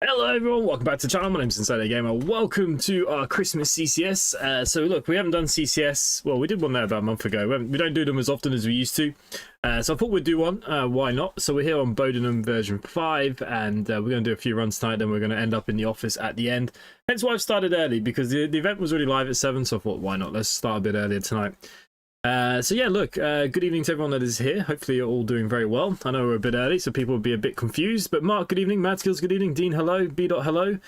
Hello everyone, welcome back to the channel. My name's InsideAgameR. Welcome to our Christmas CCS. So look, we haven't done CCS. Well, we did one there about a month ago. We don't do them as often as we used to. So I thought we'd do one. Why not? So we're here on Bowdenham version 5, and we're going to do a few runs tonight. Then we're going to end up in the office at the end. Hence why I've started early, because the event was already live at 7. So I thought, why not? Let's start a bit earlier tonight. So yeah, look, good evening to everyone that is here. Hopefully you're all doing very well. I know we're a bit early, so people will be a bit confused. But Mark, good evening. Mad Skills, good evening. Dean, hello. B. Hello.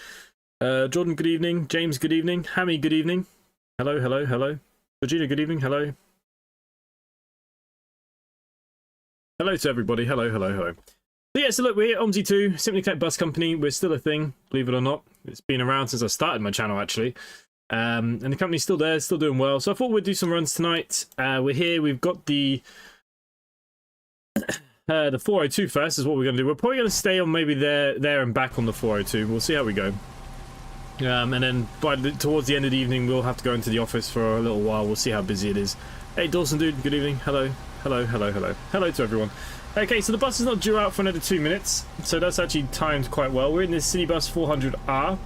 Jordan, good evening. James, good evening. Hammy, good evening. Hello, hello, hello. Regina, good evening. Hello. Hello to everybody. Hello, hello, hello. So yeah, so look, we're here at OMSI2, Simply Connect Bus Company. We're still a thing, believe it or not. It's been around since I started my channel, actually. And the company's still there, still doing well. So I thought we'd do some runs tonight. We're here. We've got the 402 first is what we're going to do. We're probably going to stay on maybe there and back on the 402. We'll see how we go. And then towards the end of the evening, we'll have to go into the office for a little while. We'll see how busy it is. Hey, Dawson, dude. Good evening. Hello. Hello, hello, hello. Hello to everyone. Okay, so the bus is not due out for another 2 minutes. So that's actually timed quite well. We're in this City Bus 400R.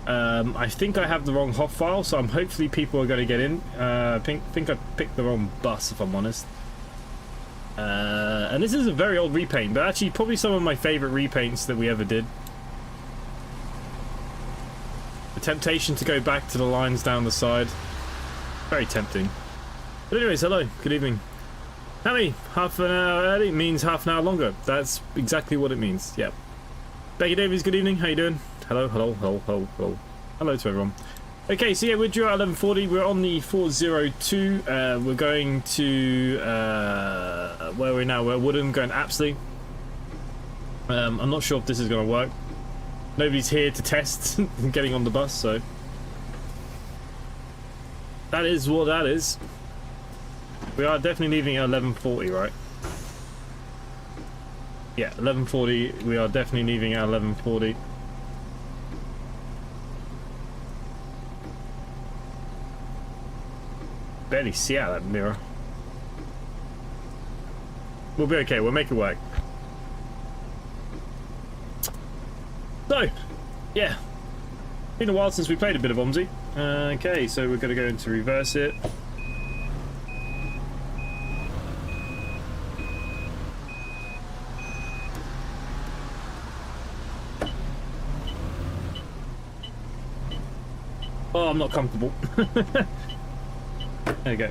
I think I have the wrong HOF file, so hopefully people are going to get in. I think I picked the wrong bus, if I'm honest. And this is a very old repaint, but actually probably some of my favourite repaints that we ever did. The temptation to go back to the lines down the side. Very tempting. But anyways, hello, good evening. Hammy, half an hour early means half an hour longer. That's exactly what it means, yep. Becky Davies, good evening, how you doing? Hello, hello, hello, hello, hello. Hello to everyone. Okay, so yeah, we're due at 11:40. We're on the 402. We're going to where are we now? We're at Woodham, going to Apsley. I'm not sure if this is going to work. Nobody's here to test getting on the bus, so that is what that is. We are definitely leaving at 11:40, right? Yeah, 11:40. We are definitely leaving at 11:40. barely see out of that mirror. We'll be okay. We'll make it work. So, yeah. Been a while since we played a bit of OMSI. Okay, so we're going to go into reverse it. Oh, I'm not comfortable. There you go.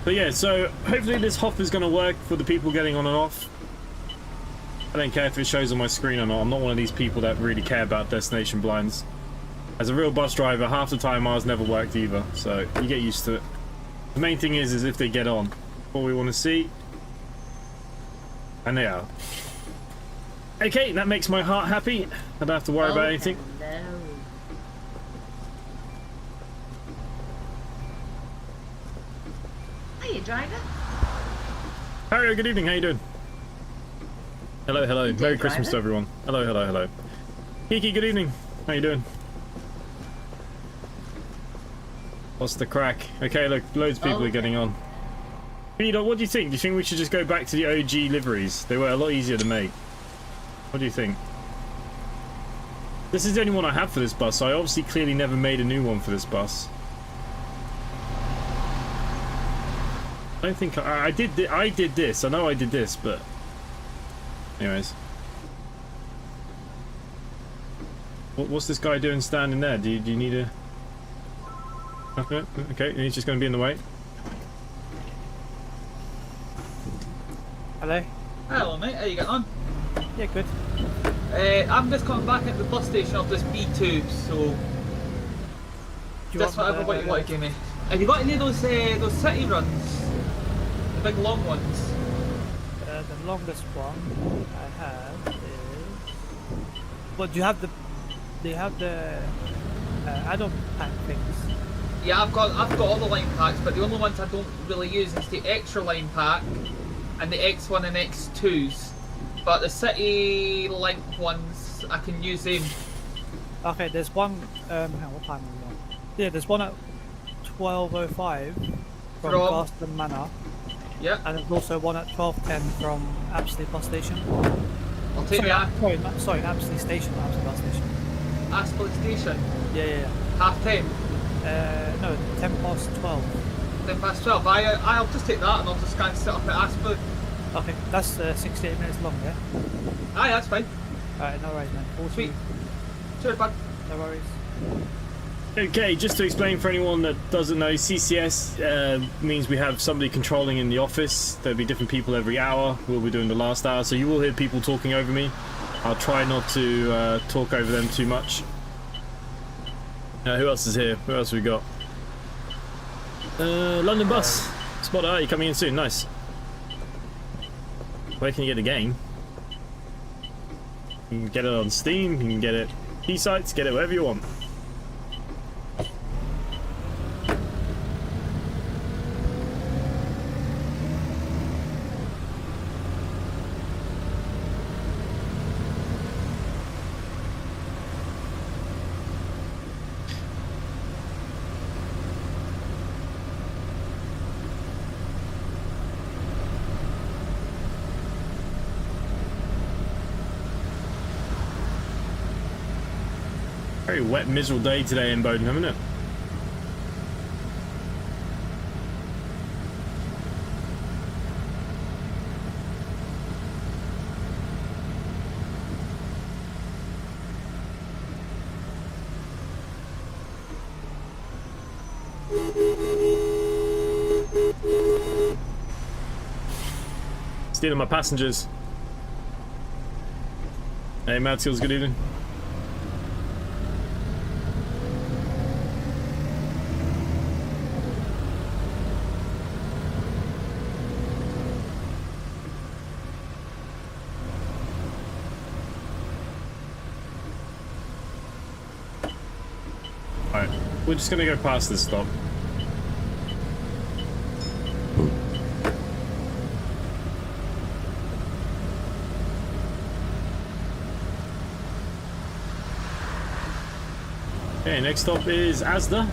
But yeah, so hopefully this HOF is going to work for the people getting on and off. I don't care if it shows on my screen or not. I'm not one of these people that really care about destination blinds. As a real bus driver, half the time ours never worked either, so you get used to it. The main thing is if they get on. What we want to see. And they are. Okay, that makes my heart happy. I don't have to worry about anything. Hello. Hiya, driver. Harry, good evening. How you doing? Hello, hello. Good day, Merry Christmas driver. to everyone. Hello, hello, hello. Kiki, good evening. How you doing? What's the crack? Okay, look, loads of people are getting on. Peter, what do you think? Do you think we should just go back to the OG liveries? They were a lot easier to make. What do you think? This is the only one I have for this bus, so I obviously clearly never made a new one for this bus. I don't think I did this. I know I did this, but anyways. What's this guy doing standing there? Do you need a... Okay, he's just going to be in the way. Hello? Hello mate, how you getting on? Yeah, good. I'm just coming back at the bus station of this B2, so just whatever what you want to give me. Have you got any of those city runs? The big long ones? The longest one I have is... What, do you have the add-on pack things? Yeah, I've got all the line packs, but the only ones I don't really use is the extra line pack and the X1 and X2s. But the city length ones, I can use them. Okay, there's one, hang on, what time are we on? Yeah, there's one at 12:05 from Garston Manor. Yeah. And there's also one at 12:10 from Apsley bus station. I'll take that. Sorry, Apsley station, not Apsley bus station. Aspley Station. Yeah. 10:30. No, 12:10. 12:10. I'll just take that and I'll just go and sit up at Aspley. Okay, that's 68 minutes long, yeah? Aye, that's fine. Alright, no worries, man. All Sweet. Cheers, bud. No worries. Okay, just to explain for anyone that doesn't know, CCS means we have somebody controlling in the office. There'll be different people every hour. We'll be doing the last hour, so you will hear people talking over me. I'll try not to talk over them too much. Who else is here? Who else have we got? London Bus. Spot are you coming in soon? Nice. Where can you get the game? You can get it on Steam, you can get it P-Sites, get it wherever you want. Very wet, miserable day today in Bowdenham, isn't it? Stealing my passengers. Hey, Mad Skills, good evening. Alright, we're just gonna go past this stop. Okay, next stop is Asda.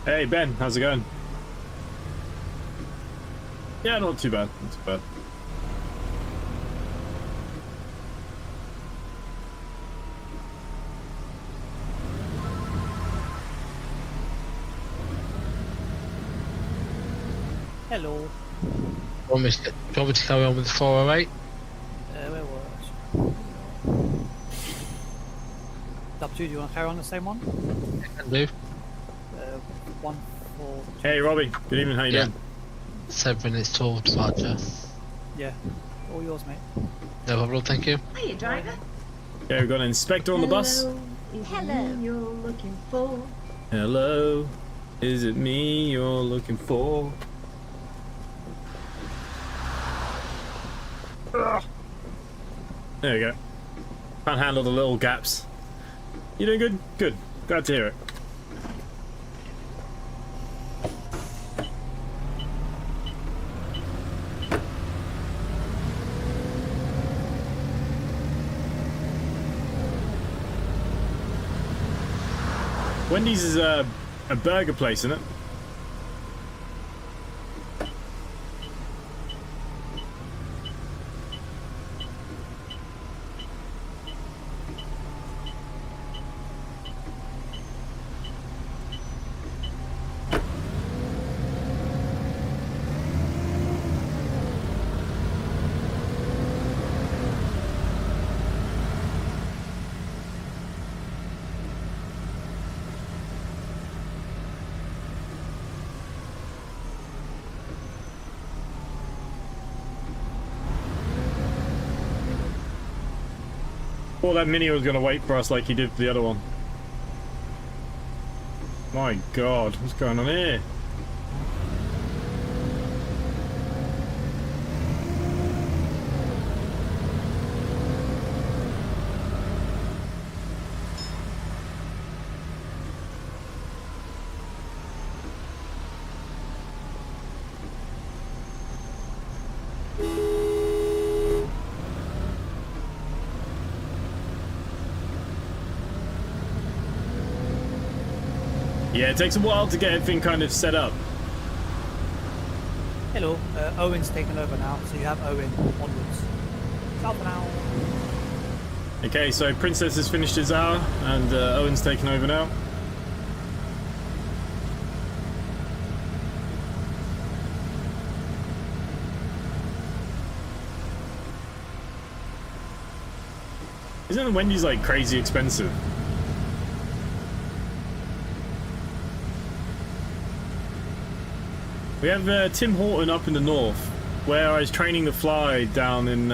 Hey Ben, how's it going? Yeah, not too bad, not too bad. Hello. Do you want me to carry on with the 408? Where was? Up to you. Do you want to carry on the same one? Can do. 1, 4. Hey Robbie, good evening, how you doing? 7 minutes till departure. Yeah. All yours, mate. No problem, thank you. Hiya, driver. Okay, we've got an inspector on the bus. Is Hello. it me you're looking for? Hello, is it me you're looking for? There you go. Can't handle the little gaps. You doing good? Good. Glad to hear it. Wendy's is a burger place, isn't it? Thought that Mini was gonna wait for us like he did for the other one. My God, what's going on here? Yeah, it takes a while to get everything kind of set up. Hello. Owen's taken over now, so you have Owen onwards. Ciao for now. Okay, so Princess has finished his hour, and Owen's taken over now. Isn't Wendy's like crazy expensive? We have Tim Horton up in the north, where I was training the fly down in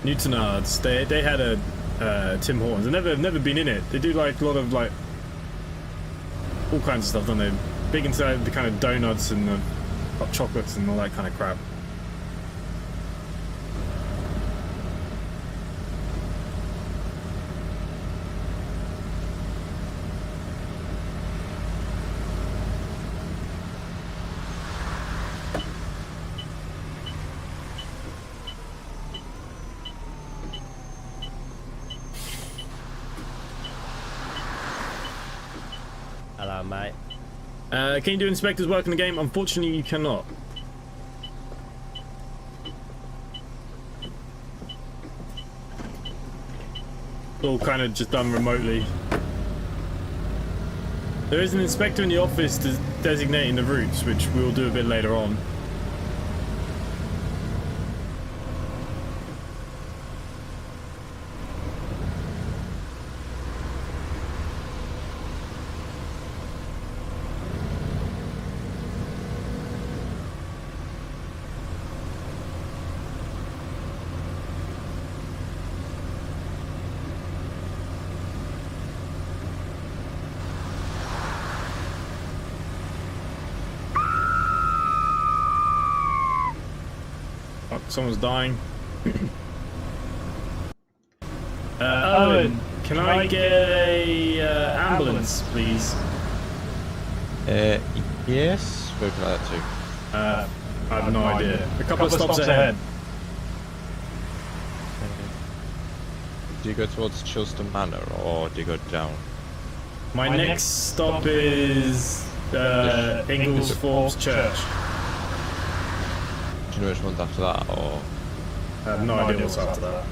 Newtonards. They had a Tim Hortons. I've never been in it. They do like a lot of like all kinds of stuff, don't they? Big into the kind of donuts and the hot chocolates and all that kind of crap. Hello, mate. Can you do inspector's work in the game? Unfortunately, you cannot. It's all kind of just done remotely. There is an inspector in the office designating the routes, which we'll do a bit later on. someone's dying. Owen, can I get a ambulance, please? Yes. Where would you like that to? I have no idea. A couple of stops ahead. Do you go towards Chilston Manor or do you go down? My next stop is Ingles Forbes Church. Do you know which one's after that or? I have no idea what's after that.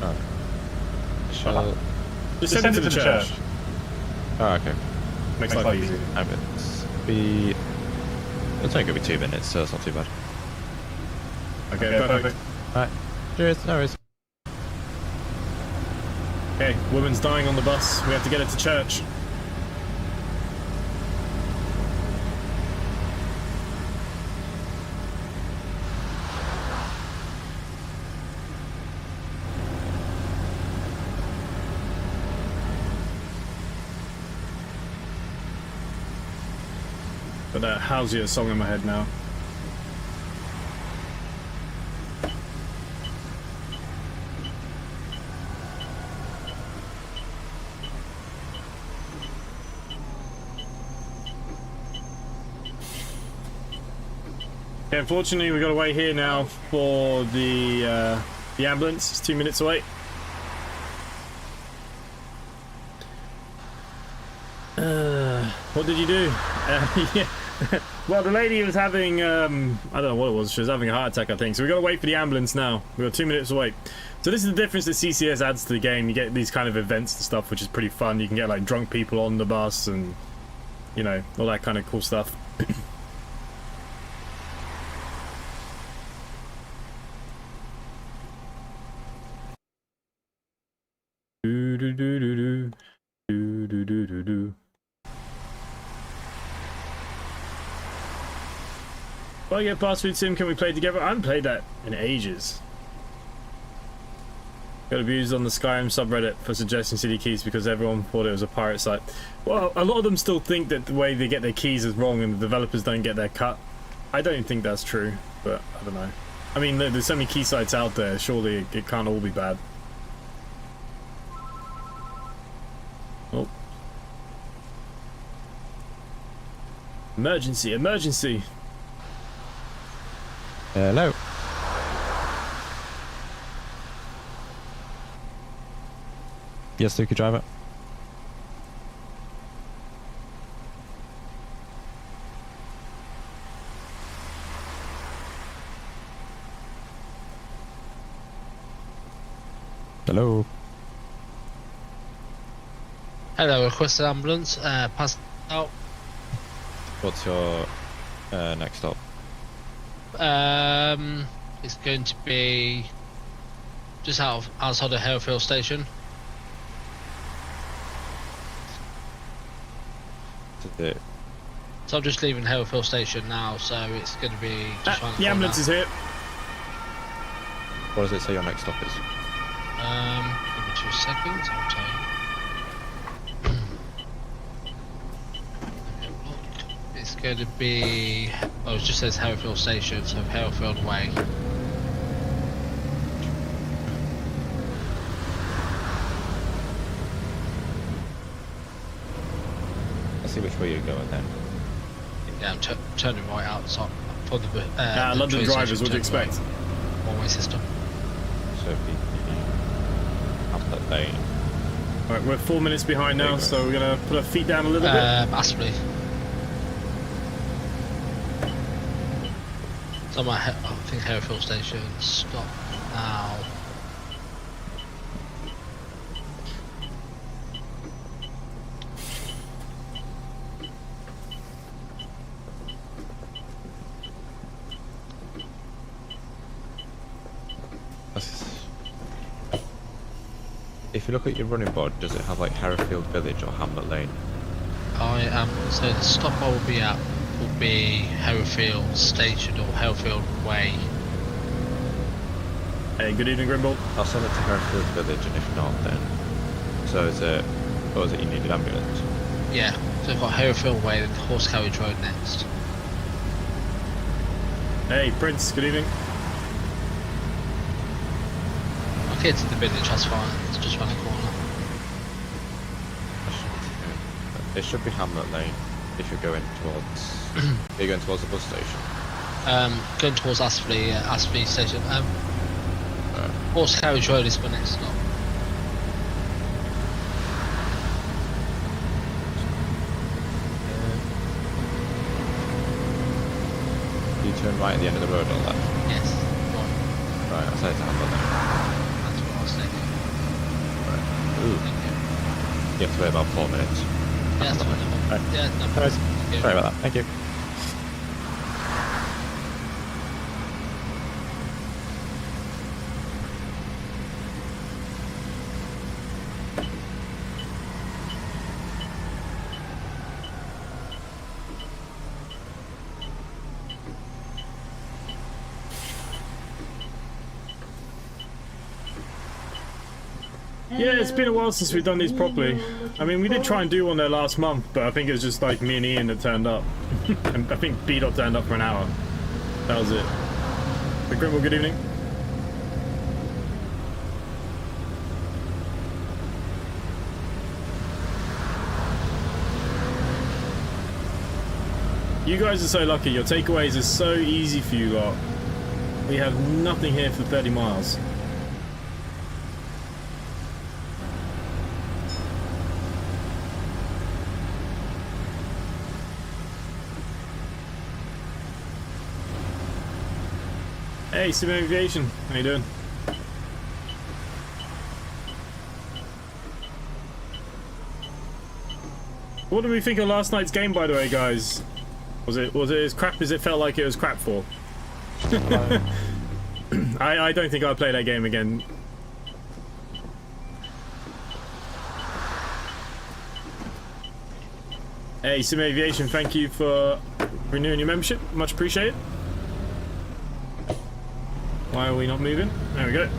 Alright. Shall... Just head into the church. Oh, okay. Makes life easy. It's be... It's only going to be 2 minutes, so it's not too bad. Okay, perfect. Alright. Cheers, no worries. Okay, woman's dying on the bus. We have to get her to church. Got that Housier song in my head now. Okay, unfortunately, we got to wait here now for the ambulance. It's 2 minutes away. What did you do? Yeah. Well, the lady was having, I don't know what it was. She was having a heart attack, I think. So we got to wait for the ambulance now. We got 2 minutes to wait. So this is the difference that CCS adds to the game. You get these kind of events and stuff, which is pretty fun. You can get like drunk people on the bus and, you know, all that kind of cool stuff. Do do do do do do do do do do. If I get Password Sim, can we play together? I haven't played that in ages. Got abused on the Skyrim subreddit for suggesting city keys because everyone thought it was a pirate site. Well, a lot of them still think that the way they get their keys is wrong and the developers don't get their cut. I don't think that's true, but I don't know. I mean, there's so many key sites out there, surely it can't all be bad. Oh. Emergency, emergency! Hello. Yes, Luke, driver. Hello. Hello, requested ambulance. Pass out. What's your next stop? It's going to be just outside of Hereford Station. So I'm just leaving Hereford Station now, so it's going to be just around the ambulance is here. What does it say your next stop is? Give me 2 seconds, I'll tell you. It's going to be, oh, it just says Hereford Station, so Hereford Way. Let's see which way you're going then. Yeah, I'm turning right outside for the London train drivers, station, what do you expect? One-way system. So if you up that lane. Alright, we're 4 minutes behind now, so we're gonna put our feet down a little bit. Possibly. So I think Hereford Station stop now. If you look at your running board, does it have like Hereford Village or Hamlet Lane? I am. So the stop I will be at will be Hereford Station or Hereford Way. Hey, good evening, Grimble. I'll send it to Hereford Village, and if not, then so is it? Or is it you need an ambulance? Yeah. So I've got Hereford Way, then Horse Carriage Road next. Hey, Prince, good evening. clear to the village, that's fine. It's just around the corner. It should be Hamlet Lane if you're going towards. You're going towards the bus station. Going towards Astley station. Horse Carriage Road is my next stop. You turn right at the end of the road or left? Yes. Right, I said to Hamlet Lane. That's what I was thinking. Right. Ooh. Thank you. You have to wait about 4 minutes. Yeah, that's fine. Right. Yeah, no Right. problem. Thank you. Sorry about that. Thank you. Yeah, it's been a while since we've done these properly. I mean, we did try and do one there last month, but I think it was just like me and Ian that turned up. And I think B-Dot turned up for an hour. That was it. But Grimble, good evening. You guys are so lucky. Your takeaways are so easy for you lot. We have nothing here for 30 miles. Hey, Sim Aviation, how you doing? What did we think of last night's game, by the way, guys? Was it as crap as it felt like it was crap for? I don't think I'll play that game again. Hey, Sim Aviation, thank you for renewing your membership. Much appreciated. Why are we not moving? There we go.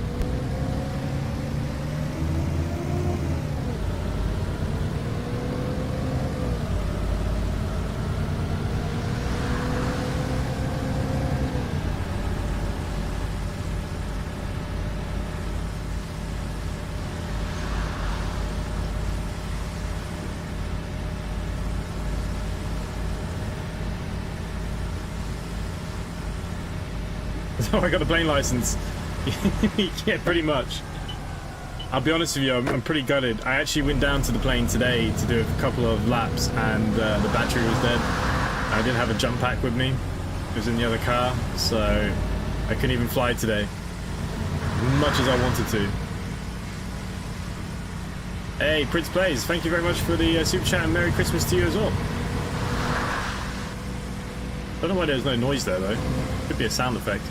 Oh, I got the plane license. Yeah, pretty much. I'll be honest with you, I'm pretty gutted. I actually went down to the plane today to do a couple of laps, and the battery was dead. I didn't have a jump pack with me. It was in the other car, so I couldn't even fly today. As much as I wanted to. Hey, Prince Plays, thank you very much for the super chat, and Merry Christmas to you as well. Don't know why there's no noise there though. Could be a sound effect.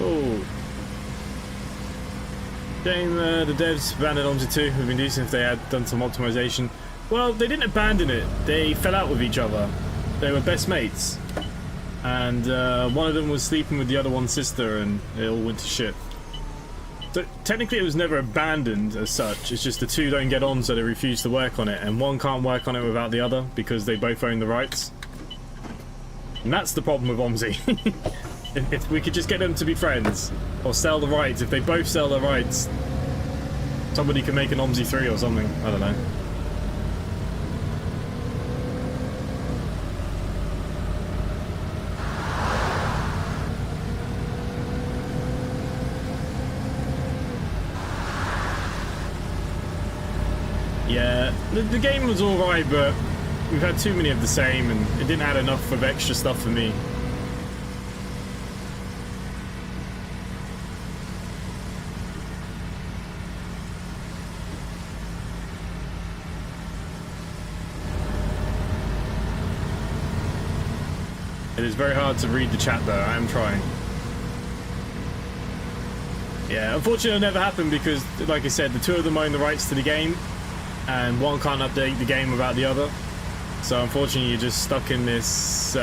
Oh. Shame the devs abandoned OMSI2. We've been decent if they had done some optimization. Well, they didn't abandon it. They fell out with each other. They were best mates. And one of them was sleeping with the other one's sister, and it all went to shit. So technically it was never abandoned as such. It's just the two don't get on, so they refuse to work on it. And one can't work on it without the other because they both own the rights. And that's the problem with OMSI. If we could just get them to be friends, or sell the rights. If they both sell the rights, somebody can make an OMSI3 or something. I don't know. Yeah, the game was alright, but we've had too many of the same, and it didn't add enough of extra stuff for me. It is very hard to read the chat though, I am trying. Yeah, unfortunately it'll never happen because, like I said, the two of them own the rights to the game, and one can't update the game without the other. So unfortunately you're just stuck in this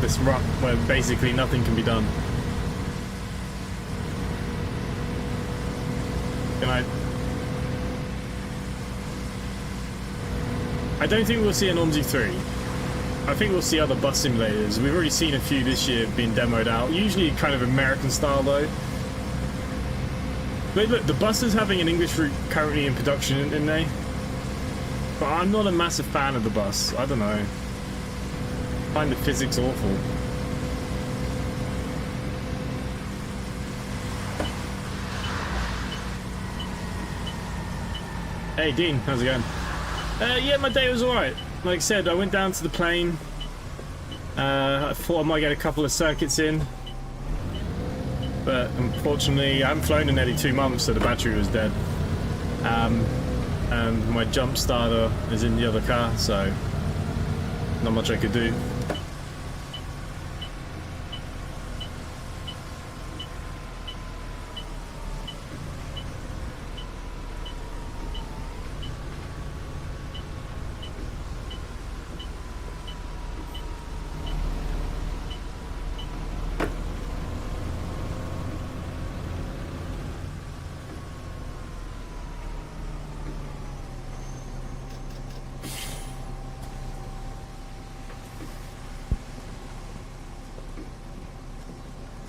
this rut where basically nothing can be done. Good night. I don't think we'll see an OMSI2. I think we'll see other bus simulators. We've already seen a few this year being demoed out. Usually kind of American style though. But look, the bus is having an English route currently in production, isn't they? But I'm not a massive fan of the bus. I don't know. I find the physics awful. Hey Dean, how's it going? Yeah, my day was alright. Like I said, I went down to the plane. I thought I might get a couple of circuits in. But unfortunately, I haven't flown in nearly 2 months, so the battery was dead. And my jump starter is in the other car, so not much I could do.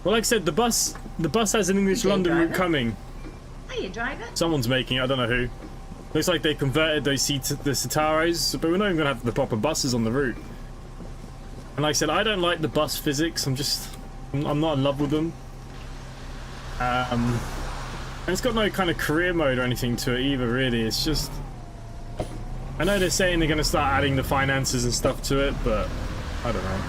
Well, like I said, the bus has an English London route coming. Hiya, driver. Someone's making it, I don't know who. Looks like they converted those the Citaros, but we're not even gonna have the proper buses on the route. And like I said, I don't like the bus physics. I'm not in love with them. And it's got no kind of career mode or anything to it either, really. It's just, I know they're saying they're gonna start adding the finances and stuff to it, but I don't know.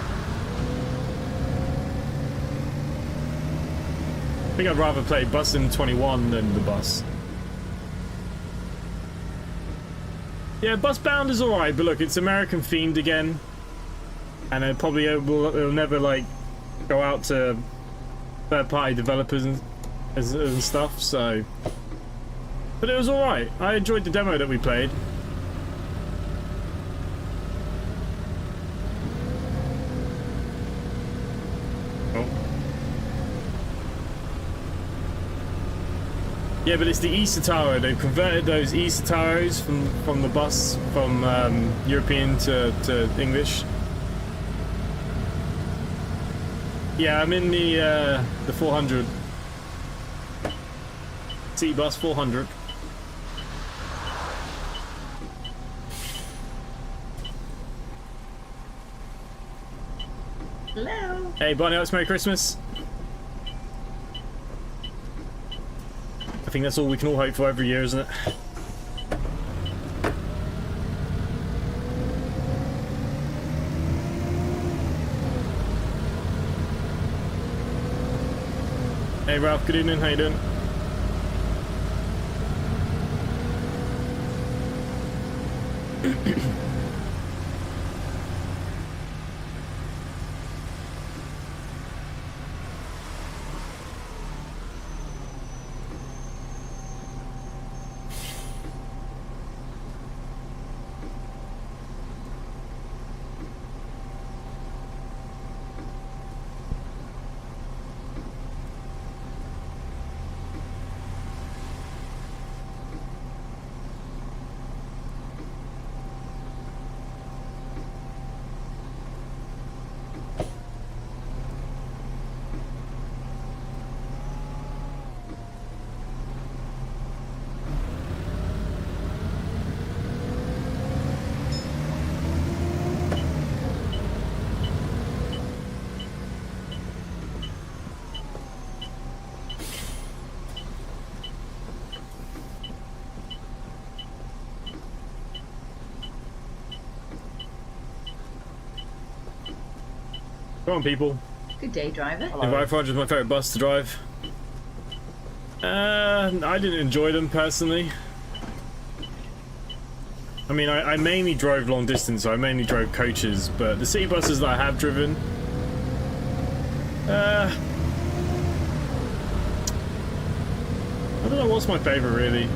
I think I'd rather play Bustin' 21 than the bus. Yeah, Busbound is alright, but look, it's American themed again. And it probably it'll never, like, go out to third-party developers and stuff, so... But it was alright. I enjoyed the demo that we played. Yeah, but it's the E-Citaro. They've converted those E-Citaros from the bus from European to English. Yeah, I'm in the 400. C-Bus 400. Hello. Hey, Bonnie, it's Merry Christmas. I think that's all we can all hope for every year, isn't it? Hey Ralph, good evening, how you doing? Come on, people. Good day, driver. Invite 400 is my favourite bus to drive. I didn't enjoy them personally. I mean, I mainly drove long distance, so I mainly drove coaches, but the city buses that I have driven, I don't know what's my favourite really.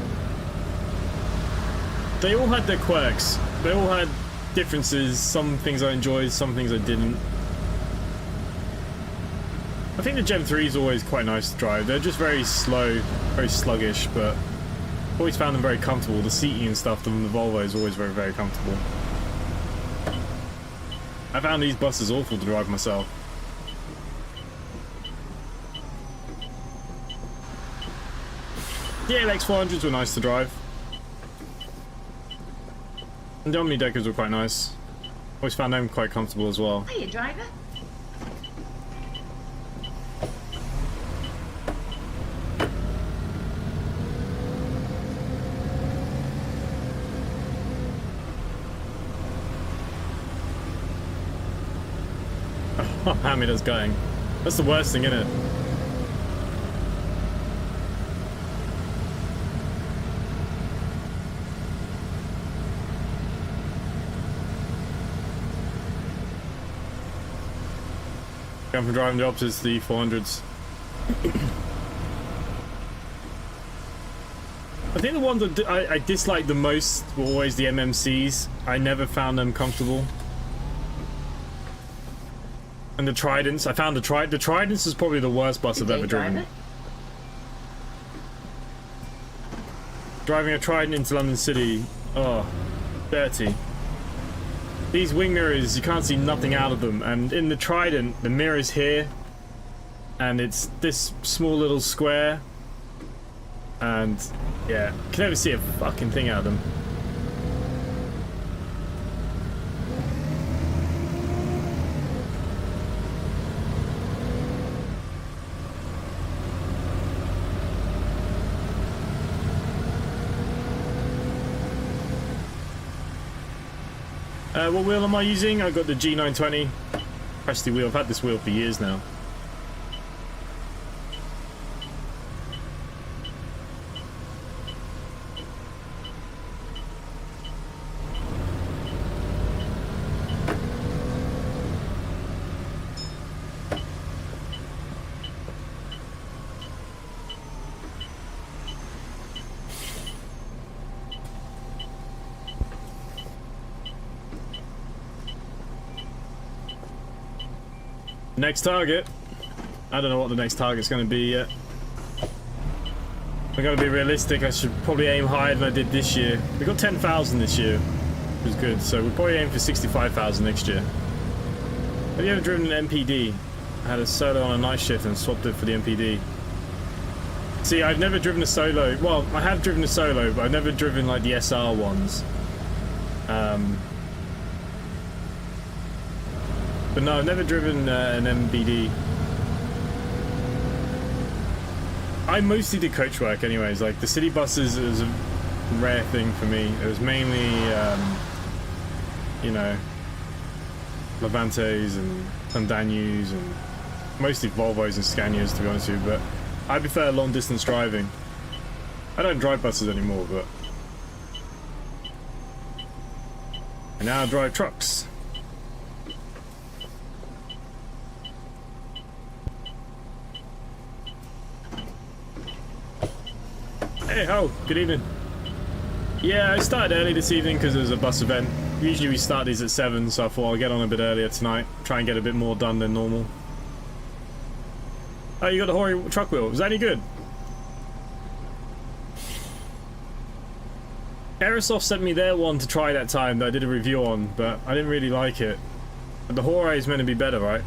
They all had their quirks. They all had differences. Some things I enjoyed, some things I didn't. I think the Gen 3 is always quite nice to drive. They're just very slow, very sluggish, but always found them very comfortable. The seating and stuff on the Volvo is always very, very comfortable. I found these buses awful to drive myself. The ALX 400s were nice to drive. And the Omni Deckers were quite nice. Always found them quite comfortable as well. Hiya, driver. Oh, how many that's going. That's the worst thing, isn't it? Going from driving the opposites to the 400s. I think the ones that I disliked the most were always the MMCs. I never found them comfortable. And the Tridents, I found the Tridents is probably the worst bus I've ever driven. Driving a Trident into London City, oh, dirty. These wing mirrors, you can't see nothing out of them, and in the Trident, the mirror's here, and it's this small little square, and yeah, you can never see a fucking thing out of them. What wheel am I using? I've got the G920 Presti wheel. I've had this wheel for years now. Next target. I don't know what the next target's going to be yet. I'm going to be realistic. I should probably aim higher than I did this year. We got 10,000 this year, which was good. So we'll probably aim for 65,000 next year. Have you ever driven an MPD? I had a solo on a night shift and swapped it for the MPD. See, I've never driven a solo. Well, I have driven a solo, but I've never driven like the SR ones. But no, I've never driven an MBD. I mostly did coach work anyways, like the city buses is a rare thing for me. It was mainly, you know, Levantes and Sandanius and mostly Volvos and Scanias, to be honest with you, but I prefer long distance driving. I don't drive buses anymore, but I now drive trucks. Hey ho, good evening. Yeah, I started early this evening because there's a bus event. Usually we start these at 7, so I thought I'll get on a bit earlier tonight. Try and get a bit more done than normal. Oh, you got a Hori truck wheel. Was that any good? Aerosoft sent me their one to try that time that I did a review on, but I didn't really like it. But the Hori is meant to be better, right?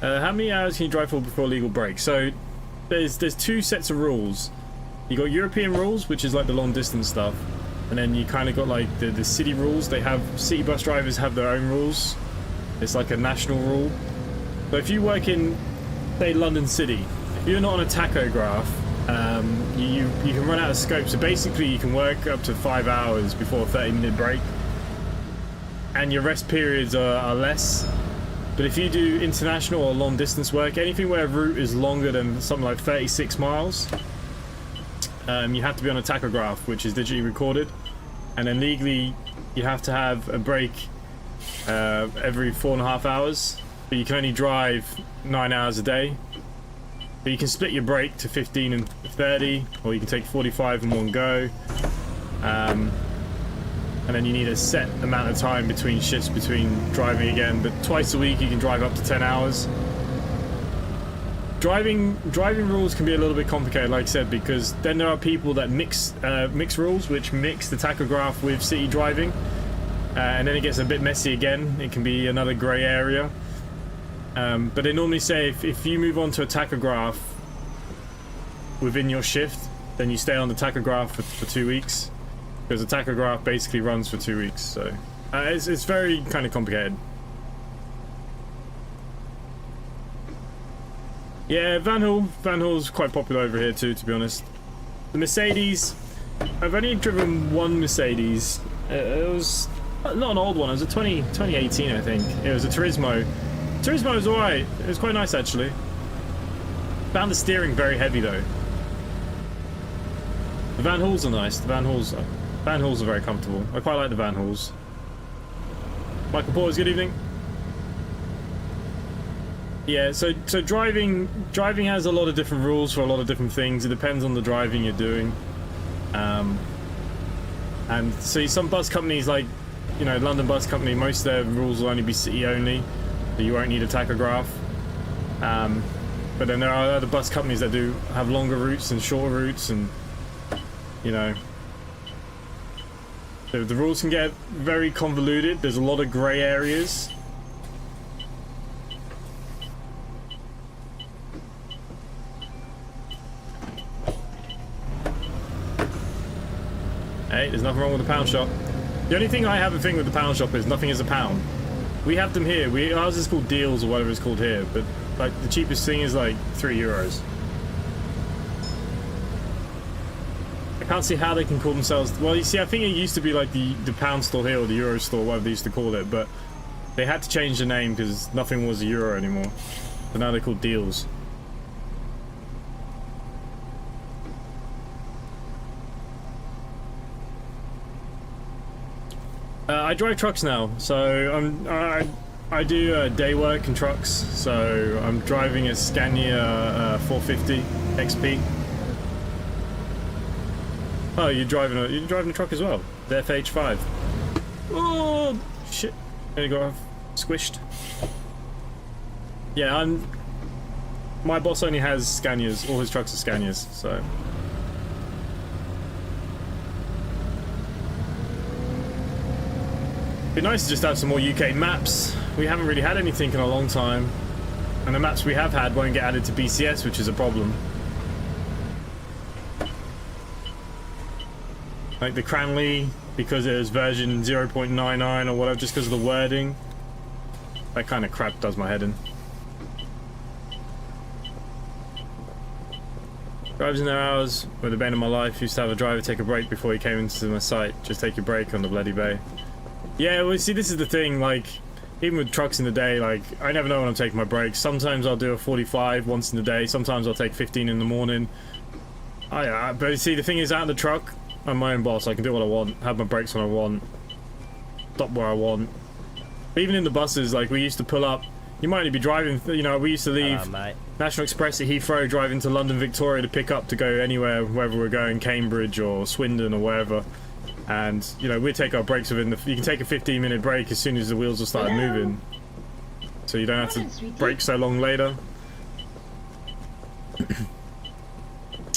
How many hours can you drive for before legal break? So there's two sets of rules. You got European rules, which is like the long distance stuff, and then you kind of got like the city rules. They have city bus drivers have their own rules. It's like a national rule. So if you work in, say, London City, if you're not on a tachograph, you can run out of scope. So basically, you can work up to 5 hours before a 30-minute break, and your rest periods are less. But if you do international or long distance work, anything where a route is longer than something like 36 miles, you have to be on a tachograph, which is digitally recorded. And then legally, you have to have a break every 4.5 hours. But you can only drive 9 hours a day. But you can split your break to 15 and 30, or you can take 45 in one go. And then you need a set amount of time between shifts between driving again, but twice a week you can drive up to 10 hours. Driving rules can be a little bit complicated, like I said, because then there are people that mix rules, which mix the tachograph with city driving. and then it gets a bit messy again. It can be another grey area. But they normally say if you move on to a tachograph within your shift, then you stay on the tachograph for 2 weeks, because the tachograph basically runs for 2 weeks. So it's very kind of complicated. Yeah, Van Hall's quite popular over here too, to be honest. The Mercedes, I've only driven one Mercedes. It was not an old one, it was a 2018 I think. It was a Turismo. Turismo was alright, it was quite nice actually. Found the steering very heavy though. The Van Halls are nice, the Van Halls are very comfortable. I quite like the Van Halls. Michael Porters, good evening. Yeah, so driving has a lot of different rules for a lot of different things. It depends on the driving you're doing. And see, some bus companies, like, you know, London Bus Company, most of their rules will only be city only, so you won't need a tachograph. But then there are other bus companies that do have longer routes and shorter routes, and, you know, the rules can get very convoluted. There's a lot of grey areas. Hey, there's nothing wrong with the pound shop. The only thing I have a thing with the pound shop is nothing is a pound. We have them here. Ours is called deals or whatever it's called here, but like the cheapest thing is like €3. I can't see how they can call themselves. Well, you see, I think it used to be like the pound store here or the euro store, whatever they used to call it, but they had to change the name because nothing was a euro anymore. So now they're called deals. I drive trucks now, so I do day work in trucks. So I'm driving a Scania 450 XP. Oh, you're driving a truck as well, the FH5. Oh shit! There you go, squished. Yeah, my boss only has Scanias. All his trucks are Scanias, so. It'd be nice to just have some more UK maps. We haven't really had anything in a long time, and the maps we have had won't get added to BCS, which is a problem. Like the Cranley, because it was version 0.99 or whatever, just because of the wording. That kind of crap does my head in. Drives in their hours were the bane of my life. Used to have a driver take a break before he came into my site. Just take your break on the bloody bay. Yeah, well, see, this is the thing, like, even with trucks in the day, like, I never know when I'm taking my breaks. Sometimes I'll do a 45 once in the day, sometimes I'll take 15 in the morning. But see, the thing is, out of the truck, I'm my own boss. I can do what I want, have my breaks when I want, stop where I want. But even in the buses, like, we used to pull up, you might only be driving, you know, we used to leave National Express at Heathrow, drive into London Victoria to pick up to go anywhere, wherever we're going, Cambridge or Swindon or wherever. And, you know, we take our breaks within the... You can take a 15-minute break as soon as the wheels will start moving. So you don't have to brake so long later.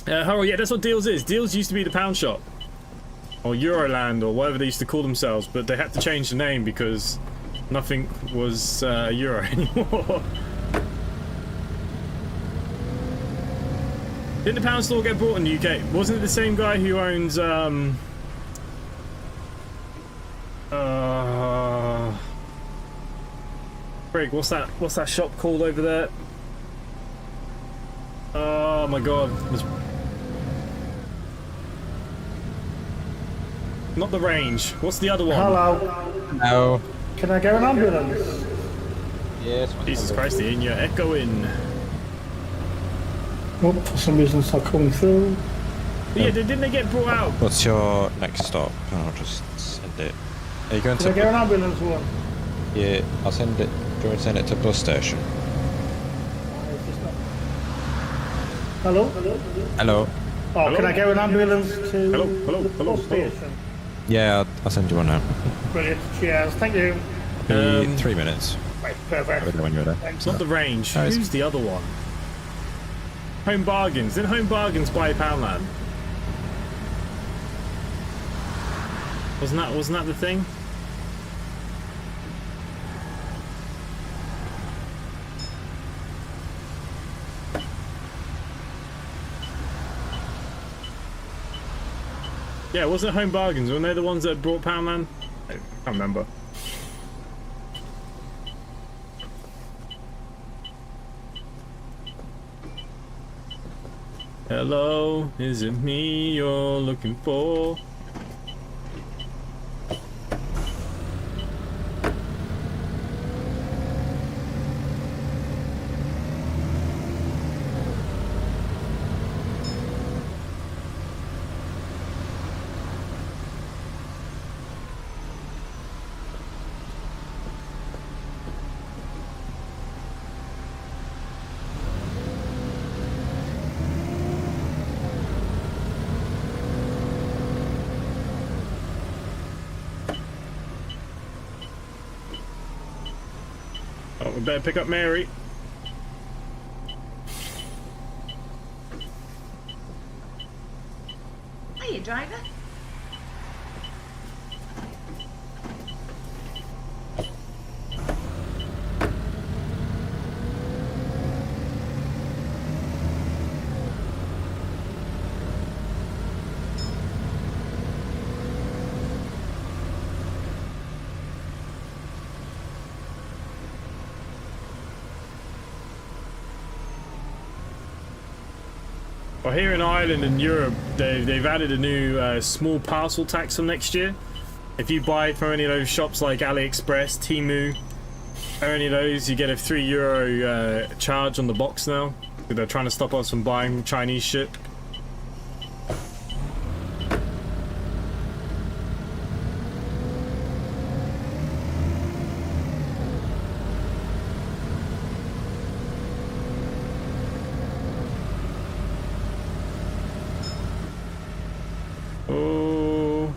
Harold, yeah, that's what Deals is. Deals used to be the pound shop. Or Euroland, or whatever they used to call themselves. But they had to change the name because nothing was Euro anymore. Didn't the pound store get bought in the UK? Wasn't it the same guy who owns... Greg, what's that shop called over there? Oh my god. Not the Range. What's the other one? Hello. No. Can I get an ambulance? Yes. Jesus Christ, Ian, you're echoing. Oh, for some reason it's not coming through. But yeah, didn't they get brought out? What's your next stop? And I'll just send it. Are you going Can I get an ambulance one? Yeah, I'll send it. Do you want to send it to bus station? Hello? Hello. Oh, Hello? can I get an ambulance to Hello? the bus station? Yeah, I'll send you one now. Brilliant. Cheers. Thank you. Be 3 minutes. Right, perfect. When you're there. It's not the Range. No, it's- Who's the other one? Home Bargains. Didn't Home Bargains buy Poundland? Wasn't that the thing? Yeah, wasn't it Home Bargains? Weren't they the ones that brought Poundland? I can't remember. Hello, is it me you're looking for? Oh, we better pick up Mary. Hiya, driver. Well, here in Ireland and Europe, they've added a new small parcel tax from next year. If you buy from any of those shops like AliExpress, Temu, or any of those, you get a €3 charge on the box now. They're trying to stop us from buying Chinese shit. Oh.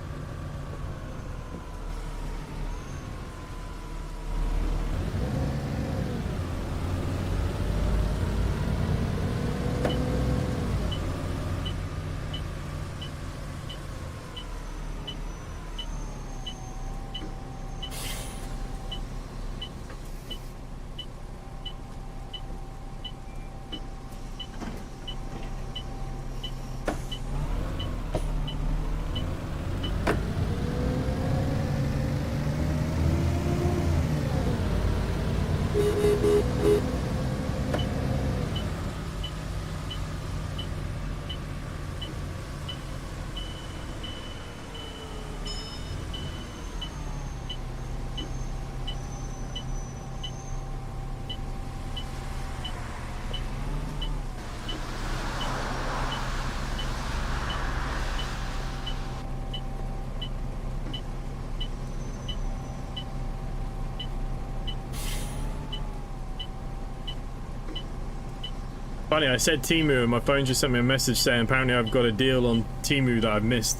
Funny, I said Temu and my phone just sent me a message saying apparently I've got a deal on Temu that I've missed.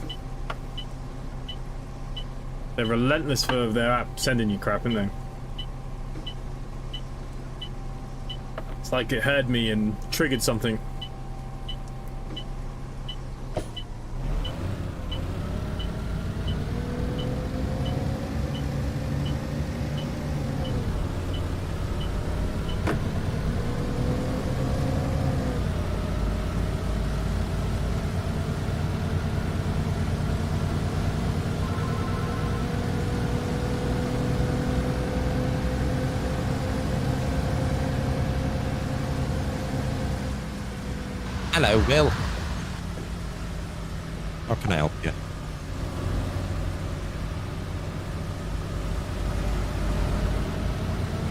They're relentless for their app sending you crap, aren't they? It's like it heard me and triggered something. Hello, Will. How can I help you?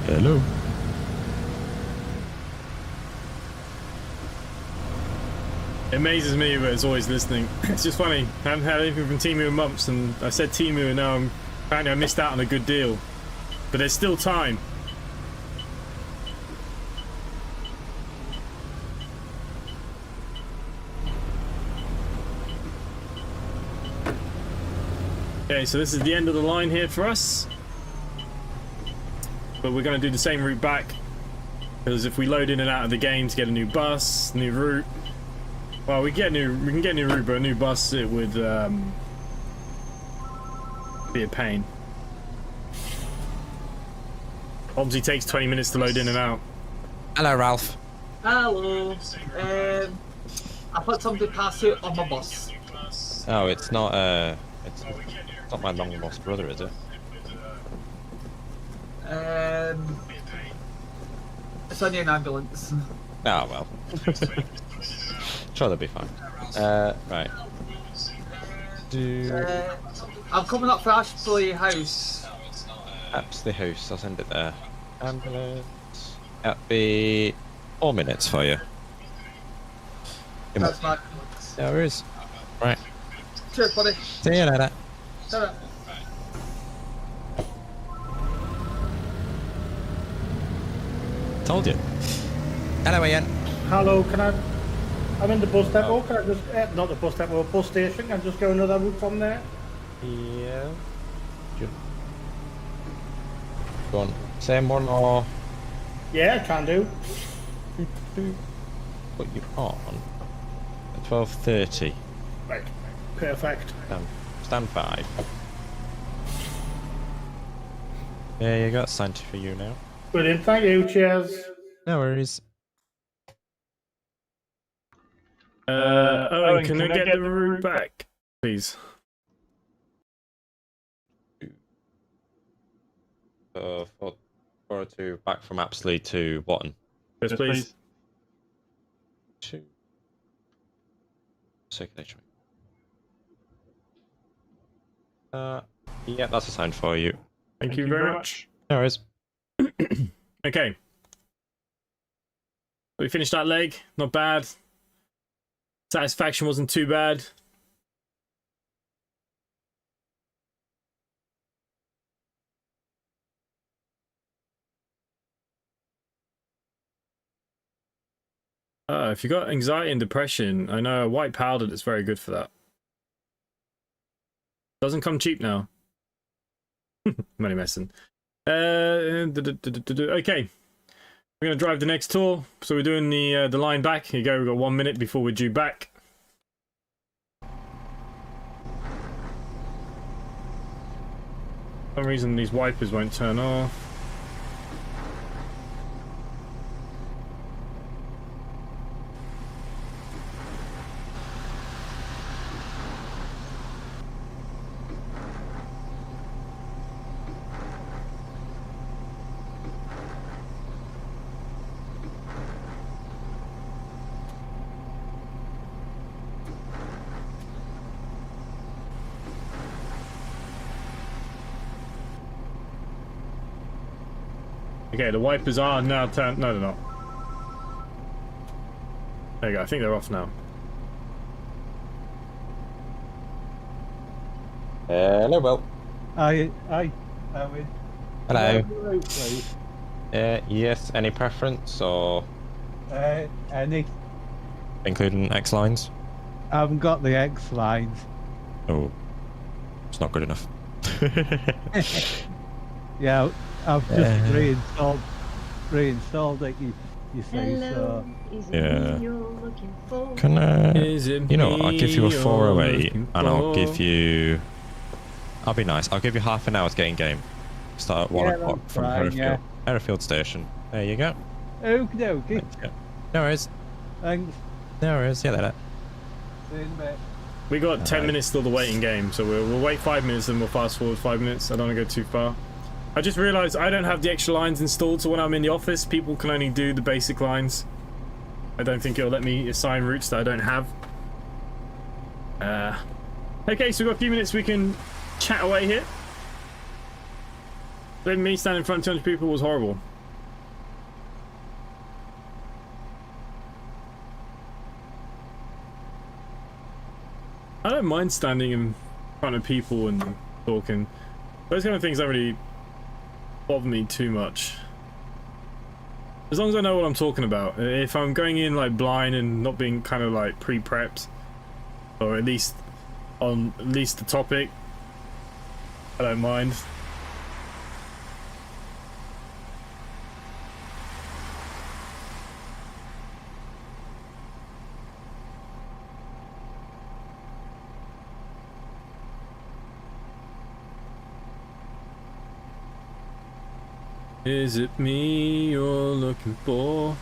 Hello. It amazes me, but it's always listening. It's just funny. I haven't had anything from Temu in months, and I said Temu, and now apparently I missed out on a good deal. But there's still time. Okay, so this is the end of the line here for us. But we're going to do the same route back. Because if we load in and out of the game to get a new bus, new route... Well, we can get a new route, but a new bus, it would be a pain. Omsi takes 20 minutes to load in and out. Hello, Ralph. Hello. I put somebody pass out on my bus. Oh, it's not it's not my long lost brother, is it? It's only an ambulance. Ah, well. Sure, they'll be fine. Right. I'm coming up for Ashley House. Apsley House, I'll send it there. Ambulance. That'll be 4 minutes for you. That's my. There it is. Right. Cheers, buddy. See you later. Ta-ra. Told you. Hello, Ian. Hello, I'm in the bus depot. Can I just, not the bus depot, bus station. Can I just go another route from there? Yeah. Go on. Same one or Yeah, can do. put you on at 12:30. Right, perfect. Stand by. There you go. It's signed for you now. Brilliant, thank you, cheers. No worries. Owen, can I get the route back, please? So 402 back from Apsley to Watton. Yes, please. 2. Circulation. Yeah, that's assigned for you. Thank you very much. No worries. Okay. We finished that leg. Not bad. Satisfaction wasn't too bad. If you got anxiety and depression, I know a white powder that's very good for that. Doesn't come cheap now. I'm only messing. Okay. We're gonna drive the next tour. So we're doing the line back. Here you go, we've got 1 minute before we're due back. For some reason these wipers won't turn off. Okay, the wipers are now turned. No, they're not. There you go. I think they're off now. Hello, Will. Owen. Hello. Route, please. Yes. Any preference or Any? including X lines? I haven't got the X lines. Oh, it's not good enough. Yeah, I've just reinstalled it. You say so. Is it Yeah. me you're looking for? Can Is it you know what? I'll give you a me 408, you're looking and I'll for? give you. I'll be nice. I'll give you half an hour to get in game. Start at 1 Yeah, o'clock that's from fine, Hereford. yeah. Hereford Station. There you go. Okie dokie. Let's go. No worries. Thanks. No worries. See you later. See you in a bit. We got 10 Alright. minutes till the waiting game, so we'll wait 5 minutes and we'll fast forward 5 minutes. I don't want to go too far. I just realised I don't have the extra lines installed, so when I'm in the office, people can only do the basic lines. I don't think it'll let me assign routes that I don't have. Okay, so we've got a few minutes we can chat away here. But me standing in front of 200 people was horrible. I don't mind standing in front of people and talking. Those kind of things don't really bother me too much. As long as I know what I'm talking about. If I'm going in like blind and not being kind of like pre-prepped, or at least on the topic, I don't mind. Is it me you're looking for?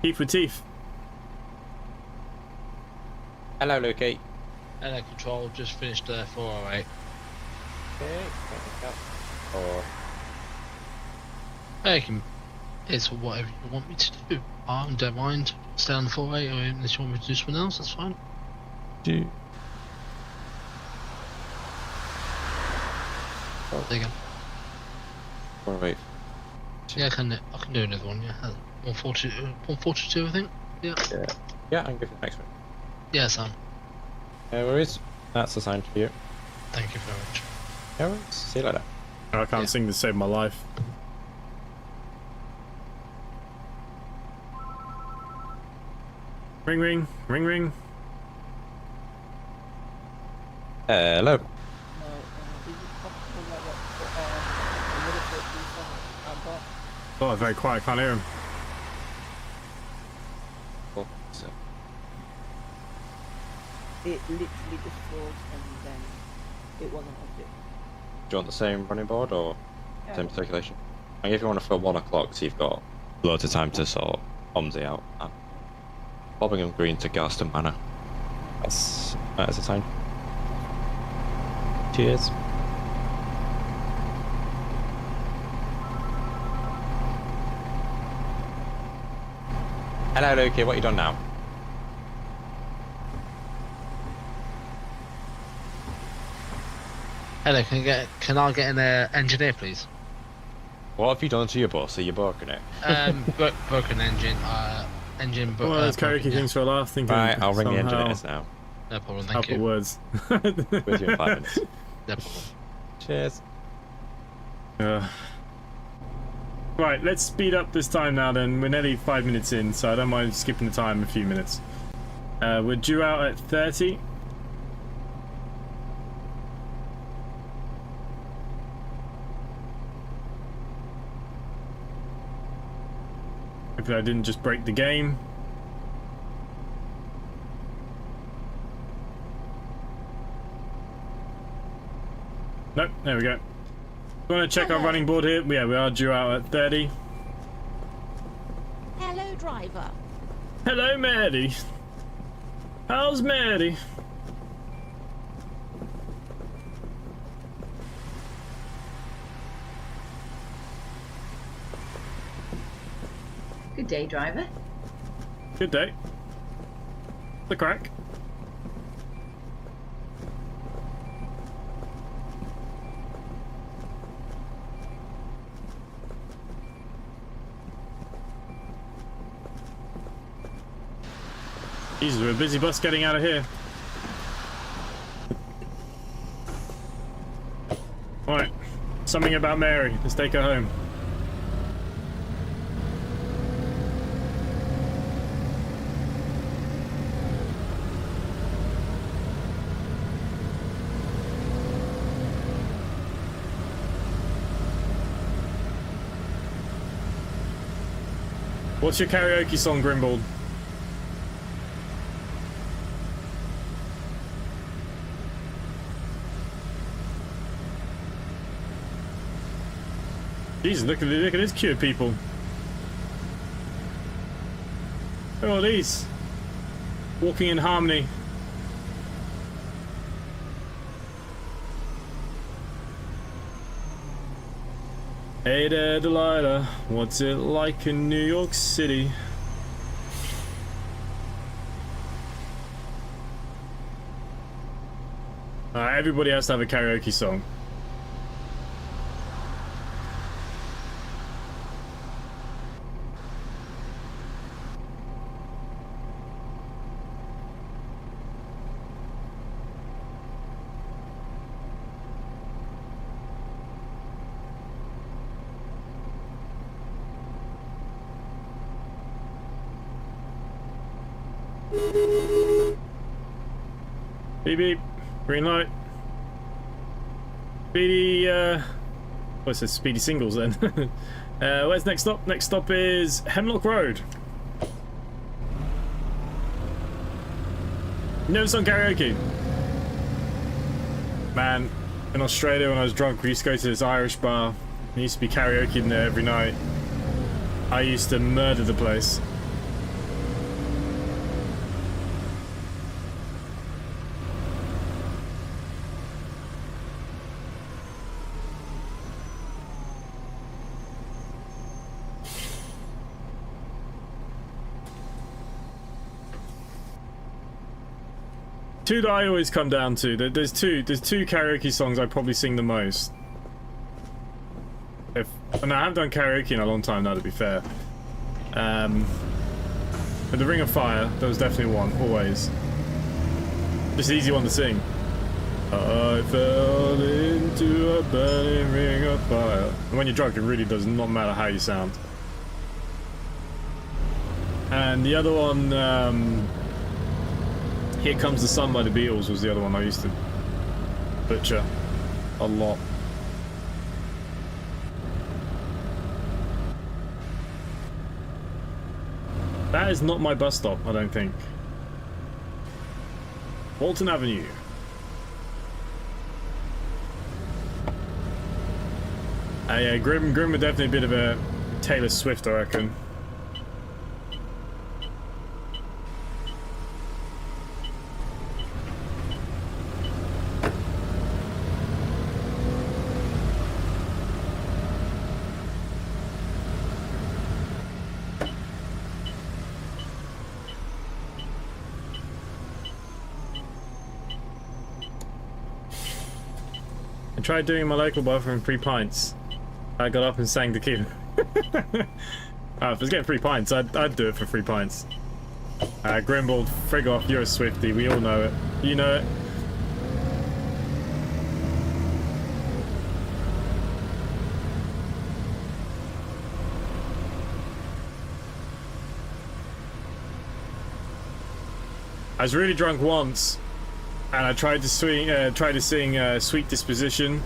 Teeth with teeth. Hello, Lukey. Hello, control. Just finished 408. Okay, or It's whatever you want me to do. I don't mind. Stay on the 48, or unless you want me to do something else, that's fine. do. There you go. 408. Yeah, I can do another one. Yeah, 142, I think. Yeah. Yeah, I can give you the next one. Yeah, Sam. No worries. That's assigned to you. Thank you very much. No worries. See you later. I can't sing to save my life. Ring, ring, ring, ring. Hello. Oh, very quiet. Can't hear him. Cool. So, It literally just froze and then it wasn't object. do you want the same running board or same circulation? I give you one for 1 o'clock, so you've got loads of time to sort OMSI out. And Bowdenham Green to Garston Manor. That's a time. Cheers. Hello, Lukey. What you done now? Hello, can I get an engineer, please? What have you done to your bus? Are you broken it? Broken engine. Well, there's karaoke broken, things for a laugh. Thinking Right, I'll ring the somehow engineers now. No problem. Thank Couple you. words. With you in 5 minutes. No problem. Cheers. Right, let's speed up this time now then. We're nearly 5 minutes in, so I don't mind skipping the time a few minutes. We're due out at 30. Hopefully I didn't just break the game. Nope, there we go. We want to check our running board here. Yeah, we are due out at 30. Hello, driver. Hello, Maddie. How's Maddie? Good day, driver. Good day. The crack. Jesus, we're a busy bus getting out of here. Alright, something about Mary. Let's take her home. What's your karaoke song, Grimbold? Jesus, look at this queue of people. Look at all these. Walking in harmony. Hey there, Delilah. What's it like in New York City? Everybody has to have a karaoke song. Beep beep. Green light. Speedy, what's this? Speedy singles then. Where's next stop? Next stop is Hemlock Road. Never sung karaoke. Man, in Australia when I was drunk, we used to go to this Irish bar. There used to be karaoke in there every night. I used to murder the place. Two that I always come down to. There's two karaoke songs I probably sing the most. And I haven't done karaoke in a long time now, to be fair. But the Ring of Fire, that was definitely one, always. Just an easy one to sing. I fell into a burning ring of fire. And when you're drunk, it really does not matter how you sound. And the other one, Here Comes the Sun by the Beatles was the other one I used to butcher a lot. That is not my bus stop, I don't think. Walton Avenue. Yeah, Grim would definitely a bit of a Taylor Swift, I reckon. I tried doing my local bar for 3 pints. I got up and sang the key. If I was getting 3 pints, I'd do it for 3 pints. Grimble, frig off, you're a Swiftie, we all know it. You know it. I was really drunk once, and I tried to sing Sweet Disposition.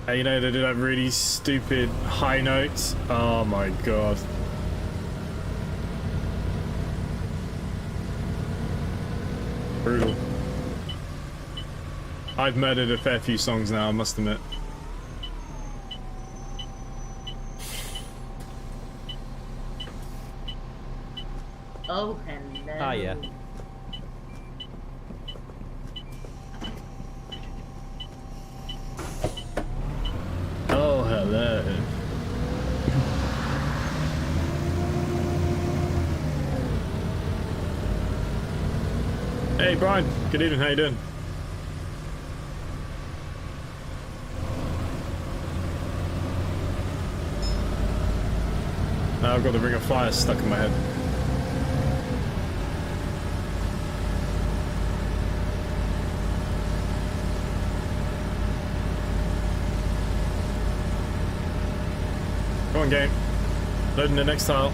You know, they do that really stupid high note. Oh my god. Brutal. I've murdered a fair few songs now, I must admit. Oh, hello. Ah, yeah. Oh, hello. Hey, Brian. Good evening. How you doing? Now I've got the Ring of Fire stuck in my head. Come on, game. Loading the next tile.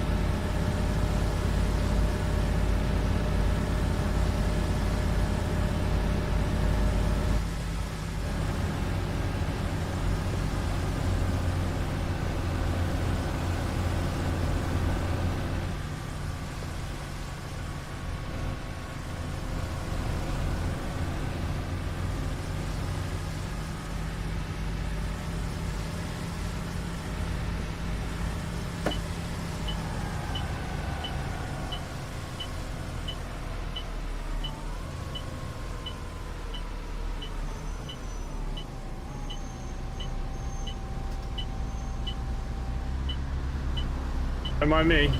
Don't mind me.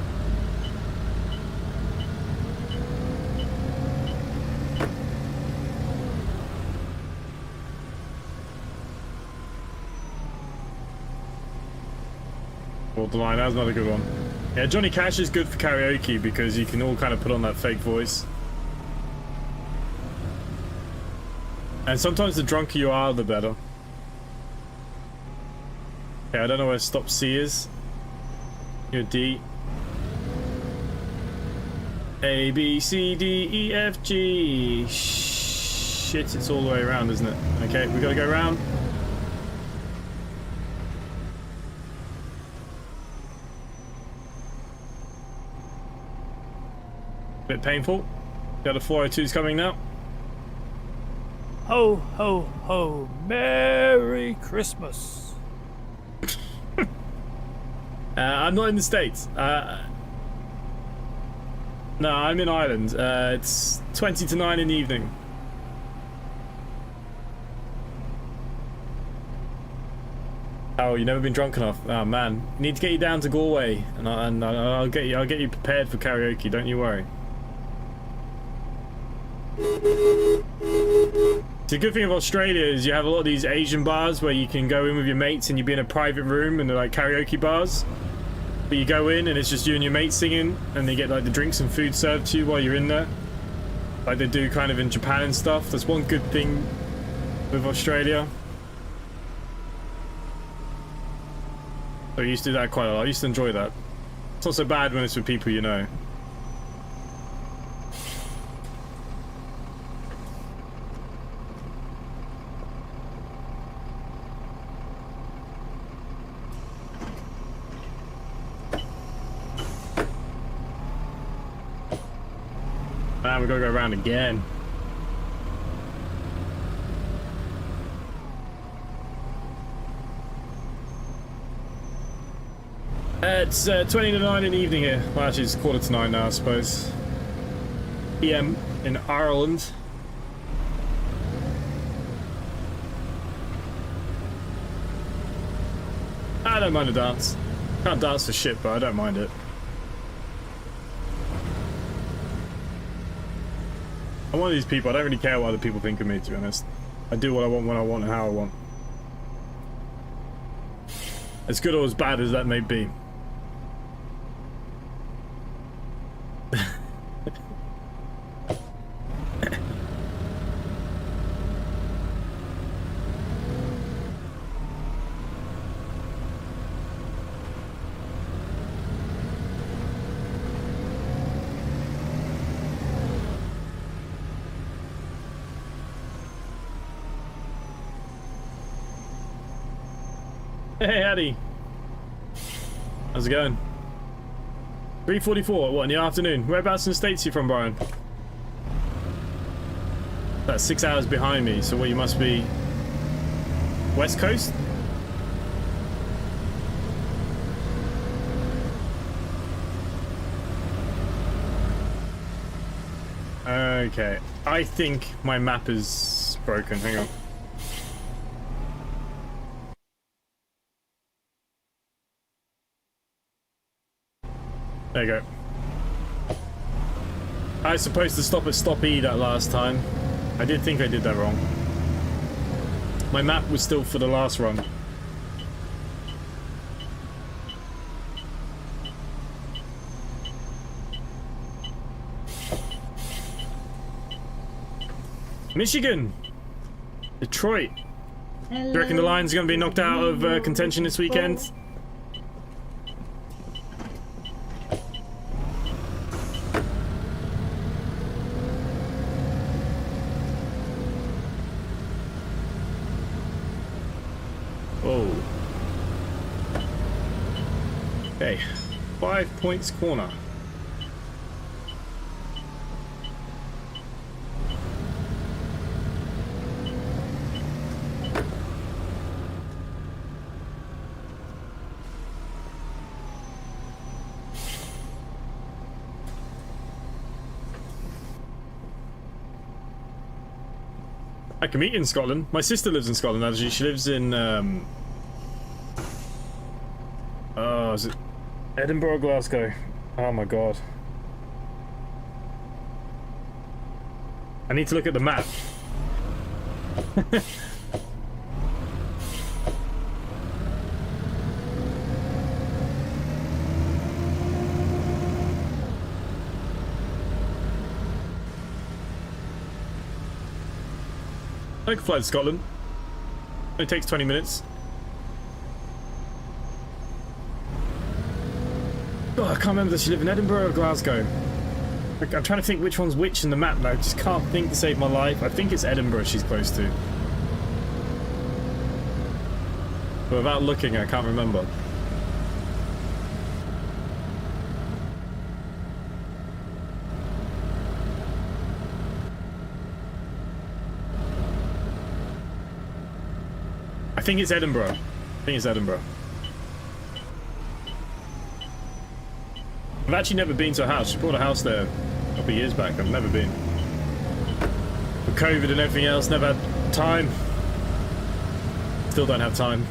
Borderline, that was not a good one. Yeah, Johnny Cash is good for karaoke because you can all kind of put on that fake voice. And sometimes the drunker you are, the better. Okay, I don't know where stop C is. You're D. A, B, C, D, E, F, G. Shit, it's all the way around, isn't it? Okay, we gotta go around. Bit painful. The other 402's coming now. Ho, ho, ho. Merry Christmas. I'm not in the States. No, I'm in Ireland. It's 20 to 9 in the evening. Oh, you've never been drunk enough. Oh man, need to get you down to Galway, and I'll get you prepared for karaoke. Don't you worry. The good thing of Australia is you have a lot of these Asian bars where you can go in with your mates and you be in a private room and they're like karaoke bars. But you go in and it's just you and your mates singing and they get like the drinks and food served to you while you're in there. Like they do kind of in Japan and stuff. That's one good thing with Australia. So I used to do that quite a lot. I used to enjoy that. It's not so bad when it's with people you know. Man, we gotta go around again. It's 20 to 9 in the evening here. Well, actually, it's quarter to 9 now, I suppose. PM in Ireland. I don't mind a dance. Can't dance for shit, but I don't mind it. I'm one of these people, I don't really care what other people think of me, to be honest. I do what I want, when I want, and how I want. As good or as bad as that may be. Hey, Addy. How's it going? 3:44, what, in the afternoon? Whereabouts in the States are you from, Brian? That's 6 hours behind me, so what, you must be... West Coast? Okay, I think my map is broken, hang on. There you go. I was supposed to stop at stop E that last time. I did think I did that wrong. My map was still for the last run. Michigan! Detroit! Do you reckon the Lions are going to be knocked out of contention this weekend? Okay, 5 points corner. I can meet you in Scotland. My sister lives in Scotland, actually. She lives in, oh, is it Edinburgh or Glasgow? Oh my god. I need to look at the map. I can fly to Scotland. It takes 20 minutes. Oh, I can't remember if she live in Edinburgh or Glasgow. I'm trying to think which one's which in the map now. I just can't think to save my life. I think it's Edinburgh she's close to. But without looking, I can't remember. I think it's Edinburgh. I think it's Edinburgh. I've actually never been to a house. She bought a house there a couple of years back. I've never been. With COVID and everything else, never had time. Still don't have time.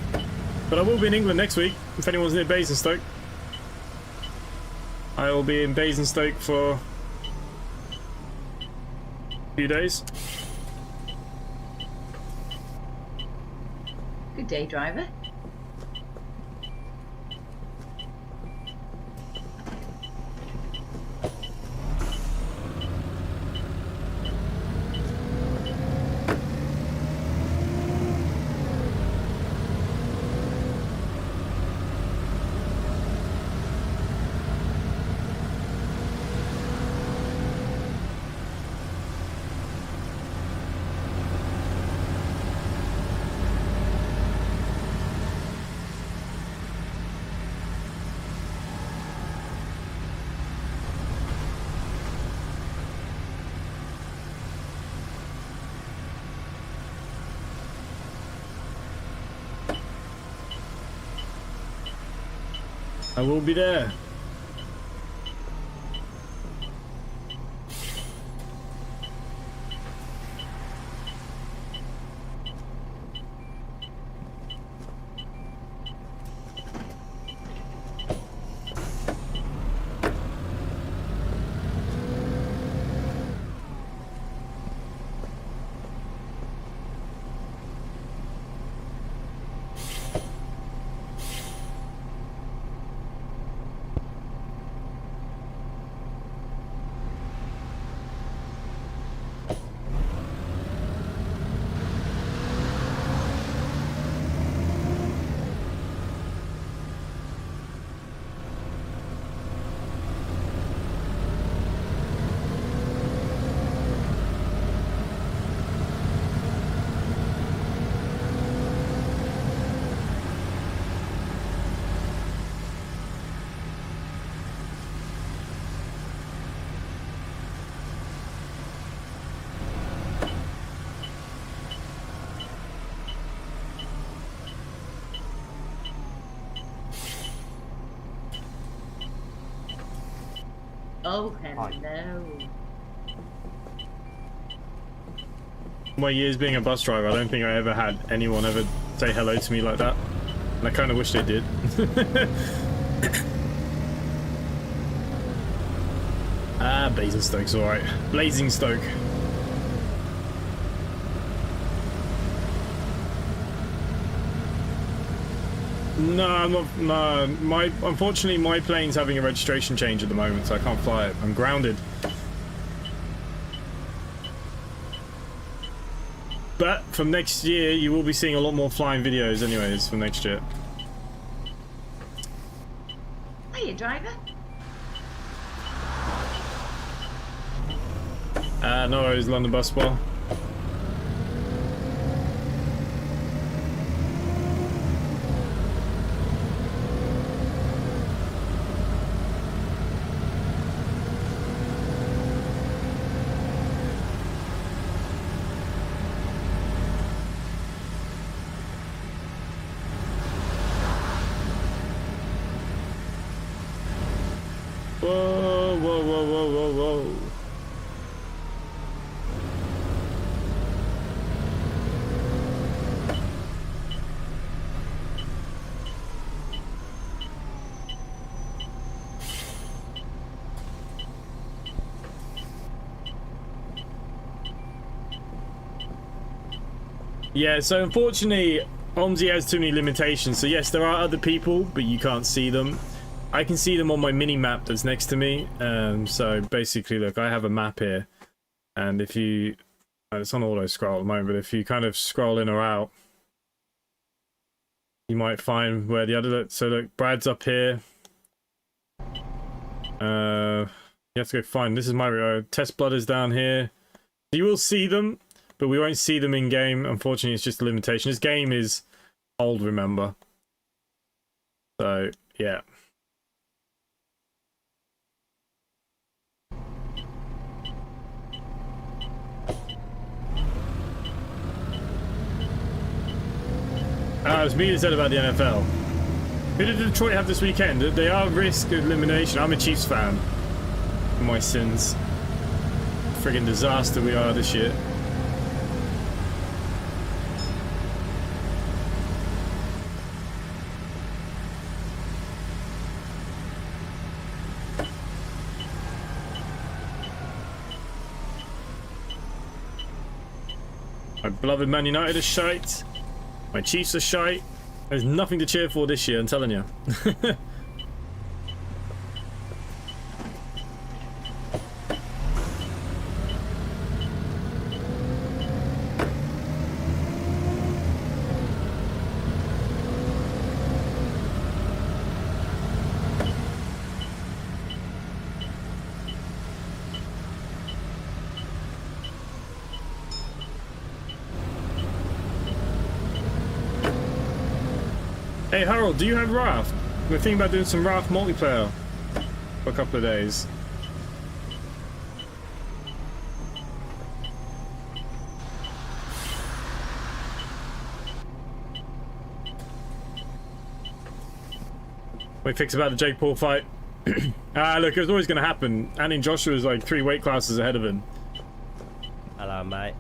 But I will be in England next week, if anyone's near Basingstoke. I will be in Basingstoke for few days. Good day, driver. I will be there. Oh, hello. My years being a bus driver, I don't think I ever had anyone ever say hello to me like that. And I kind of wish they did. Basingstoke's alright. Blazingstoke. No, I'm not. No, unfortunately, my plane's having a registration change at the moment, so I can't fly it. I'm grounded. But from next year, you will be seeing a lot more flying videos, anyways, from next year. Hiya, driver. No worries, London Bus Bar. Whoa, whoa, whoa, whoa, whoa, whoa. Yeah, so unfortunately, OMSI has too many limitations. So yes, there are other people, but you can't see them. I can see them on my mini map that's next to me. So basically, look, I have a map here, and if you, it's on auto scroll at the moment, but if you kind of scroll in or out, you might find where the other. So look, Brad's up here. You have to go find. This is my test blood is down here. You will see them, but we won't see them in game. Unfortunately, it's just a limitation. This game is old, remember? So yeah. It was me that said about the NFL. Who did Detroit have this weekend? They are risk elimination. I'm a Chiefs fan. For my sins. Friggin' disaster we are this year. My beloved Man United is shite. My Chiefs are shite. There's nothing to cheer for this year, I'm telling you. Hey Harold, do you have Raft? We're thinking about doing some Raft multiplayer for a couple of days. We fix about the Jake Paul fight. Look, it was always going to happen. And Joshua was like 3 weight classes ahead of him. Hello, mate.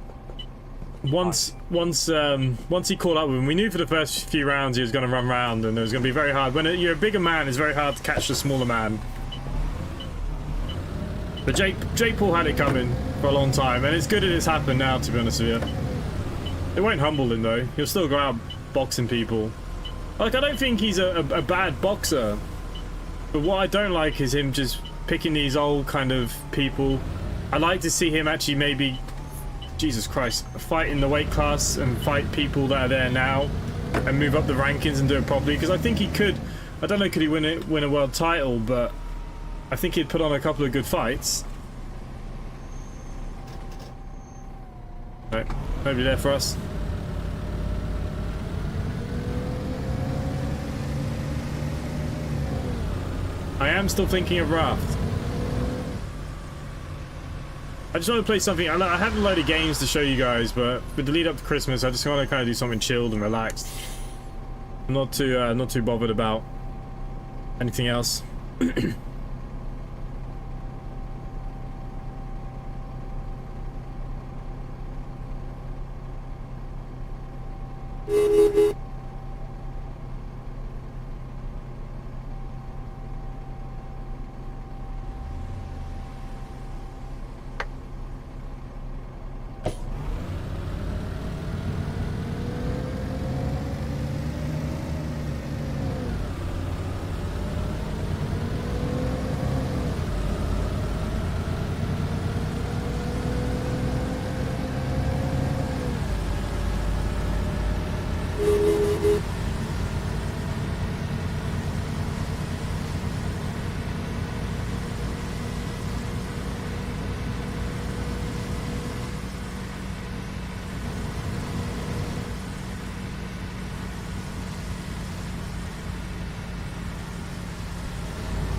Once he caught up with him, we knew for the first few rounds he was going to run round, and it was going to be very hard. When you're a bigger man, it's very hard to catch the smaller man. But Jake Paul had it coming for a long time, and it's good that it's happened now, to be honest with you. It won't humble him though. He'll still go out boxing people. Like, I don't think he's a bad boxer, but what I don't like is him just picking these old kind of people. I'd like to see him actually maybe, Jesus Christ, fight in the weight class and fight people that are there now and move up the rankings and do it properly, because I think he could. I don't know, could he win a world title, but I think he'd put on a couple of good fights. Right, nobody there for us. I am still thinking of Raft. I just want to play something. I have a load of games to show you guys, but with the lead up to Christmas, I just want to kind of do something chilled and relaxed. I'm not too bothered about anything else.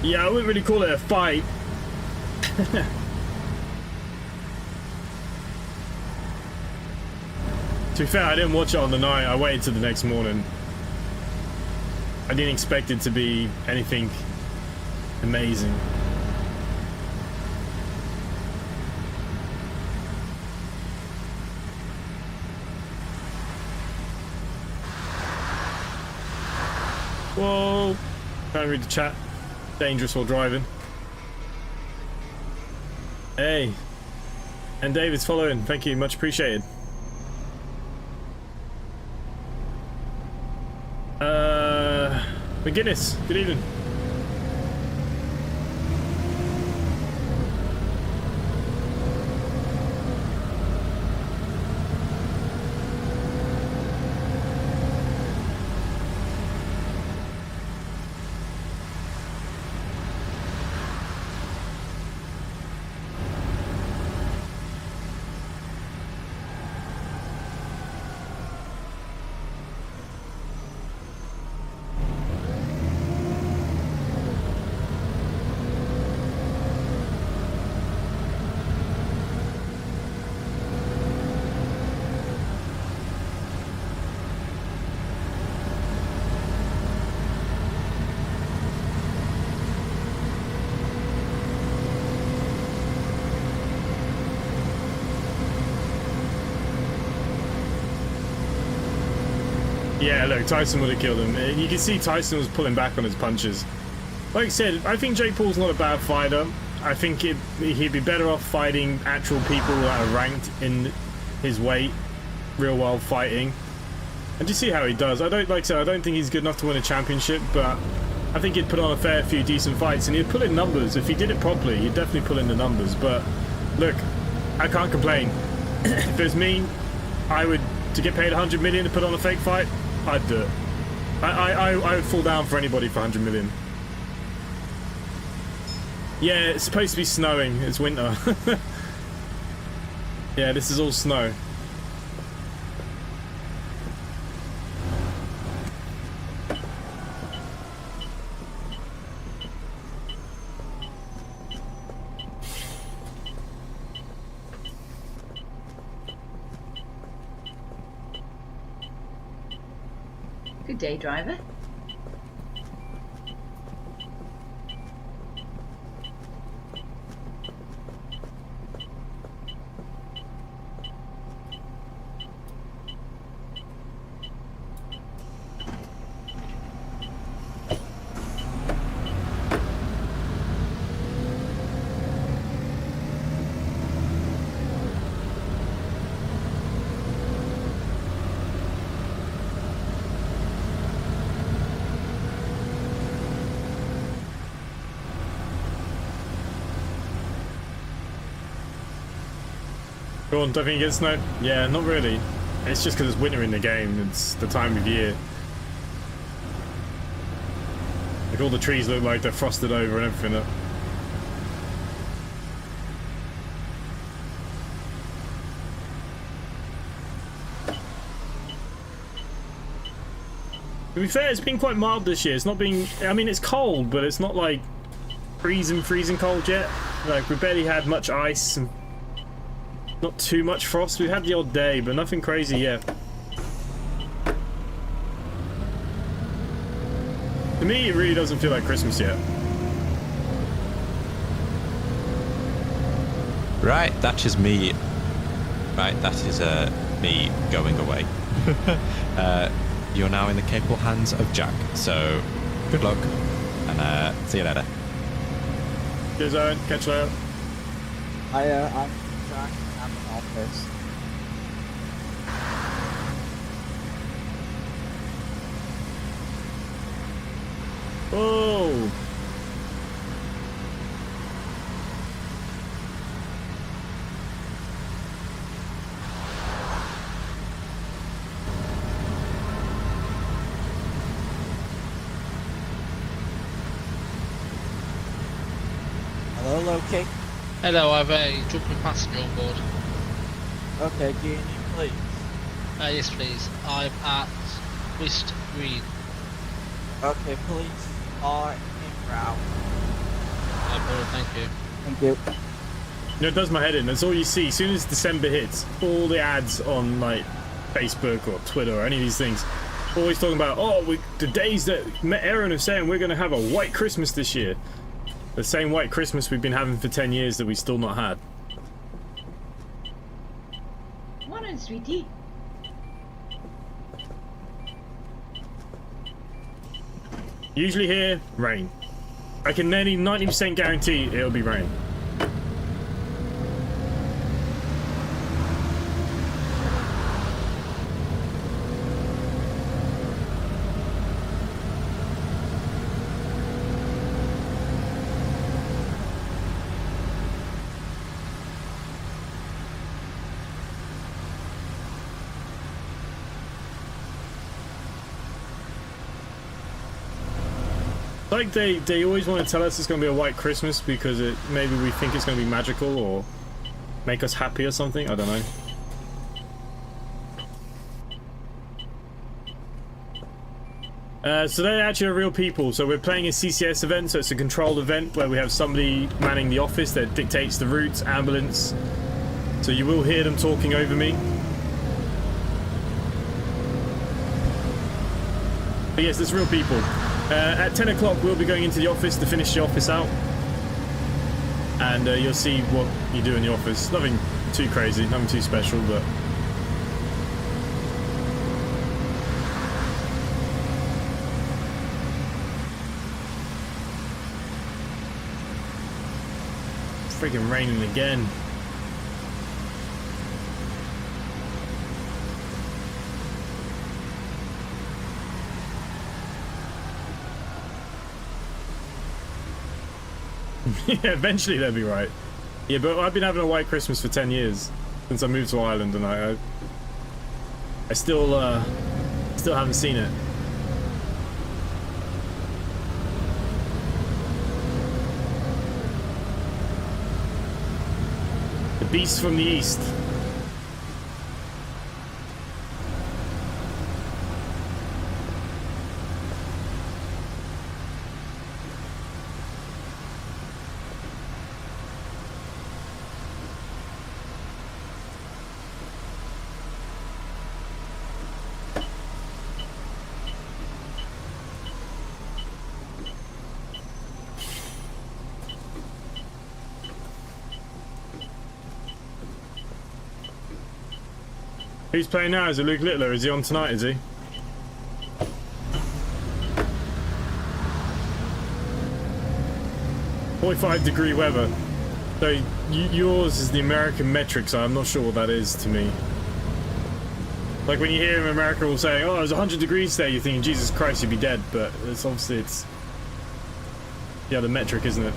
Yeah, I wouldn't really call it a fight. To be fair, I didn't watch it on the night. I waited till the next morning. I didn't expect it to be anything amazing. Whoa. Trying to read the chat. Dangerous while driving. Hey. And David's following. Thank you. Much appreciated. McGuinness. Good evening. Yeah, look, Tyson would have killed him. You can see Tyson was pulling back on his punches. Like I said, I think Jake Paul's not a bad fighter. I think he'd be better off fighting actual people that are ranked in his weight real world fighting. And just see how he does. I don't think he's good enough to win a championship, but I think he'd put on a fair few decent fights, and he'd pull in numbers. If he did it properly, he'd definitely pull in the numbers. But look, I can't complain. If it was me, I would, to get paid 100 million to put on a fake fight, I'd do it. I would fall down for anybody for 100 million. Yeah, it's supposed to be snowing. It's winter. Yeah, this is all snow. Good day, driver. Go on, don't think it gets snow? Yeah, not really. It's just because it's winter in the game. It's the time of year. Like all the trees look like they're frosted over and everything. To be fair, it's been quite mild this year. It's not been... I mean, it's cold, but it's not like freezing cold yet. Like, we barely had much ice and not too much frost. We've had the odd day, but nothing crazy yet. To me, it really doesn't feel like Christmas yet. Right, that is me. Right, that is me going away. You're now in the capable hands of Jack, so good luck, and see you later. Cheers, Owen. Catch you later. I'm Jack. I'm in office. Oh! Hello, Loki. Hello, I've a jumping passenger on board. Okay, do you need please? Yes, please. I'm at West Green. Okay, police are en route. I'm board, thank you. Thank you. You know, it does my head in. That's all you see. As soon as December hits, all the ads on like Facebook or Twitter or any of these things, always talking about, oh, the days that Aaron is saying we're going to have a white Christmas this year. The same white Christmas we've been having for 10 years that we still not had. Morning, sweetie. Usually here, rain. I can nearly 90% guarantee it'll be rain. Like they always want to tell us it's going to be a white Christmas because maybe we think it's going to be magical or make us happy or something. I don't know. So they're actually real people. So we're playing a CCS event, so it's a controlled event where we have somebody manning the office that dictates the routes, ambulance. So you will hear them talking over me. But yes, there's real people. At 10 o'clock we'll be going into the office to finish the office out. And you'll see what you do in the office. Nothing too crazy, nothing too special, but... It's freaking raining again. Yeah, eventually they'll be right. Yeah, but I've been having a white Christmas for 10 years since I moved to Ireland, and I still haven't seen it. The beast from the east. Who's playing now? Is it Luke Littler? Is he on tonight, is he? .5-degree weather. So yours is the American metric, so I'm not sure what that is to me. Like when you hear in America all saying, oh, it was 100 degrees there, you're thinking, Jesus Christ, you'd be dead. But it's obviously, yeah, the metric, isn't it?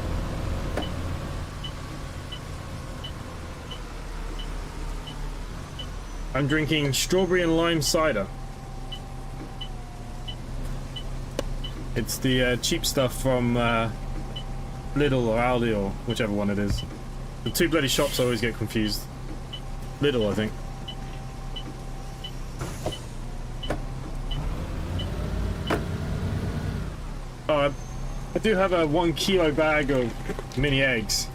I'm drinking strawberry and lime cider. It's the cheap stuff from Lidl or Aldi or whichever one it is. The two bloody shops I always get confused. Lidl, I think. Oh, I do have a 1 kilo bag of mini eggs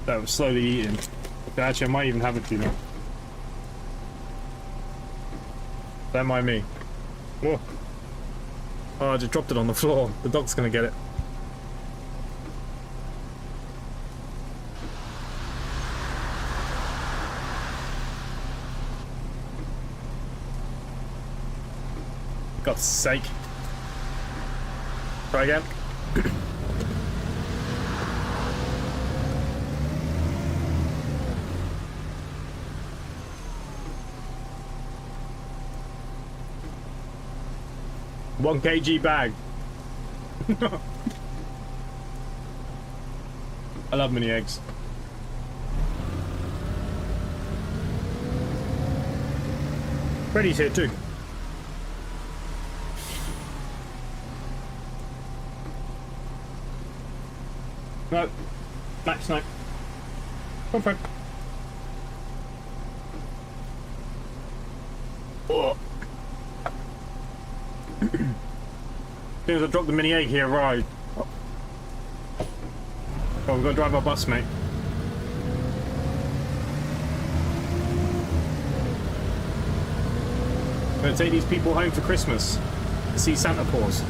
that I'm slowly eating. Actually, I might even have a few now. Don't mind me. Whoa. Oh, I just dropped it on the floor. The dog's gonna get it. God's sake. Try again. One kg bag. I love mini eggs. Freddy's here too. No. Max, no. Come Fred. Oh. As soon as I drop the mini egg, he arrived. Oh, we've got to drive our bus, mate. I'm going to take these people home for Christmas to see Santa Claus.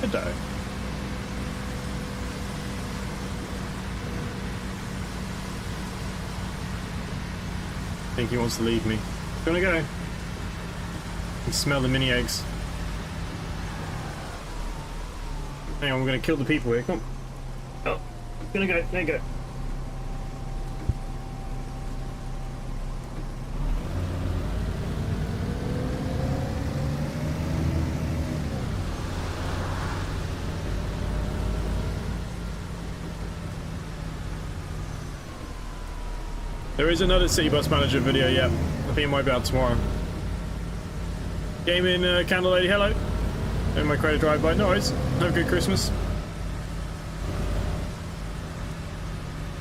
Good day. I think he wants to leave me. Gonna go. You smell the mini eggs. Hang on, we're gonna kill the people here. Come on. Oh, gonna go. There you go. There is another City Bus Manager video, yeah. I think it might be out tomorrow. Gaming Candle Lady, hello. In my credit drive-by. No worries. Have a good Christmas.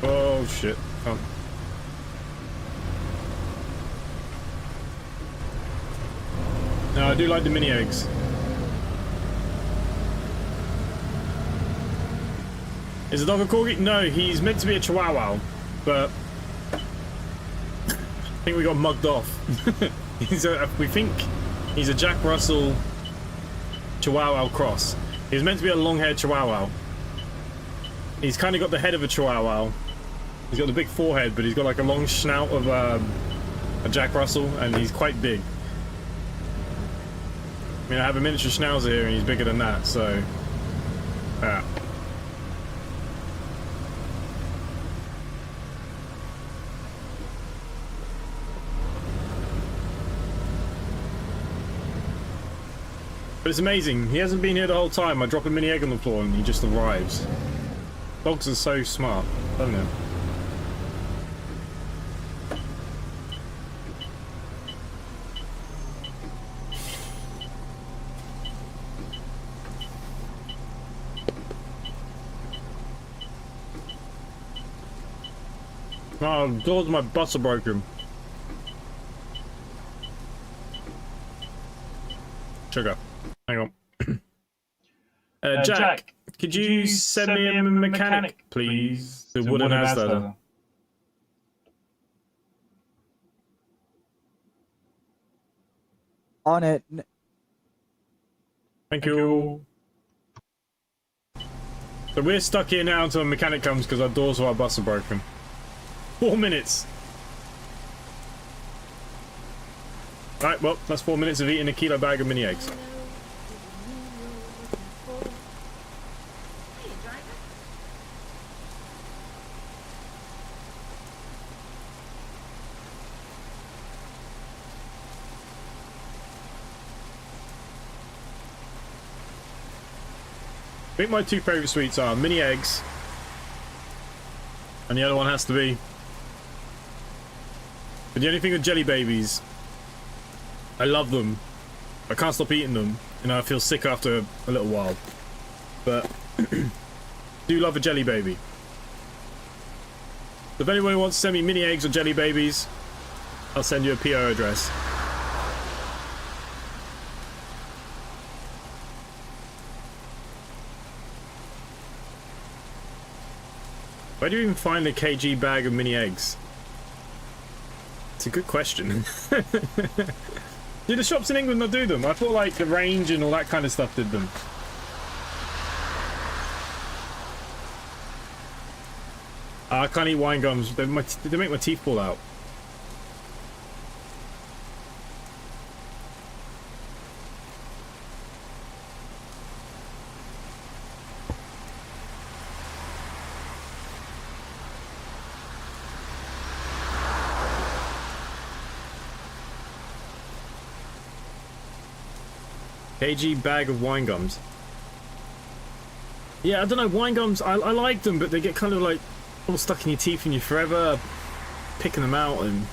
Oh, shit. Oh. No, I do like the mini eggs. Is the dog a corgi? No, he's meant to be a chihuahua, but I think we got mugged off. We think he's a Jack Russell Chihuahua cross. He's meant to be a long-haired Chihuahua. He's kind of got the head of a Chihuahua. He's got the big forehead, but he's got like a long snout of a Jack Russell, and he's quite big. I mean, I have a miniature schnauzer here and he's bigger than that, so... Yeah. But it's amazing. He hasn't been here the whole time. I drop a mini egg on the floor and he just arrives. Dogs are so smart, don't they? Oh, doors of my bus are broken. Sugar. Hang on. Jack, could you send me a mechanic, please? The wooden house ladder. On it. Thank you. So we're stuck here now until a mechanic comes because our doors of our bus are broken. 4 minutes. Right, well, that's 4 minutes of eating a kilo bag of mini eggs. I think my two favourite sweets are mini eggs, and the other one has to be. But the only thing with jelly babies, I love them. I can't stop eating them. You know, I feel sick after a little while. But do love a jelly baby. So if anyone wants to send me mini eggs or jelly babies, I'll send you a PO address. Where do you even find a kg bag of mini eggs? It's a good question. Do the shops in England not do them? I thought like the range and all that kind of stuff did them. I can't eat wine gums. They make my teeth fall out. KG bag of wine gums. Yeah, I don't know, wine gums, I like them, but they get kind of like all stuck in your teeth and you're forever picking them out and...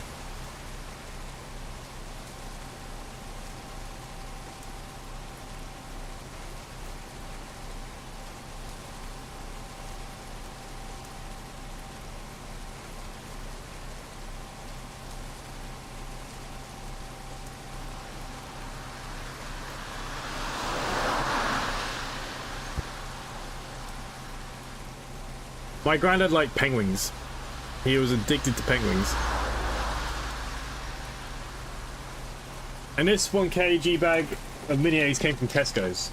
My granddad liked penguins. He was addicted to penguins. And this 1 kg bag of mini eggs came from Tesco's.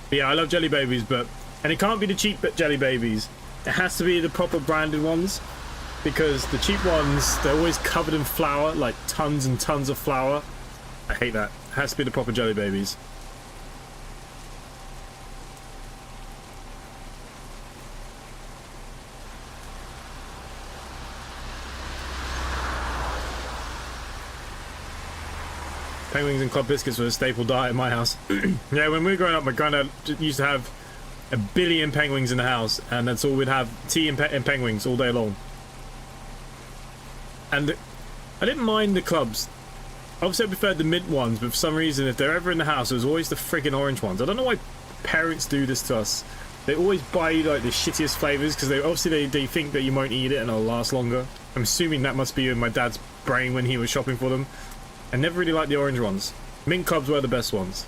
But yeah, I love jelly babies, and it can't be the cheap jelly babies. It has to be the proper branded ones, because the cheap ones, they're always covered in flour, like tons and tons of flour. I hate that. It has to be the proper jelly babies. Penguins and club biscuits were a staple diet in my house. Yeah, when we were growing up, my granddad used to have 1 billion penguins in the house, and that's all we'd have, tea and penguins all day long. And I didn't mind the clubs. Obviously I preferred the mint ones, but for some reason, if they're ever in the house, it was always the friggin' orange ones. I don't know why parents do this to us. They always buy you like the shittiest flavours, because obviously they think that you won't eat it and it'll last longer. I'm assuming that must be in my dad's brain when he was shopping for them. I never really liked the orange ones. Mint clubs were the best ones.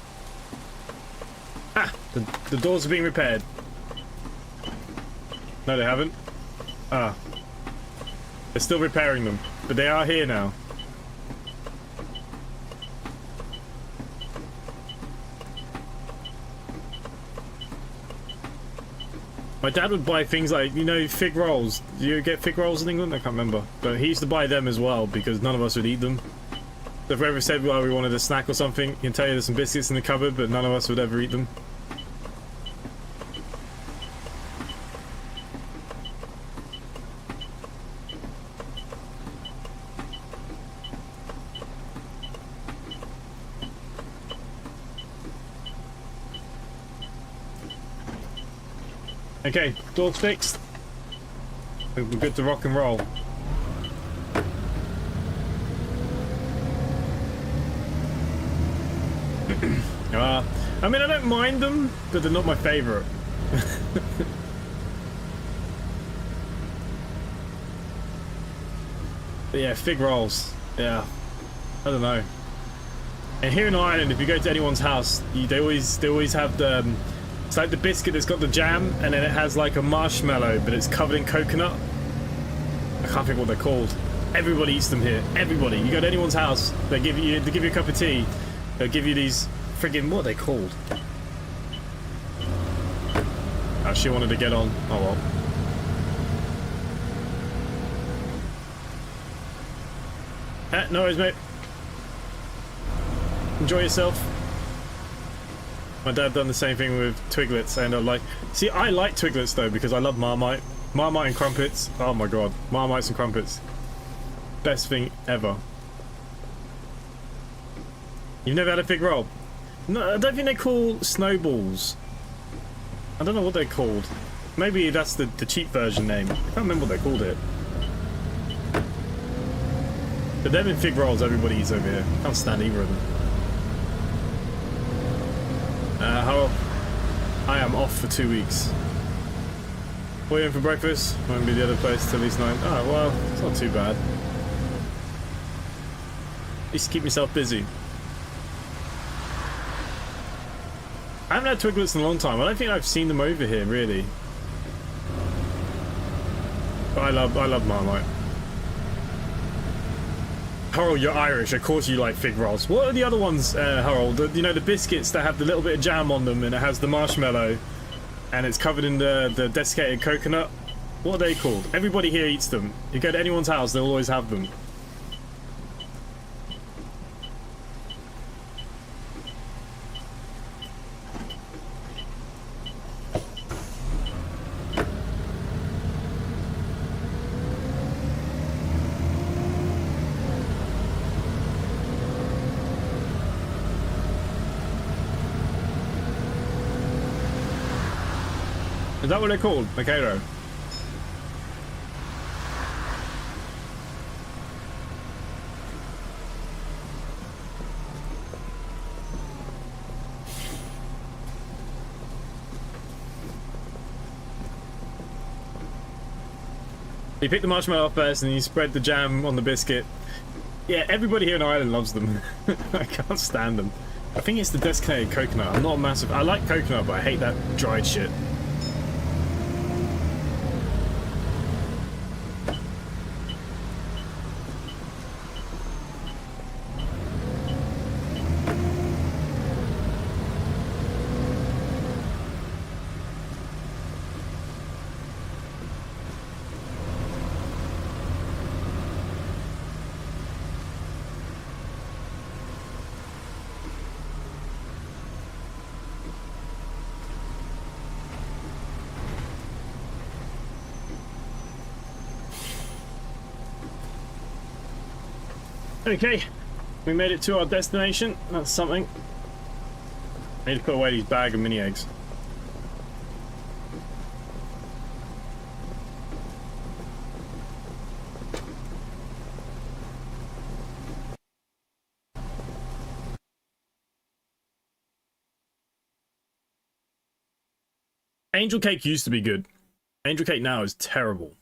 Ah! The doors are being repaired. No, they haven't. Ah. They're still repairing them, but they are here now. My dad would buy things like, you know, fig rolls. Do you get fig rolls in England? I can't remember. But he used to buy them as well because none of us would eat them. So if we ever said, well, we wanted a snack or something, he can tell you there's some biscuits in the cupboard, but none of us would ever eat them. Okay, door's fixed. We're good to rock and roll. I mean, I don't mind them, but they're not my favourite. But yeah, fig rolls. Yeah, I don't know. And here in Ireland, if you go to anyone's house, they always have the. It's like the biscuit that's got the jam, and then it has like a marshmallow, but it's covered in coconut. I can't think what they're called. Everybody eats them here. Everybody. You go to anyone's house, they give you a cup of tea. They'll give you these friggin' what are they called? Oh, she wanted to get on. Oh well. No worries, mate. Enjoy yourself. My dad done the same thing with Twiglets, and I like. See, I like Twiglets though because I love Marmite, and crumpets. Oh my god, Marmites and crumpets, best thing ever. You've never had a fig roll? No, I don't think they're called snowballs. I don't know what they're called. Maybe that's the cheap version name. I can't remember what they called it. But them in fig rolls, everybody eats over here. Can't stand either of them. I am off for 2 weeks. What are you in for breakfast? I'm going to be the other place till at least 9. Oh, well, it's not too bad. At least keep myself busy. I haven't had Twiglets in a long time. I don't think I've seen them over here, really. But I love Marmite. Harold, you're Irish. Of course you like fig rolls. What are the other ones, Harold? You know, the biscuits that have the little bit of jam on them and it has the marshmallow and it's covered in the desiccated coconut. What are they called? Everybody here eats them. You go to anyone's house, they'll always have them. Is that what they're called? Makero? You pick the marshmallow off first and you spread the jam on the biscuit. Yeah, everybody here in Ireland loves them. I can't stand them. I think it's the desiccated coconut. I'm not a massive... I like coconut, but I hate that dried shit. Okay, we made it to our destination. That's something. I need to put away these bag of mini eggs. Angel cake used to be good. Angel cake now is terrible.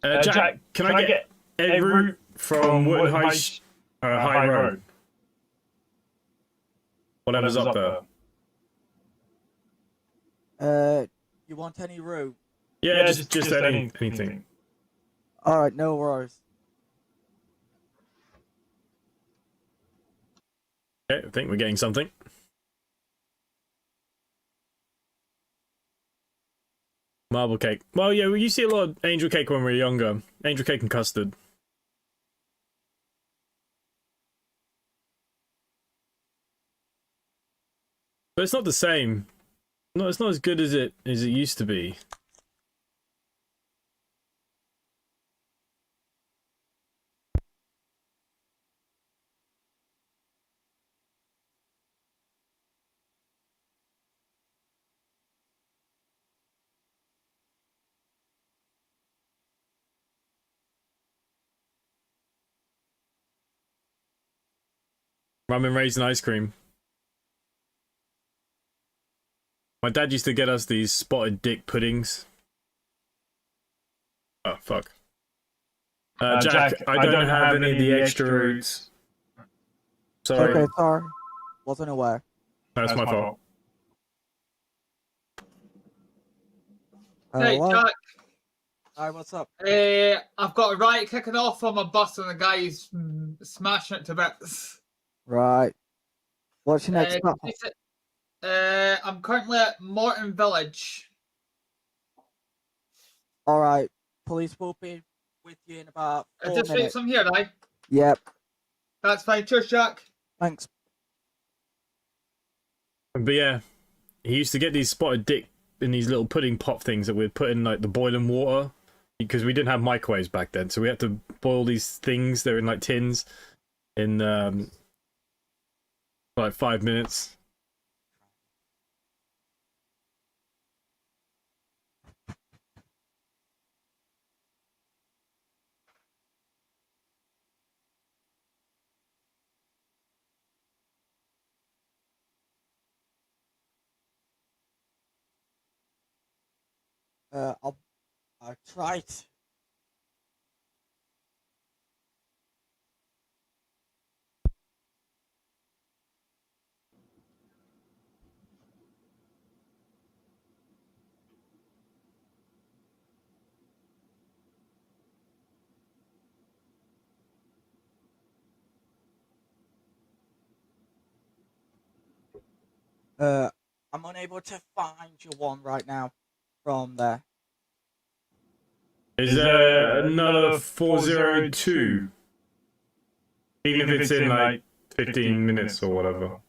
Jack, can I get a route from Wootton High Road? Whatever's up there. You want any route? Yeah, just anything. Alright, no worries. Okay, I think we're getting something. Marble cake. Well, yeah, we used to see a lot of angel cake when we were younger. Angel cake and custard. But it's not the same. No, it's not as good as it used to be. Rum and raisin ice cream. My dad used to get us these spotted dick puddings. Oh, fuck. Jack, I don't have any of the extra routes. Sorry. Okay, sorry. Wasn't aware. That's my fault. Hey, Hello? Jack. Hi, what's up? I've got a riot kicking off on my bus and the guy's smashing it to bits. Right. What's your next stop? I'm currently at Morton Village. Alright. Police will be with you in about 4 Just wait minutes. some here, right? Yep. That's fine. Cheers, Jack. Thanks. But yeah, he used to get these spotted dick in these little pudding pot things that we'd put in like the boiling water because we didn't have microwaves back then, so we had to boil these things. They're in like tins in like 5 minutes. I'll try it. I'm unable to find you one right now from there. Is there another 402? Even if it's in like 15 minutes or whatever.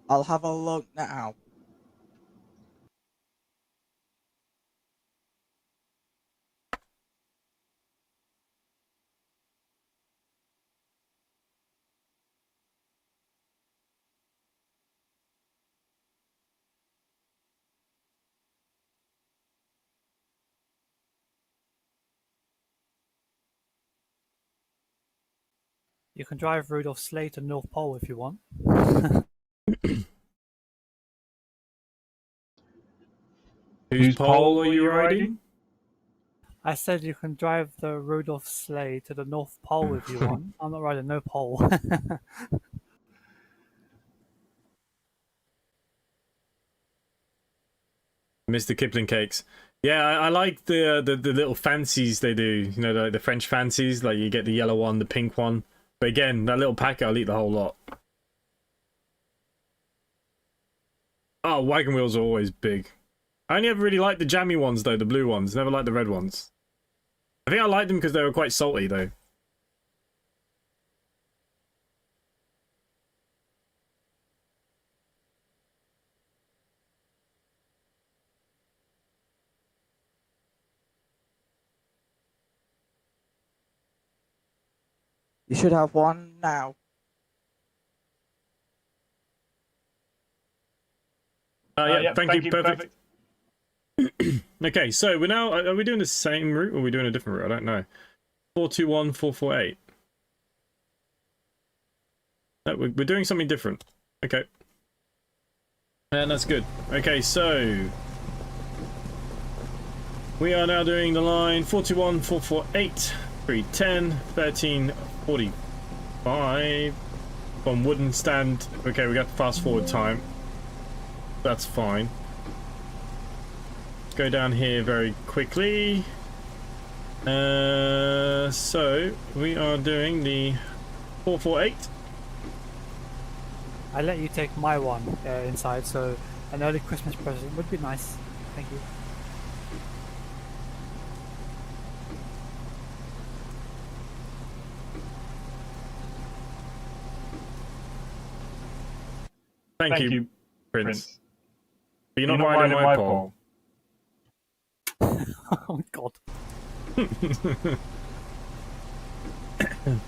I'll have a look now. You can drive Rudolph Slade to North Pole if you want. Whose pole are you riding? I said you can drive the Rudolph Sleigh to the North Pole if you want. I'm not riding no pole. Mr. Kipling cakes. Yeah, I like the little fancies they do. You know, the French fancies. Like you get the yellow one, the pink one. But again, that little packet, I'll eat the whole lot. Oh, wagon wheels are always big. I only ever really liked the jammy ones though, the blue ones. Never liked the red ones. I think I liked them because they were quite salty though. You should have one now. Yeah, thank you, perfect. Okay, so we're now, are we doing the same route or are we doing a different route? I don't know. 421, 448. No, we're doing something different. Okay. And that's good. Okay, so We are now doing the line 41, 448, 310, 1345 on wooden stand. Okay, we got the fast forward time. That's fine. Go down here very quickly. So we are doing the 448. I let you take my one inside, so an early Christmas present would be nice. Thank you. Thank you, Prince. But you're not riding my pole. Oh God.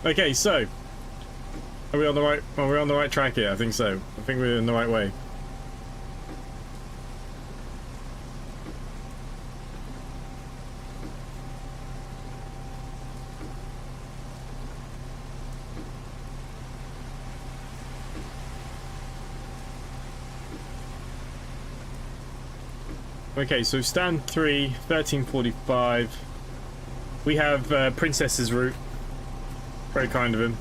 Okay, so are we on the right? Are we on the right track here? I think so. I think we're in the right way. Okay, so stand 3, 1345. We have Princess's route. Very kind of him.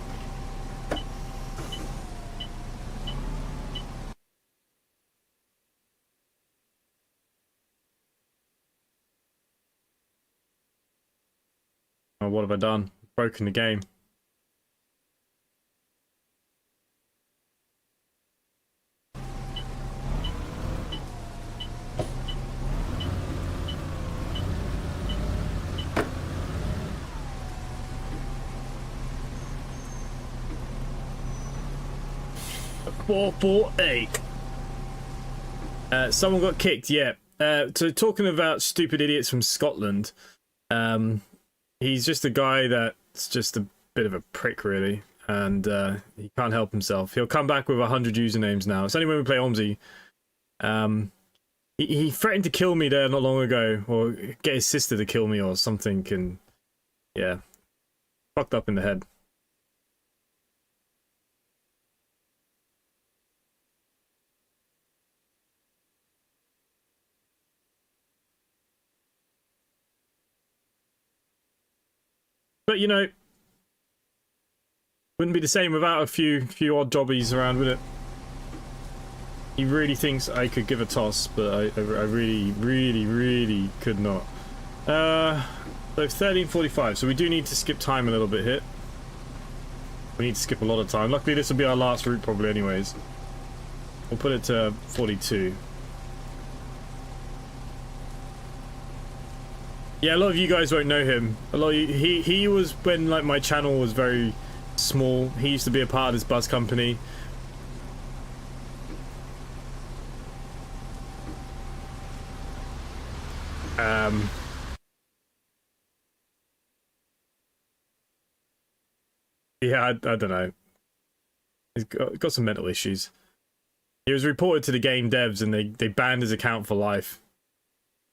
Oh, what have I done? Broken the game. Four, 8. Someone got kicked. Yeah. So talking about stupid idiots from Scotland, he's just a guy that's just a bit of a prick, really, and he can't help himself. He'll come back with 100 usernames now. It's only when we play OMSI. He threatened to kill me there not long ago, or get his sister to kill me or something, and yeah, fucked up in the head. But you know, wouldn't be the same without a few odd jobbies around, would it? He really thinks I could give a toss, but I really could not. So 13:45. So we do need to skip time a little bit here. We need to skip a lot of time. Luckily, this will be our last route probably, anyways. We'll put it to 42. Yeah, a lot of you guys won't know him. A lot of you, he was when like my channel was very small. He used to be a part of this bus company. Yeah, I don't know. He's got some mental issues. He was reported to the game devs and they banned his account for life.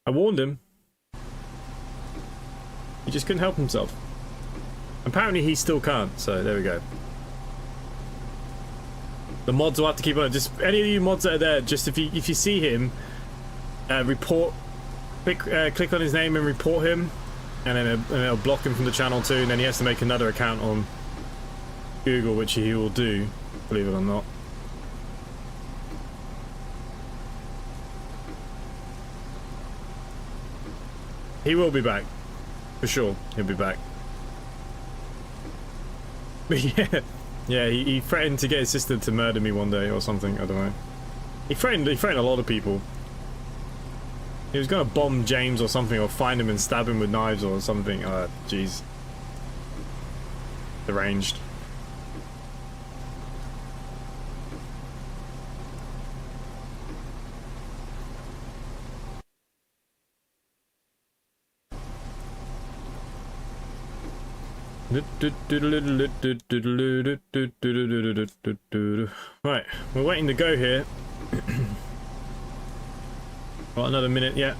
I warned him. He just couldn't help himself. Apparently he still can't, so there we go. The mods will have to keep on it. Just any of you mods that are there, just if you see him, click on his name and report him, and then it'll block him from the channel too, and then he has to make another account on Google, which he will do, believe it or not. He will be back. For sure, he'll be back. But yeah, he threatened to get his sister to murder me one day or something. I don't know. He threatened a lot of people. He was gonna bomb James or something, or find him and stab him with knives or something. Jeez. Deranged. Right, we're waiting to go here. Got another minute yet.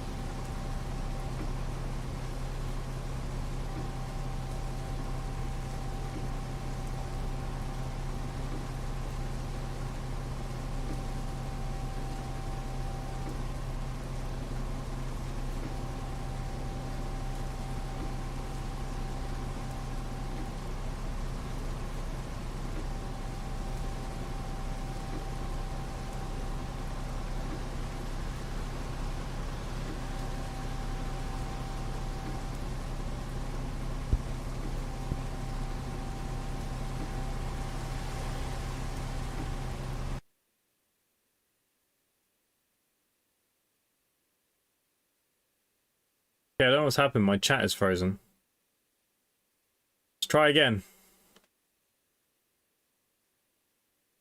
Yeah, I don't know what's happened. My chat is frozen. Let's try again.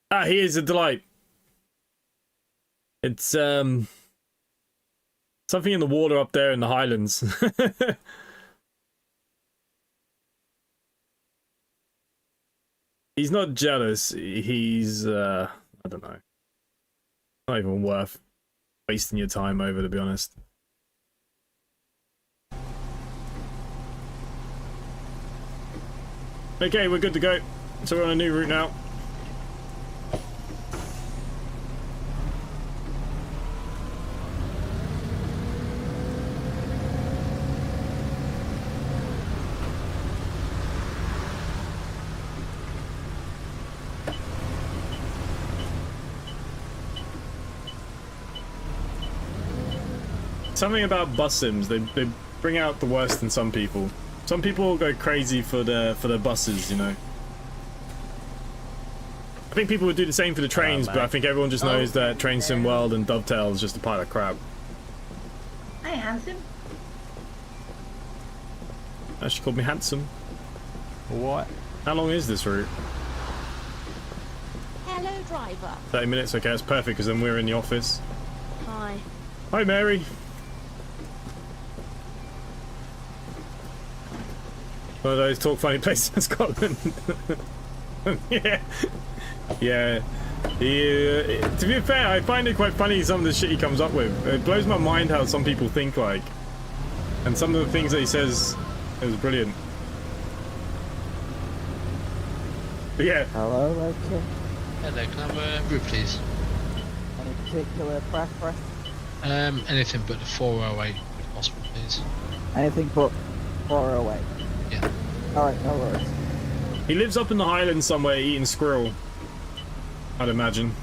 Ah, he is a delight. It's something in the water up there in the Highlands. He's not jealous. He's I don't know. Not even worth wasting your time over, to be honest. Okay, we're good to go. So we're on a new route now. Something about bus sims, they bring out the worst in some people. Some people go crazy for their buses, you know. I think people would do the same for the trains, but I think everyone just knows that Train Sim World and Dovetail is just a pile of crap. Hi, handsome. She called me handsome. What? How long is this route? Hello, driver. 30 minutes, okay, that's perfect, because then we're in the office. Hi. Hi, Mary. One of those talk funny places in Scotland. Yeah. Yeah. To be fair, I find it quite funny some of the shit he comes up with. It blows my mind how some people think like. And some of the things that he says is brilliant. But yeah. Hello, okay. Hello, can I have a route, please? Any particular preference? Anything but the 408, if possible, please. Anything but 408? Yeah. Alright, no worries. He lives up in the Highlands somewhere eating squirrel, I'd imagine.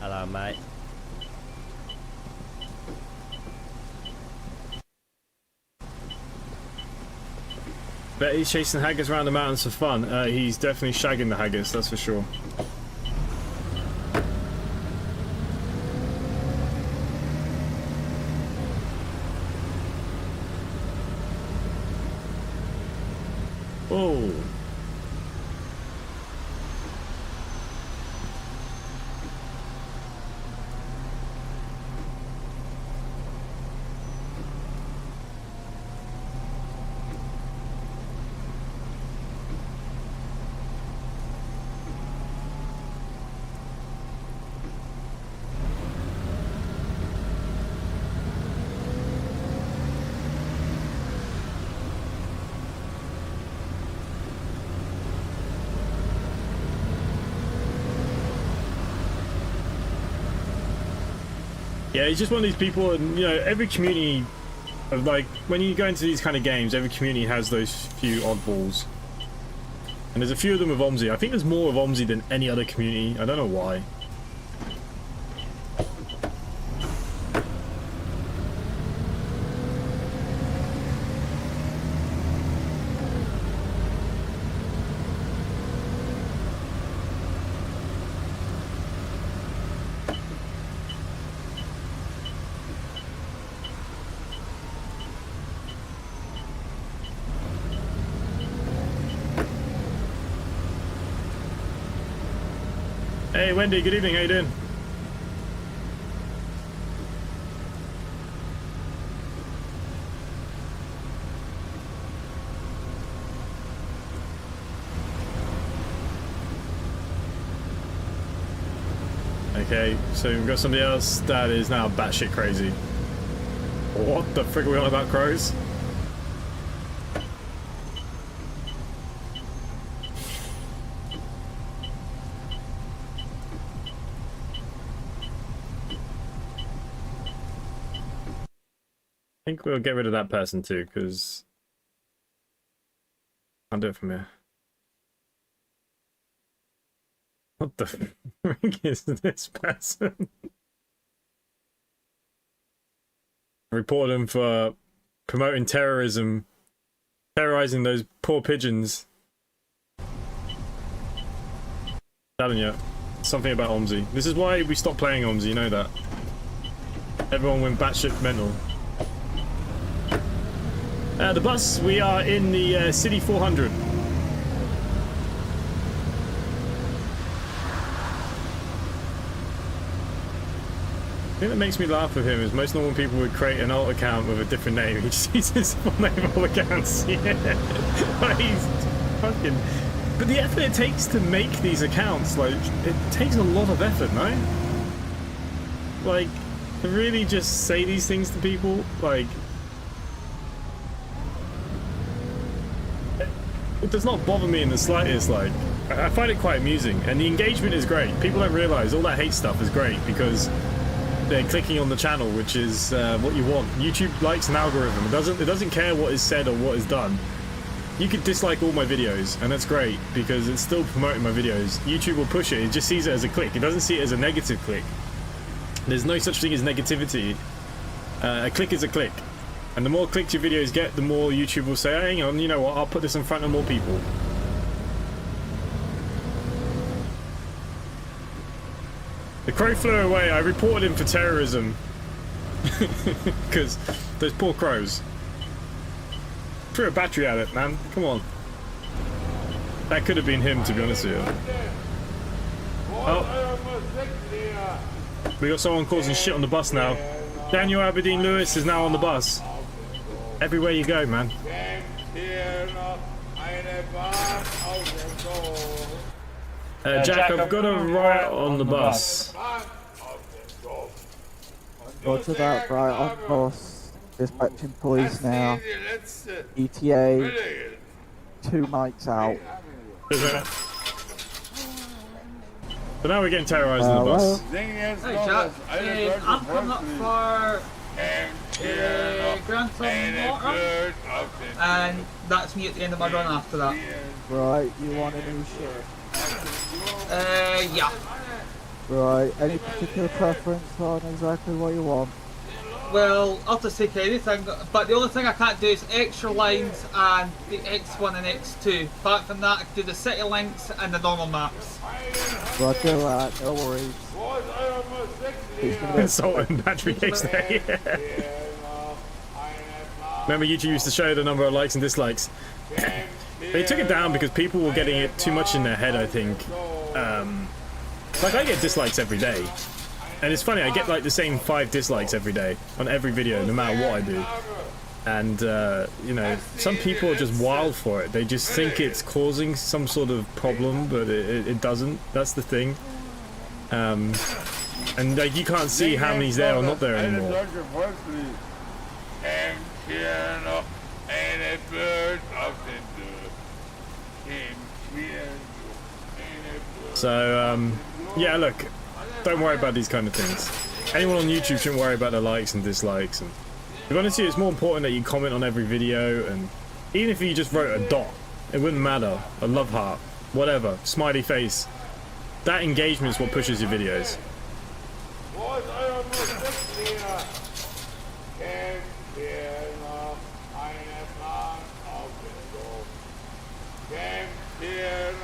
Hello, mate. Bet he's chasing haggis around the mountains for fun. He's definitely shagging the haggis, that's for sure. Whoa. Yeah, he's just one of these people, and you know, every community of like when you go into these kind of games, every community has those few oddballs. And there's a few of them with OMSI. I think there's more of OMSI than any other community. I don't know why. Hey Wendy, good evening, how you doing? Okay, so we've got somebody else that is now batshit crazy. What the frick are we on about, crows? think we'll get rid of that person too, because I'll do it from here. What the frick is this person? Report him for promoting terrorism, terrorizing those poor pigeons. Telling you, something about OMSI. This is why we stopped playing OMSI, you know that. Everyone went batshit mental. The bus, we are in the City 400. The thing that makes me laugh with him is most normal people would create an alt account with a different name. He just uses his full name of all accounts. Yeah. Like, he's fucking... But the effort it takes to make these accounts, like, it takes a lot of effort, no? Like, to really just say these things to people, like... It does not bother me in the slightest, like... I find it quite amusing, and the engagement is great. People don't realise all that hate stuff is great, because they're clicking on the channel, which is what you want. YouTube likes an algorithm. It doesn't care what is said or what is done. You could dislike all my videos, and that's great, because it's still promoting my videos. YouTube will push it, it just sees it as a click. It doesn't see it as a negative click. There's no such thing as negativity. A click is a click. And the more clicks your videos get, the more YouTube will say, hey, hang on, you know what, I'll put this in front of more people. The crow flew away, I reported him for terrorism. Because those poor crows. Threw a battery at it, man. Come on. That could have been him, to be honest with you. Oh. We got someone causing shit on the bus now. Daniel Aberdeen Lewis is now on the bus. Everywhere you go, man. Jack, I've got a riot on the bus. Go to that right on bus. Dispatching police now. ETA. 2 mics out. So now we're getting terrorized on the bus. Hey Jack, I'm coming up for Grand Tomhawk, and that's me at the end of my run after that. Right, you want a new shirt? Yeah. Right, any particular preference on exactly what you want? Well, I'll just take anything, but the only thing I can't do is extra lines and the X1 and X2. Apart from that, I can do the city links and the normal maps. Roger that, no worries. Salt and battery mix there, yeah. Remember YouTube used to show the number of likes and dislikes. They took it down because people were getting it too much in their head, I think. Like, I get dislikes every day. And it's funny, I get like the same 5 dislikes every day on every video, no matter what I do. And, you know, some people are just wild for it. They just think it's causing some sort of problem, but it doesn't. That's the thing. And like, you can't see how many's there or not there anymore. So, yeah, look. Don't worry about these kind of things. Anyone on YouTube shouldn't worry about the likes and dislikes. And to be honest with you, it's more important that you comment on every video, and even if you just wrote a dot, it wouldn't matter. A love heart, whatever, smiley face. That engagement is what pushes your videos.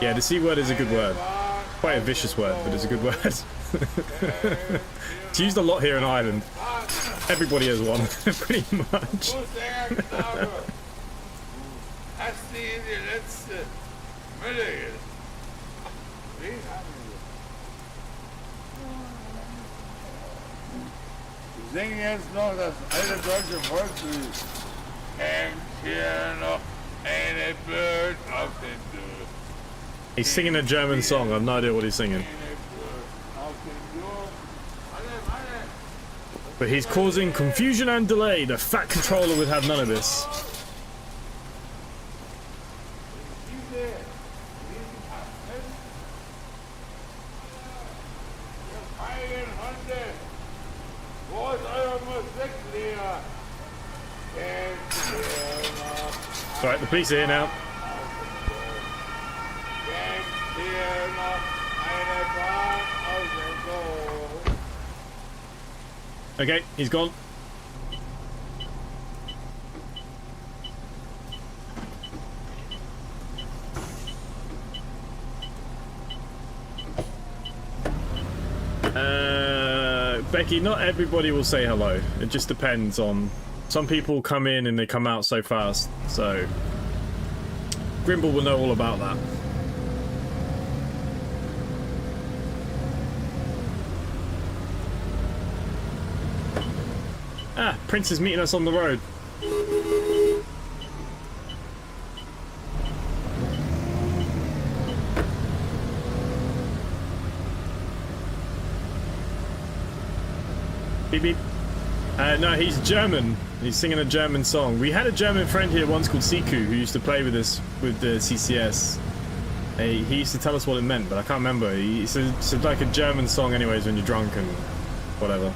Yeah, the C word is a good word. Quite a vicious word, but it's a good word. It's used a lot here in Ireland. Everybody has one, pretty much. Sing jetzt noch das alte deutsche Volkslied. Hängt hier noch eine Bird auf den Dürr. He's singing a German song. I have no idea what he's singing. But he's causing confusion and delay. The fat controller would have none of this. Right, the police are here now. Okay, he's gone. Becky, not everybody will say hello. It just depends on... Some people come in and they come out so fast, so... Grimble will know all about that. Ah, Prince is meeting us on the road. Beep beep. No, he's German. He's singing a German song. We had a German friend here once called Siku who used to play with us with the CCS. He used to tell us what it meant, but I can't remember. It's like a German song anyways when you're drunk and whatever.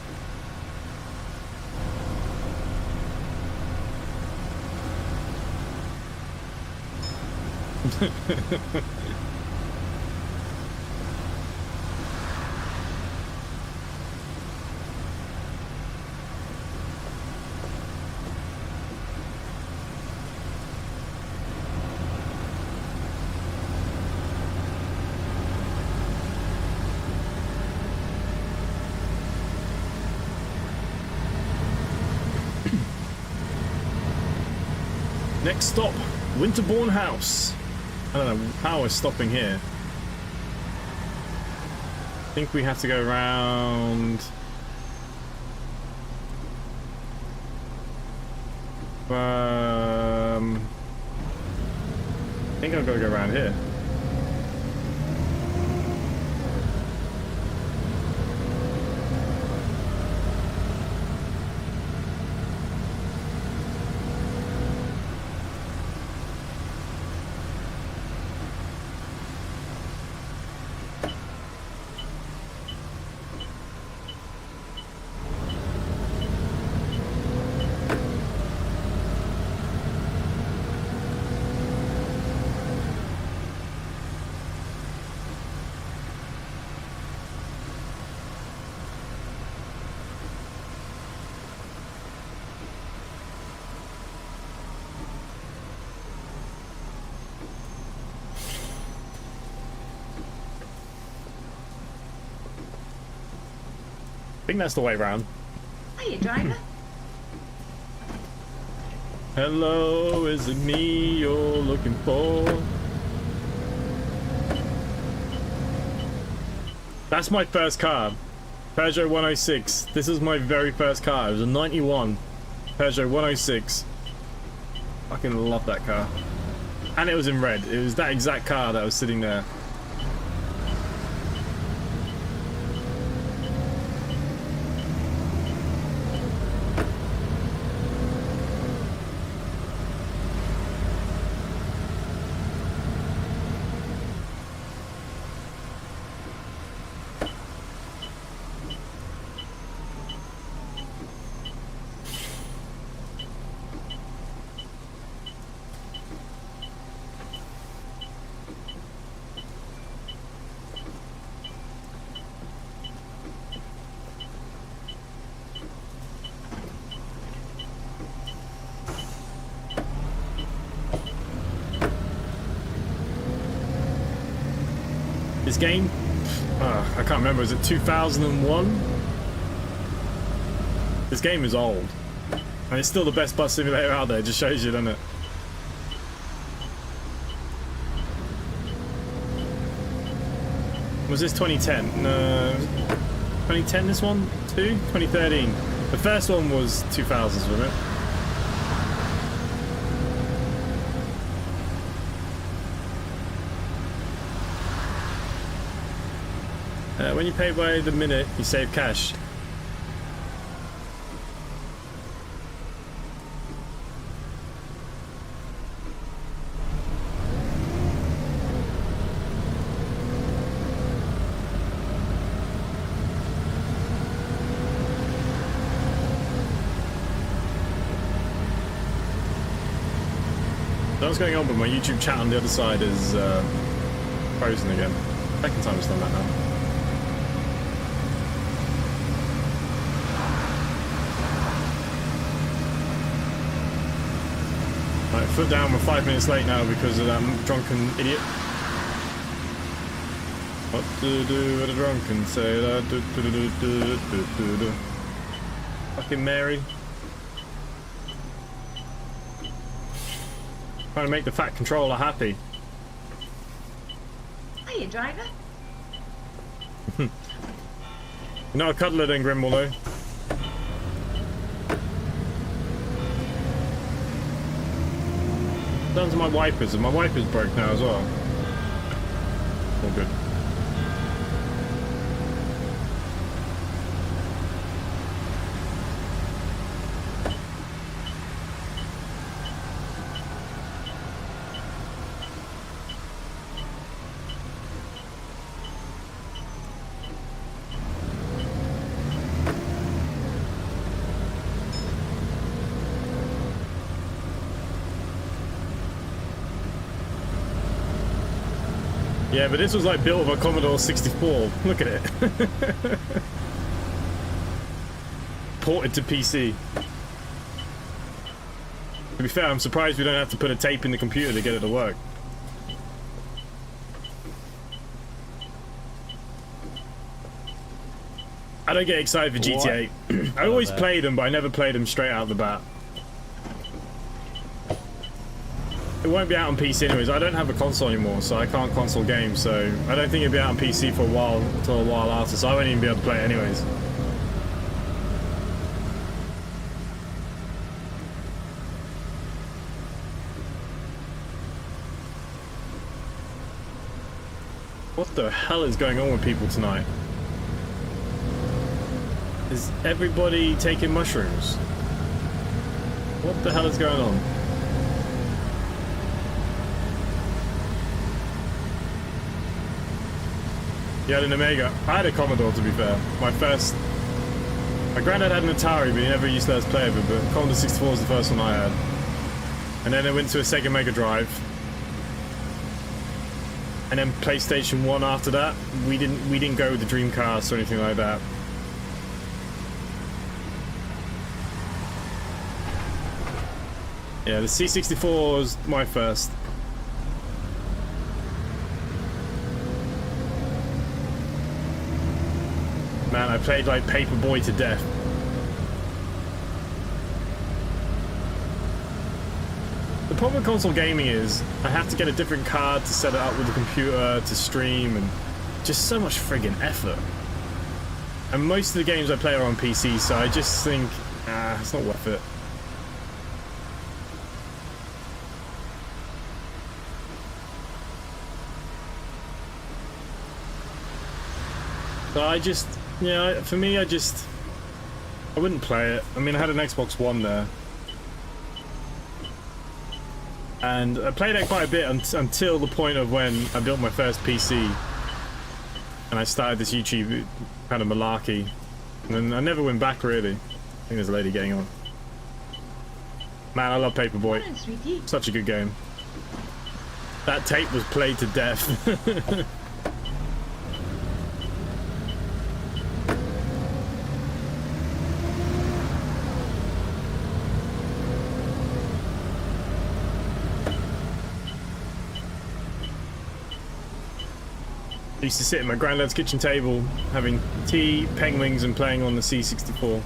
Next stop, Winterbourne House. I don't know how we're stopping here. I think we have to go around. I think I've got to go around here. I think that's the way round. Hiya, driver. Hello, is it me you're looking for? That's my first car. Peugeot 106. This is my very first car. It was a 91 Peugeot 106. Fucking love that car. And it was in red. It was that exact car that was sitting there. This game, I can't remember, is it 2001? This game is old. And it's still the best bus simulator out there, it just shows you, doesn't it? Was this 2010? No, 2010 this one too? 2013. The first one was 2000s, wasn't it? When you pay by the minute, you save cash. what's going on, but my YouTube chat on the other side is frozen again. Second time it's done that now. Right, foot down, we're 5 minutes late now because of that drunken idiot. What to do with a drunken sailor? Do. Fucking Mary. Trying to make the fat controller happy. Hiya, driver. You're not a cuddler then, Grimble, though. Down to my wipers, and my wipers broke now as well. All good. Yeah, but this was like built of a Commodore 64. Look at it. Ported to PC. To be fair, I'm surprised we don't have to put a tape in the computer to get it to work. I don't get excited for GTA. I always play them, but I never play them straight out the bat. It won't be out on PC anyways. I don't have a console anymore, so I can't console games, so I don't think it'll be out on PC for a while, until a while after, so I won't even be able to play it anyways. What the hell is going on with people tonight? Is everybody taking mushrooms? What the hell is going on? You had an Omega. I had a Commodore, to be fair. My granddad had an Atari, but he never used to let us play with it, but Commodore 64 was the first one I had. And then I went to a Sega Mega Drive. And then PlayStation 1 after that. We didn't go with the Dreamcast or anything like that. Yeah, the C64 was my first. Man, I played like Paperboy to death. The problem with console gaming is I have to get a different card to set it up with the computer to stream, and just so much friggin' effort. And most of the games I play are on PC, so I just think, it's not worth it. So I just, yeah, for me, I wouldn't play it. I mean, I had an Xbox One there. And I played it quite a bit until the point of when I built my first PC. And I started this YouTube kind of malarkey. And then I never went back, really. I think there's a lady getting on. Man, I love Paperboy. Such a good game. That tape was played to death. I used to sit at my granddad's kitchen table having tea, penguins, and playing on the C64.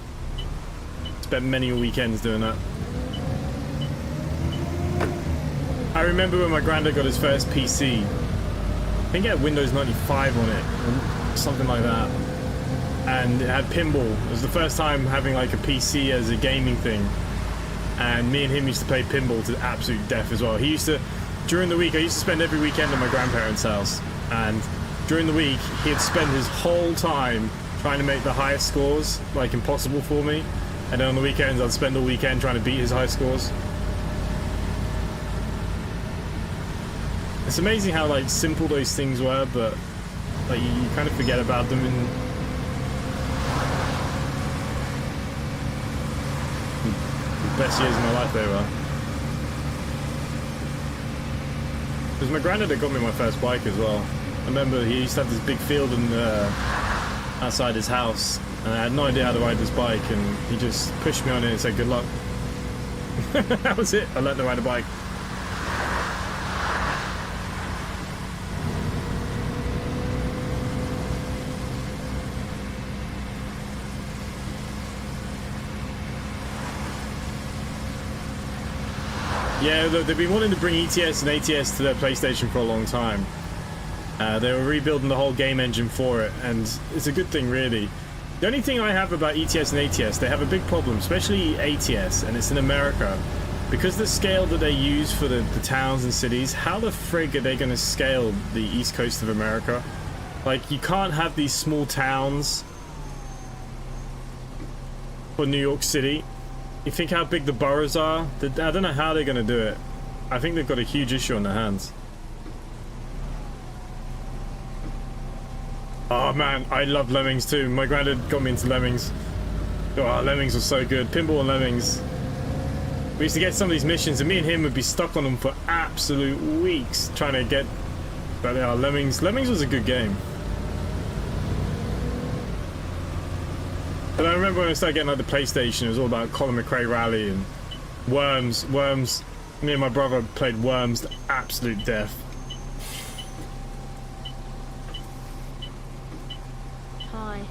Spent many weekends doing that. I remember when my granddad got his first PC. I think it had Windows 95 on it, or something like that. And it had pinball. It was the first time having like a PC as a gaming thing. And me and him used to play pinball to absolute death as well. He used to, during the week, I used to spend every weekend at my grandparents' house. And during the week, he'd spend his whole time trying to make the highest scores, like impossible for me. And then on the weekends, I'd spend all weekend trying to beat his high scores. It's amazing how like simple those things were, but like you kind of forget about them in the best years of my life they were. Because my granddad had got me my first bike as well. I remember he used to have this big field outside his house, and I had no idea how to ride this bike, and he just pushed me on it and said good luck. That was it. I learned to ride a bike. Yeah, look, they've been wanting to bring ETS and ATS to their PlayStation for a long time. They were rebuilding the whole game engine for it, and it's a good thing, really. The only thing I have about ETS and ATS, they have a big problem, especially ATS, and it's in America. Because the scale that they use for the towns and cities, how the frig are they going to scale the east coast of America? Like, you can't have these small towns for New York City. You think how big the boroughs are? I don't know how they're going to do it. I think they've got a huge issue on their hands. Oh man, I love Lemmings too. My granddad got me into Lemmings. Oh, Lemmings was so good. Pinball and Lemmings. We used to get some of these missions, and me and him would be stuck on them for absolute weeks trying to get. But yeah, Lemmings was a good game. But I remember when I started getting like the PlayStation, it was all about Colin McRae Rally and Worms. Me and my brother played Worms to absolute death. Hi.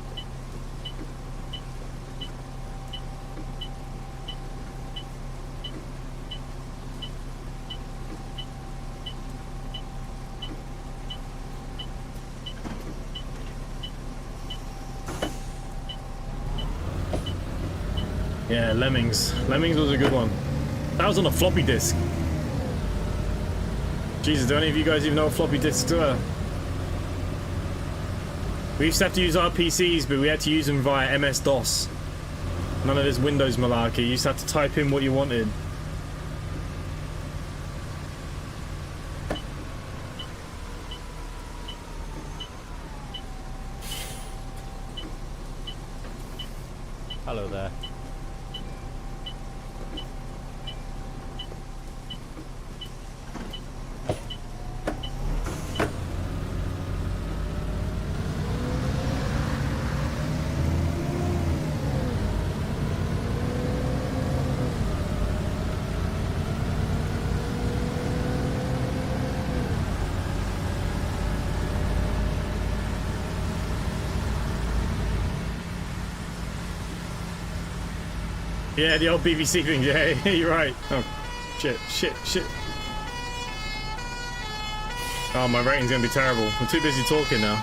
Yeah, Lemmings. Lemmings was a good one. That was on a floppy disk. Jesus, do any of you guys even know what floppy disks are? We used to have to use our PCs, but we had to use them via MS-DOS. None of this Windows malarkey. You used to have to type in what you wanted. Hello there. Yeah, the old BBC thing. Yeah, you're right. Oh, shit. Oh, my rating's gonna be terrible. I'm too busy talking now.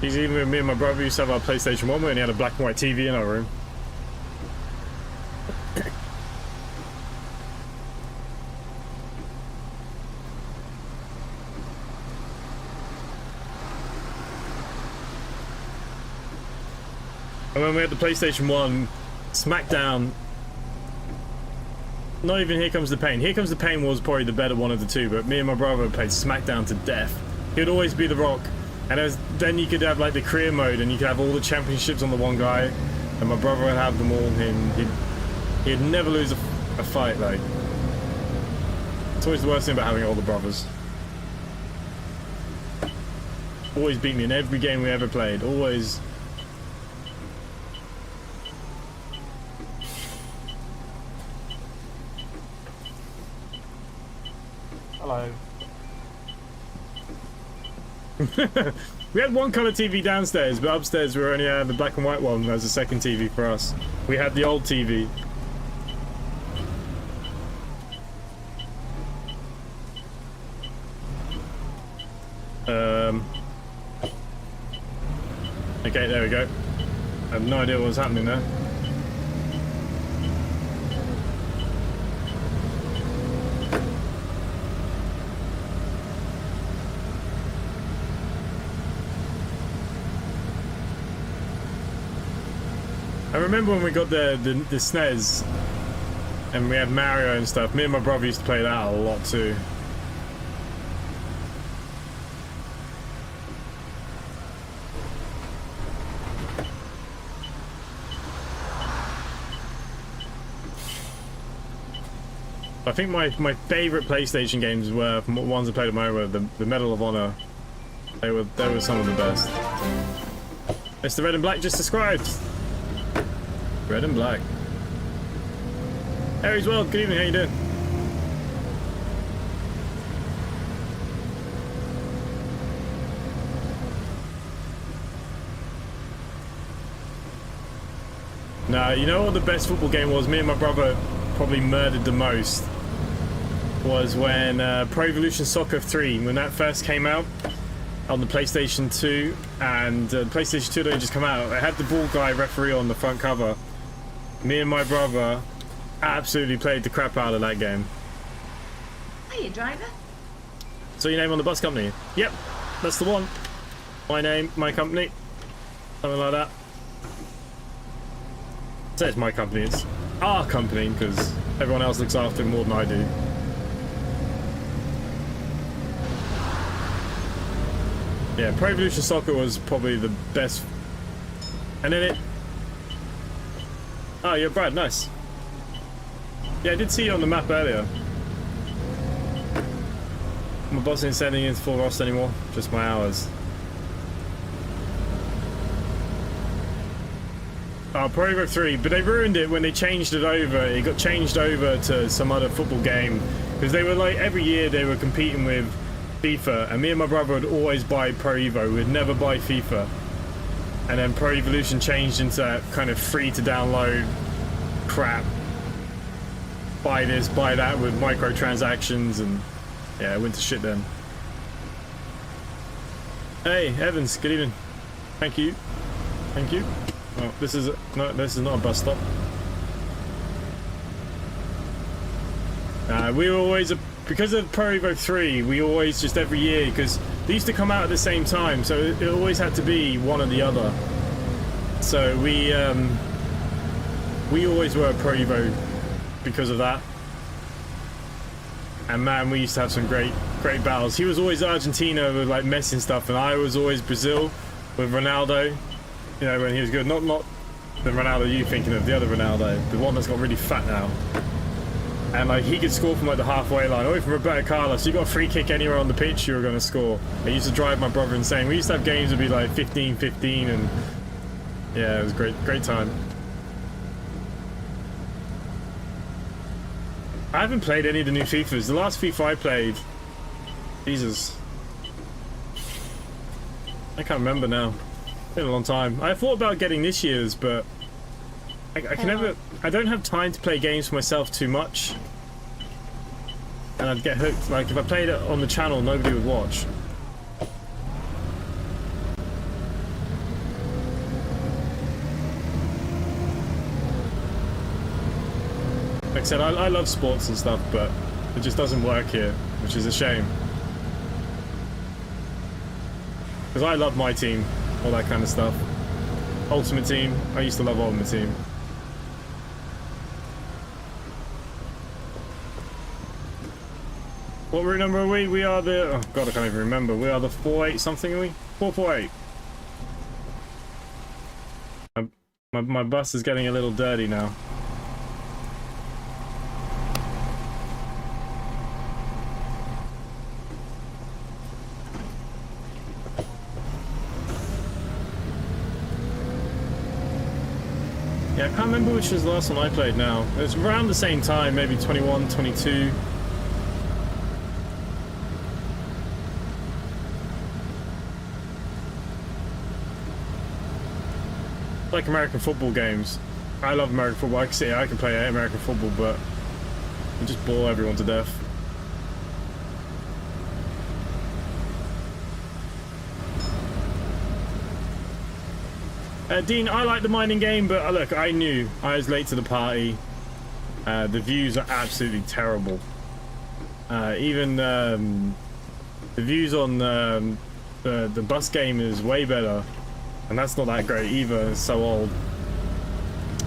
He's even with me and my brother used to have our PlayStation 1 when he had a black and white TV in our room. And when we had the PlayStation 1, SmackDown, not even Here Comes the Pain. Here Comes the Pain was probably the better one of the two, but me and my brother played SmackDown to death. He would always be The Rock. And then you could have like the career mode, and you could have all the championships on the one guy, and my brother would have them all, and he'd never lose a fight. Like, it's always the worst thing about having older brothers. Always beat me in every game we ever played. Always. Hello. We had one colour TV downstairs, but upstairs we only had the black and white one as a second TV for us. We had the old TV. Okay, there we go. I have no idea what was happening there. I remember when we got the SNES and we had Mario and stuff. Me and my brother used to play that a lot too. I think my favorite PlayStation games were ones I played at MoBo, the Medal of Honor. They were some of the best. Mr. Red and Black just described. Red and Black. Harry's World, good evening, how you doing? Nah, you know what the best football game was? Me and my brother probably murdered the most. Was when Pro Evolution Soccer 3, when that first came out on the PlayStation 2, and the PlayStation 2 didn't just come out. It had the ball guy referee on the front cover. Me and my brother absolutely played the crap out of that game. Are you driver? So your name on the bus company? Yep, that's the one. My name, my company, something like that. So it's my company, it's our company, because everyone else looks after it more than I do. Yeah, Pro Evolution Soccer was probably the best. And then it... Oh, you're Brad, nice. Yeah, I did see you on the map earlier. My boss ain't sending in full roster anymore, just my hours. Oh, Pro Evo 3, but they ruined it when they changed it over. It got changed over to some other football game. Because they were like, every year they were competing with FIFA, and me and my brother would always buy Pro Evo. We'd never buy FIFA. And then Pro Evolution changed into that kind of free to download crap. Buy this, buy that with microtransactions, and yeah, it went to shit then. Hey, Evans, good evening. Thank you. Thank you. Oh, this is not a bus stop. We were always because of Pro Evo 3, we always just every year, because they used to come out at the same time, so it always had to be one or the other. So we always were Pro Evo because of that. And man, we used to have some great battles. He was always Argentina with like Messi and stuff, and I was always Brazil with Ronaldo. You know, when he was good. Not the Ronaldo you thinking of, the other Ronaldo, the one that's got really fat now. And like he could score from like the halfway line, or from Roberto Carlos. You got a free kick anywhere on the pitch, you were going to score. It used to drive my brother insane. We used to have games that would be like 15-15, and yeah, it was great time. I haven't played any of the new FIFAs. The last FIFA I played, Jesus, I can't remember now. It's been a long time. I thought about getting this year's, but I can never. I don't have time to play games for myself too much, and I'd get hooked. Like if I played it on the channel, nobody would watch. Like I said, I love sports and stuff, but it just doesn't work here, which is a shame. Because I love my team, all that kind of stuff. Ultimate Team, I used to love Ultimate Team. What route number are we? We are the... Oh god, I can't even remember. We are the 48 something, are we? 448. My bus is getting a little dirty now. Yeah, I can't remember which was the last one I played now. It was around the same time, maybe 21, 22. Like American football games. I love American football. I can see I can play American football, but you just bore everyone to death. Dean, I like the mining game, but look, I knew I was late to the party. The views are absolutely terrible. Even the views on the bus game is way better, and that's not that great either. It's so old.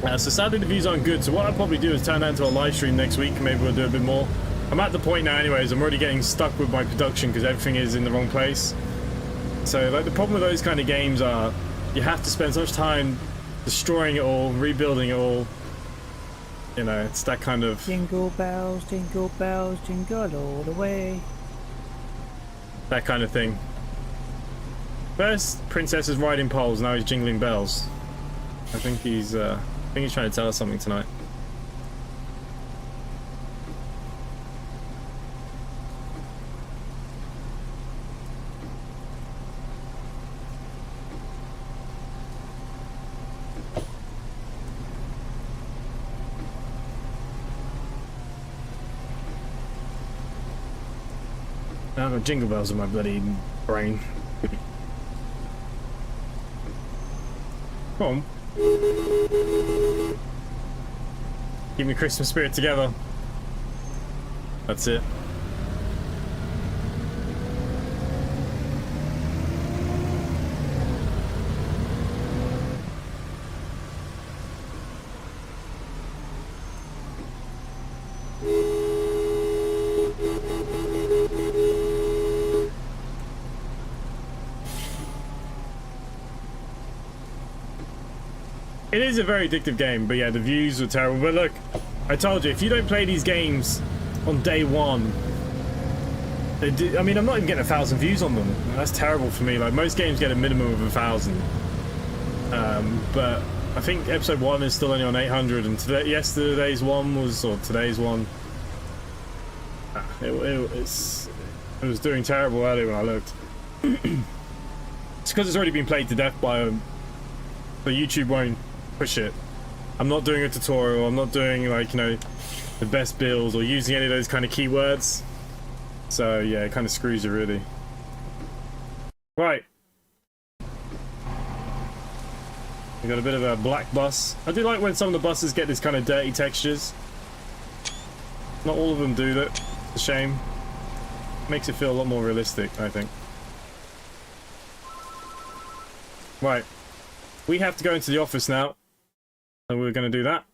So sadly the views aren't good, so what I'll probably do is turn that into a live stream next week. Maybe we'll do a bit more. I'm at the point now anyways, I'm already getting stuck with my production because everything is in the wrong place. So like the problem with those kind of games are you have to spend so much time destroying it all, rebuilding it all. You know, it's that kind of... jingle bells, jingle all the way. That kind of thing. First, Princess is riding poles, now he's jingling bells. I think he's trying to tell us something tonight. I've got jingle bells in my bloody brain. Come on. Keep the Christmas spirit together. That's it. It is a very addictive game, but yeah, the views were terrible. But look, I told you, if you don't play these games on day one, I mean, I'm not even getting 1,000 views on them. That's terrible for me. Like, most games get a minimum of 1,000. But I think episode 1 is still only on 800, and yesterday's one was, or today's one, it was doing terrible earlier when I looked. It's because it's already been played to death by so YouTube won't push it. I'm not doing a tutorial, I'm not doing, like, you know, the best builds or using any of those kind of keywords. So yeah, it kind of screws you really. Right. We got a bit of a black bus. I do like when some of the buses get this kind of dirty textures. Not all of them do that. It's a shame. Makes it feel a lot more realistic, I think. Right. We have to go into the office now. And we're going to do that.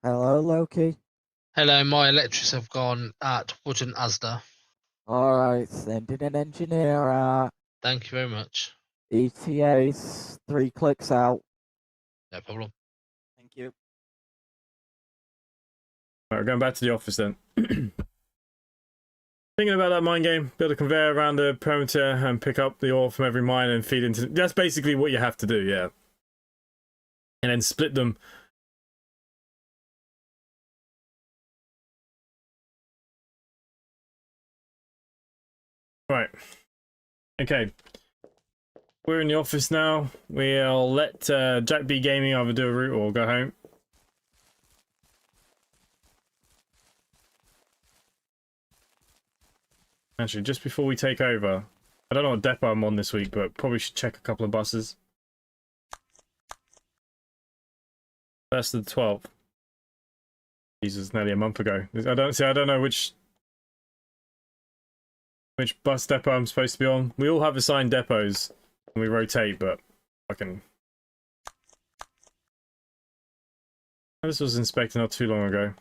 Hello, Loki. Hello, my electrics have gone at Wood and Asda. Alright, sending an engineer out. Thank you very much. ETA's 3 clicks out. No problem. Thank you. Right, we're going back to the office then. Thinking about that mine game, build a conveyor around the perimeter and pick up the ore from every mine and feed into... That's basically what you have to do, yeah. And then split them. Right. Okay. We're in the office now. We'll let Jack B Gaming either do a route or go home. Actually, just before we take over, I don't know what depot I'm on this week, but probably should check a couple of buses. That's the 12th. Jesus, nearly a month ago. I don't know which bus depot I'm supposed to be on. We all have assigned depots and we rotate, but I can... This was inspected not too long ago.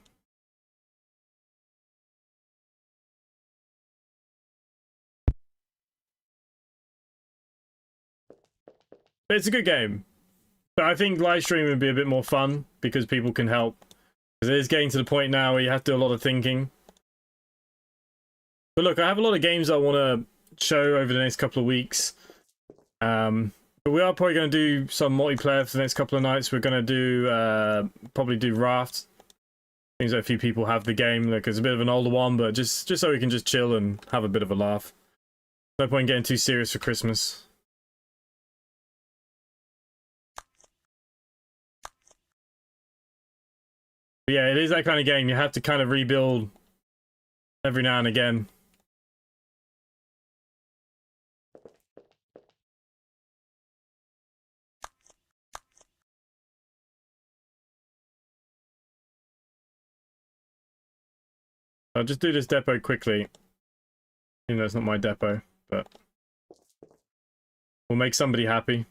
It's a good game, but I think live streaming would be a bit more fun because people can help. Because it is getting to the point now where you have to do a lot of thinking. But look, I have a lot of games I want to show over the next couple of weeks. But we are probably going to do some multiplayer for the next couple of nights. We're going to do probably do Raft. Seems like a few people have the game. Look, it's a bit of an older one, but just so we can just chill and have a bit of a laugh. No point getting too serious for Christmas. But yeah, it is that kind of game. You have to kind of rebuild every now and again. I'll just do this depot quickly. Even though it's not my depot, but we'll make somebody happy.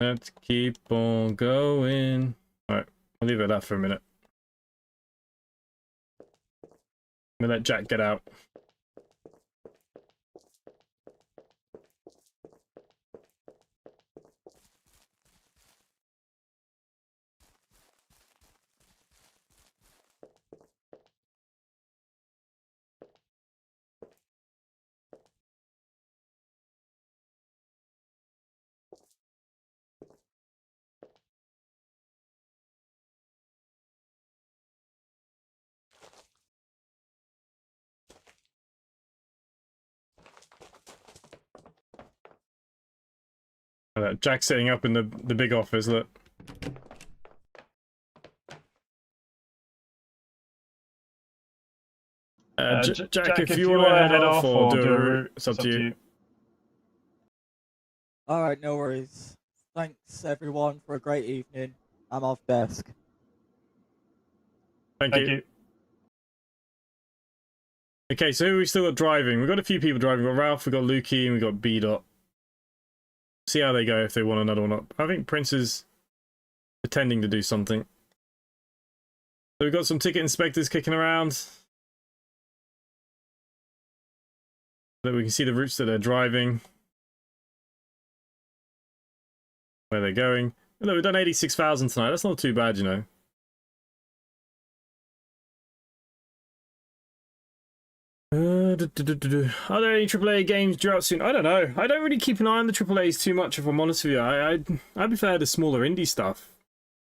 Let's keep on going. Alright, I'll leave it at that for a minute. I'm gonna let Jack get out. Jack's sitting up in the big office, look. Jack, if you want to head off or do a route, it's up to you. Alright, no worries. Thanks everyone for a great evening. I'm off desk. Thank you. Okay, so we still got driving. We've got a few people driving. We've got Ralph, we've got Lukey, and we've got B-Dot. See how they go, if they want another one up. I think Prince is pretending to do something. So we've got some ticket inspectors kicking around. So that we can see the routes that they're driving. Where they're going. Look, we've done 86,000 tonight. That's not too bad, you know. Are there any AAA games due out soon? I don't know. I don't really keep an eye on the AAAs too much, if I'm honest with you. I prefer the smaller indie stuff.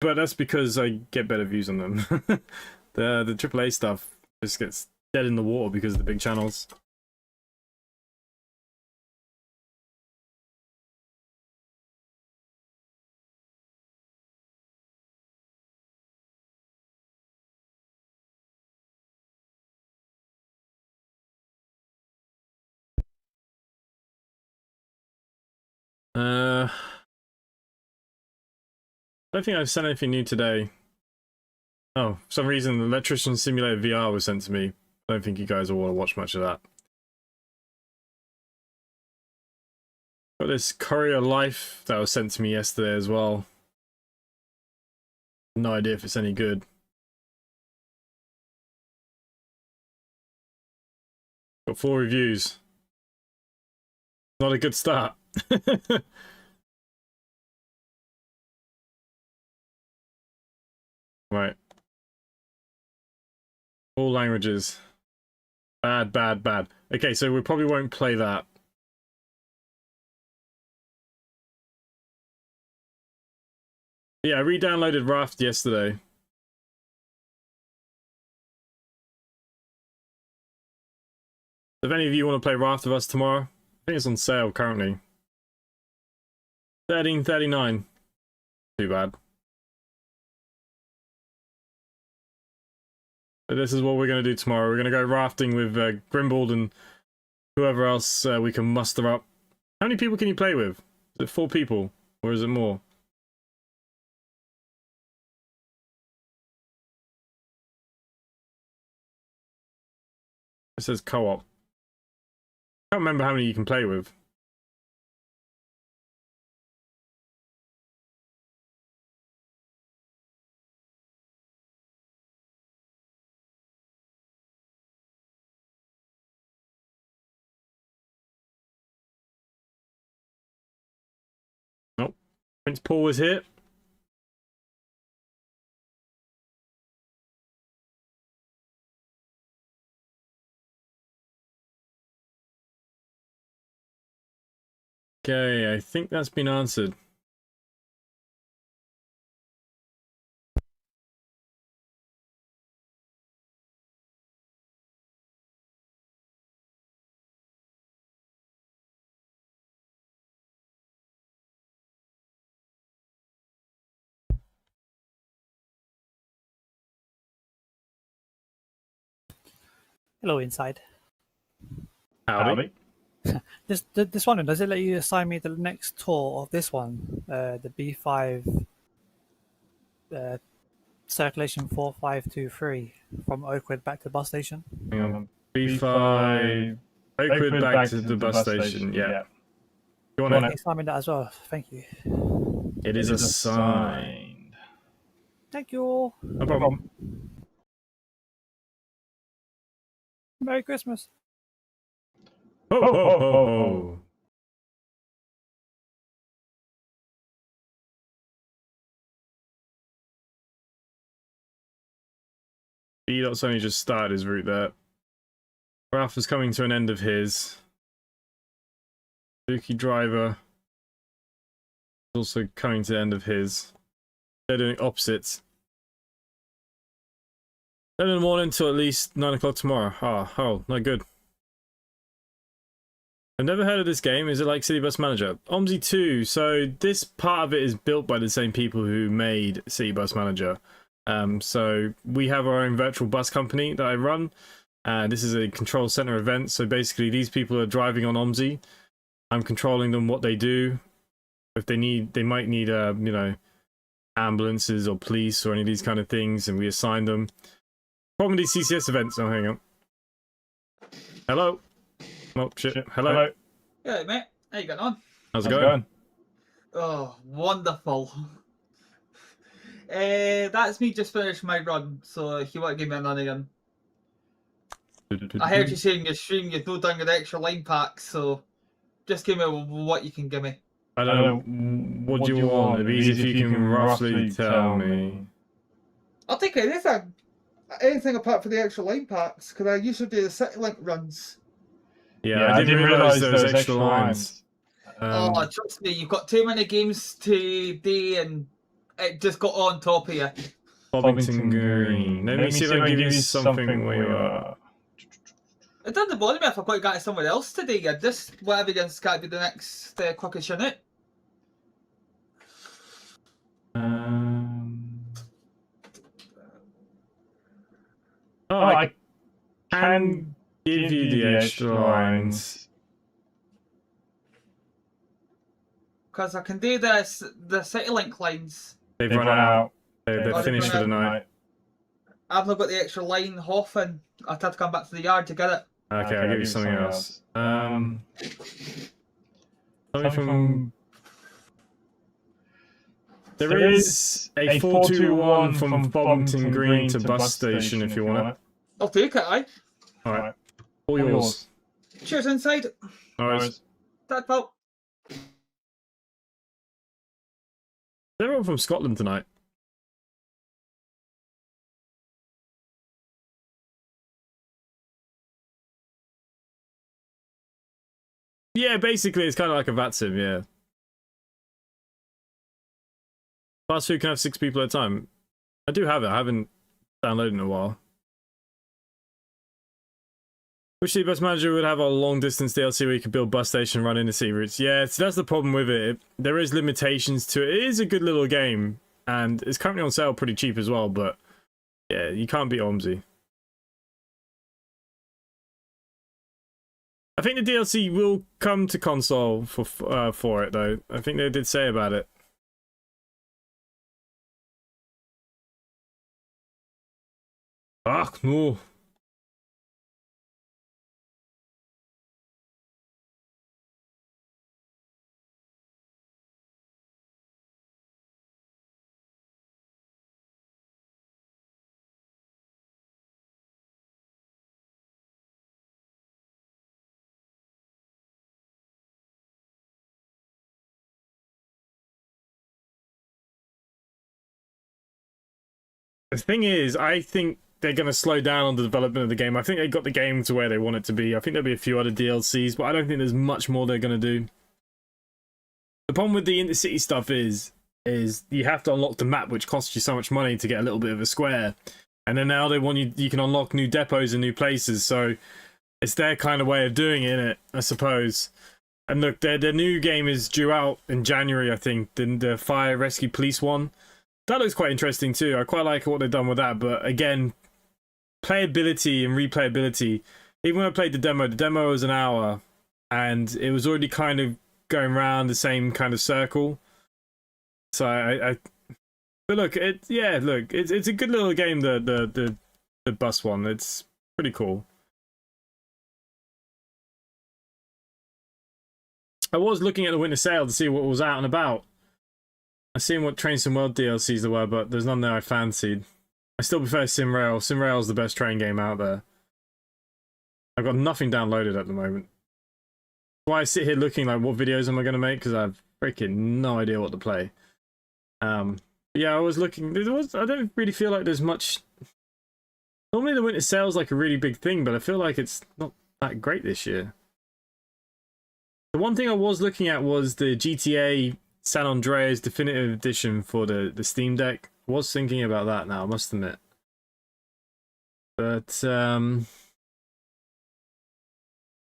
But that's because I get better views on them. the AAA stuff just gets dead in the water because of the big channels. I don't think I've sent anything new today. Oh, for some reason the Electrician Simulator VR was sent to me. I don't think you guys will want to watch much of that. Got this Courier Life that was sent to me yesterday as well. No idea if it's any good. Got 4 reviews. Not a good start. Right. All languages. Bad, bad, bad. Okay, so we probably won't play that. Yeah, I re-downloaded Raft yesterday. If any of you want to play Raft with us tomorrow, I think it's on sale currently. $13.39. Too bad. But this is what we're going to do tomorrow. We're going to go rafting with Grimbled and whoever else we can muster up. How many people can you play with? Is it 4 people? Or is it more? It says co-op. I can't remember how many you can play with. Nope. Prince Paul is here. Okay, I think that's been answered. Hello, Inside. Howdy. This one, does it let you assign me the next tour of this one? The B5 circulation 4523 from Oakwood back to the bus station? Hang on. B5 Oakwood back to the bus station. Yeah. You want to assign me that as well? Thank you. It is assigned. Thank you. No problem. Merry Christmas. Ho, ho, ho, ho. B-Dot's only just started his route there. Ralph is coming to an end of his. Dookie Driver is also coming to the end of his. They're doing opposites. 7 in the morning till at least 9 o'clock tomorrow. Oh, no good. I've never heard of this game. Is it like City Bus Manager? OMSI2. So this part of it is built by the same people who made City Bus Manager. So we have our own virtual bus company that I run. This is a control center event. So basically these people are driving on OMSI. I'm controlling them, what they do. If they need, they might need, you know, ambulances or police or any of these kind of things, and we assign them. Problem with these CCS events. Oh, hang on. Hello. Oh shit. Hello. Yeah, mate. How you getting on? How's it going? Oh, wonderful. That's me just finished my run, so if you want to give me a run again. I heard you saying in your stream you've not done your extra line packs, so just give me what you can give me. I don't know. What do you want? It'd be easy if you can roughly tell me. I'll take anything. Anything apart from the extra line packs, because I usually do the City Link runs. Yeah, I didn't realise there was extra lines. Oh, trust me, you've got too many games to do, and it just got on top of you. Bowdenham Green. Let me see if I can give you something where you are. It doesn't bother me if I've got to get somewhere else today. I just whatever against got to be the next quickest unit. Oh, I can give you the extra lines. Because I can do the City Link lines. They've run out. They're finished for the night. I've not got the extra line off, and I've had to come back to the yard to get it. Okay, I'll give you something else. Something from... There is a 421 from Bowdenham Green to bus station if you want it. I'll take it, aye. Alright. All yours. Cheers inside. Alright. Dad, pal. Is everyone from Scotland tonight? Yeah, basically it's kind of like a VATSIM, yeah. Fast food can have 6 people at a time. I do have it, I haven't downloaded in a while. Wish the bus manager would have a long distance DLC where you could build bus station and run into sea routes. Yeah, so that's the problem with it. There is limitations to it. It is a good little game, and it's currently on sale pretty cheap as well, but yeah, you can't beat OMSI. I think the DLC will come to console for it though. I think they did say about it. Ach no. The thing is, I think they're going to slow down on the development of the game. I think they got the game to where they want it to be. I think there'll be a few other DLCs, but I don't think there's much more they're going to do. The problem with the intercity stuff is you have to unlock the map, which costs you so much money to get a little bit of a square. And then now they want you can unlock new depots and new places, so it's their kind of way of doing it, innit? I suppose. And look, their new game is due out in January, I think, the Fire Rescue Police one. That looks quite interesting too. I quite like what they've done with that, but again, playability and replayability. Even when I played the demo was an hour, and it was already kind of going around the same kind of circle. So but look, it's a good little game. The bus one, it's pretty cool. I was looking at the winter sale to see what was out and about. I've seen what Train Sim World DLCs there were, but there's none there I fancied. I still prefer SimRail. SimRail is the best train game out there. I've got nothing downloaded at the moment. That's why I sit here looking like, what videos am I going to make? Because I have freaking no idea what to play. Yeah, I was looking. I don't really feel like there's much. Normally the winter sale is like a really big thing, but I feel like it's not that great this year. The one thing I was looking at was the GTA San Andreas Definitive Edition for the Steam Deck. I was thinking about that now, I must admit. But, I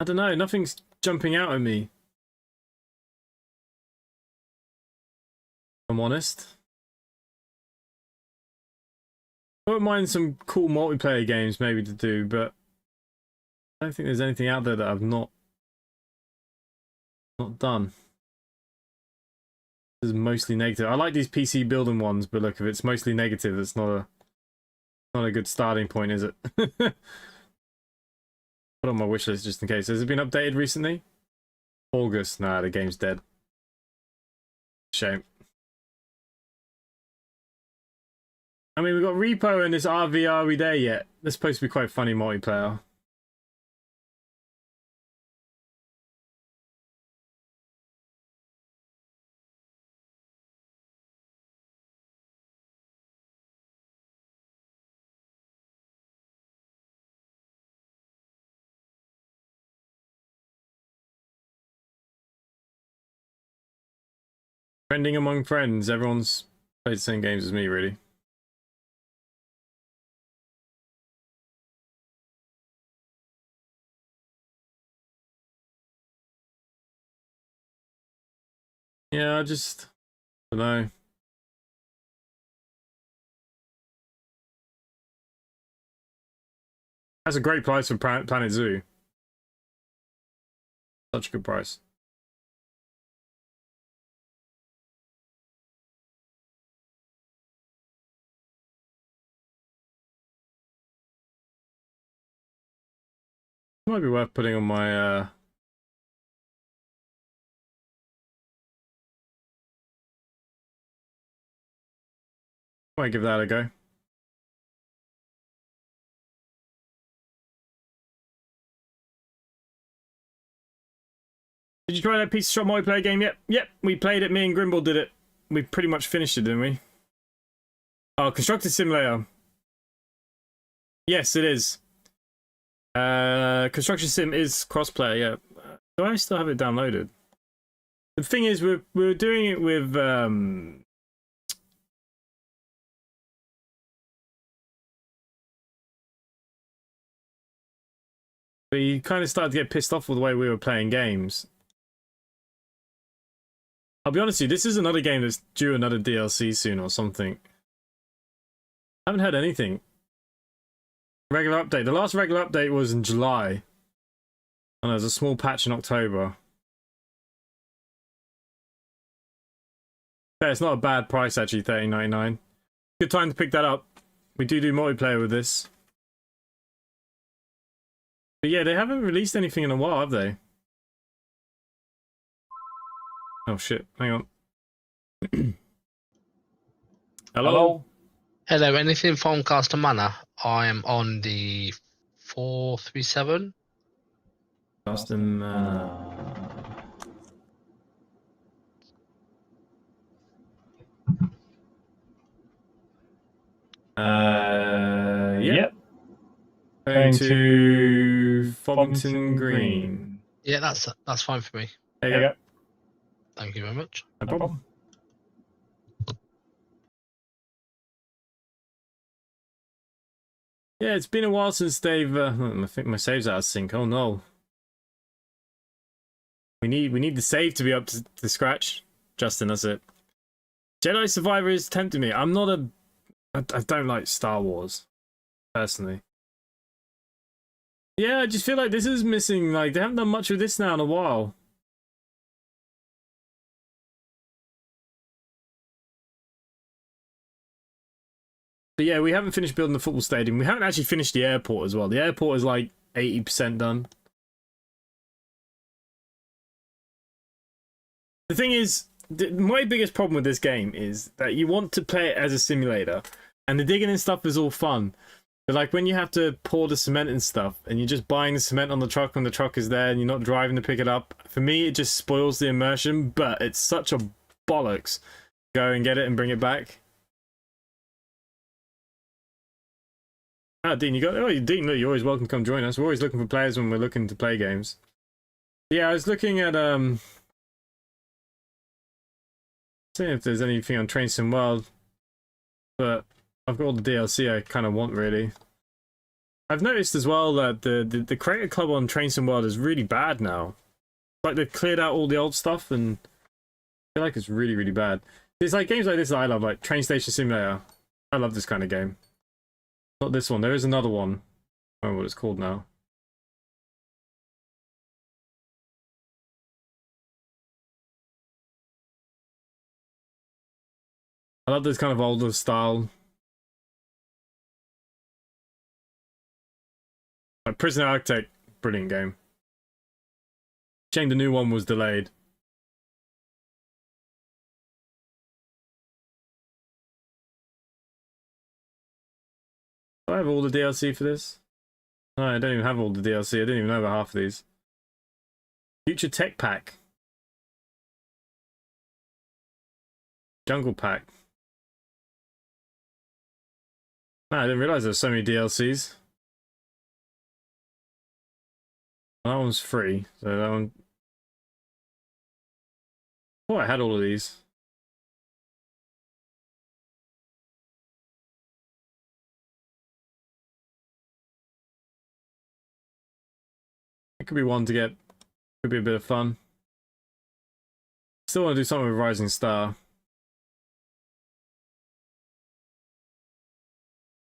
don't know, nothing's jumping out at me. If I'm honest. I wouldn't mind some cool multiplayer games maybe to do, but I don't think there's anything out there that I've not done. This is mostly negative. I like these PC building ones, but look, if it's mostly negative, it's not a good starting point, is it? Put on my wish list just in case. Has it been updated recently? August. Nah, the game's dead. Shame. I mean, we've got Repo and this RV. Are we there yet? That's supposed to be quite funny multiplayer. Trending among friends. Everyone's played the same games as me, really. Yeah, I just don't know. That's a great price for Planet Zoo. Such a good price. Might be worth putting on my might give that a go. Did you try that Pizza Shop multiplayer game yet? Yep, we played it. Me and Grimble did it. We pretty much finished it, didn't we? Oh, Constructor Simulator. Yes, it is. Construction Sim is crossplay, yeah. Do I still have it downloaded? The thing is, we're doing it with we kind of started to get pissed off with the way we were playing games. I'll be honest with you, this is another game that's due another DLC soon or something. I haven't heard anything. Regular update. The last regular update was in July. And there's a small patch in October. Yeah, it's not a bad price actually, $13.99. Good time to pick that up. We do multiplayer with this. But yeah, they haven't released anything in a while, have they? Oh shit, hang on. Hello? Hello, anything from Castle Manor? I am on the 437. Castle yep. Going to Foggington Green. Yeah, that's fine for me. There you go. Thank you very much. No problem. Yeah, it's been a while since they've. I think my save's out of sync. Oh no. We need the save to be up to scratch. Justin, that's it. Jedi Survivor is tempting me. I'm not a. I don't like Star Wars, personally. Yeah, I just feel like this is missing. Like they haven't done much with this now in a while. But yeah, we haven't finished building the football stadium. We haven't actually finished the airport as well. The airport is like 80% done. The thing is, my biggest problem with this game is that you want to play it as a simulator, and the digging and stuff is all fun. But like when you have to pour the cement and stuff, and you're just buying the cement on the truck when the truck is there, and you're not driving to pick it up, for me it just spoils the immersion. But it's such a bollocks. Go and get it and bring it back. Ah, Dean, you got... Oh, Dean, look, you're always welcome to come join us. We're always looking for players when we're looking to play games. Yeah, I was looking at, seeing if there's anything on Train Sim World, but I've got all the DLC I kind of want, really. I've noticed as well that the Creator Club on Train Sim World is really bad now. Like, they've cleared out all the old stuff, and I feel like it's really, really bad. There's like games like this that I love, like Train Station Simulator. I love this kind of game. Not this one. There is another one. I don't know what it's called now. I love this kind of older style. Like Prisoner Architect, brilliant game. Shame the new one was delayed. Do I have all the DLC for this? No, I don't even have all the DLC. I didn't even know about half of these. Future Tech Pack. Jungle Pack. No, I didn't realize there were so many DLCs. That one's free, so that one... Oh, I had all of these. It could be one to get, could be a bit of fun. Still want to do something with Rising Star.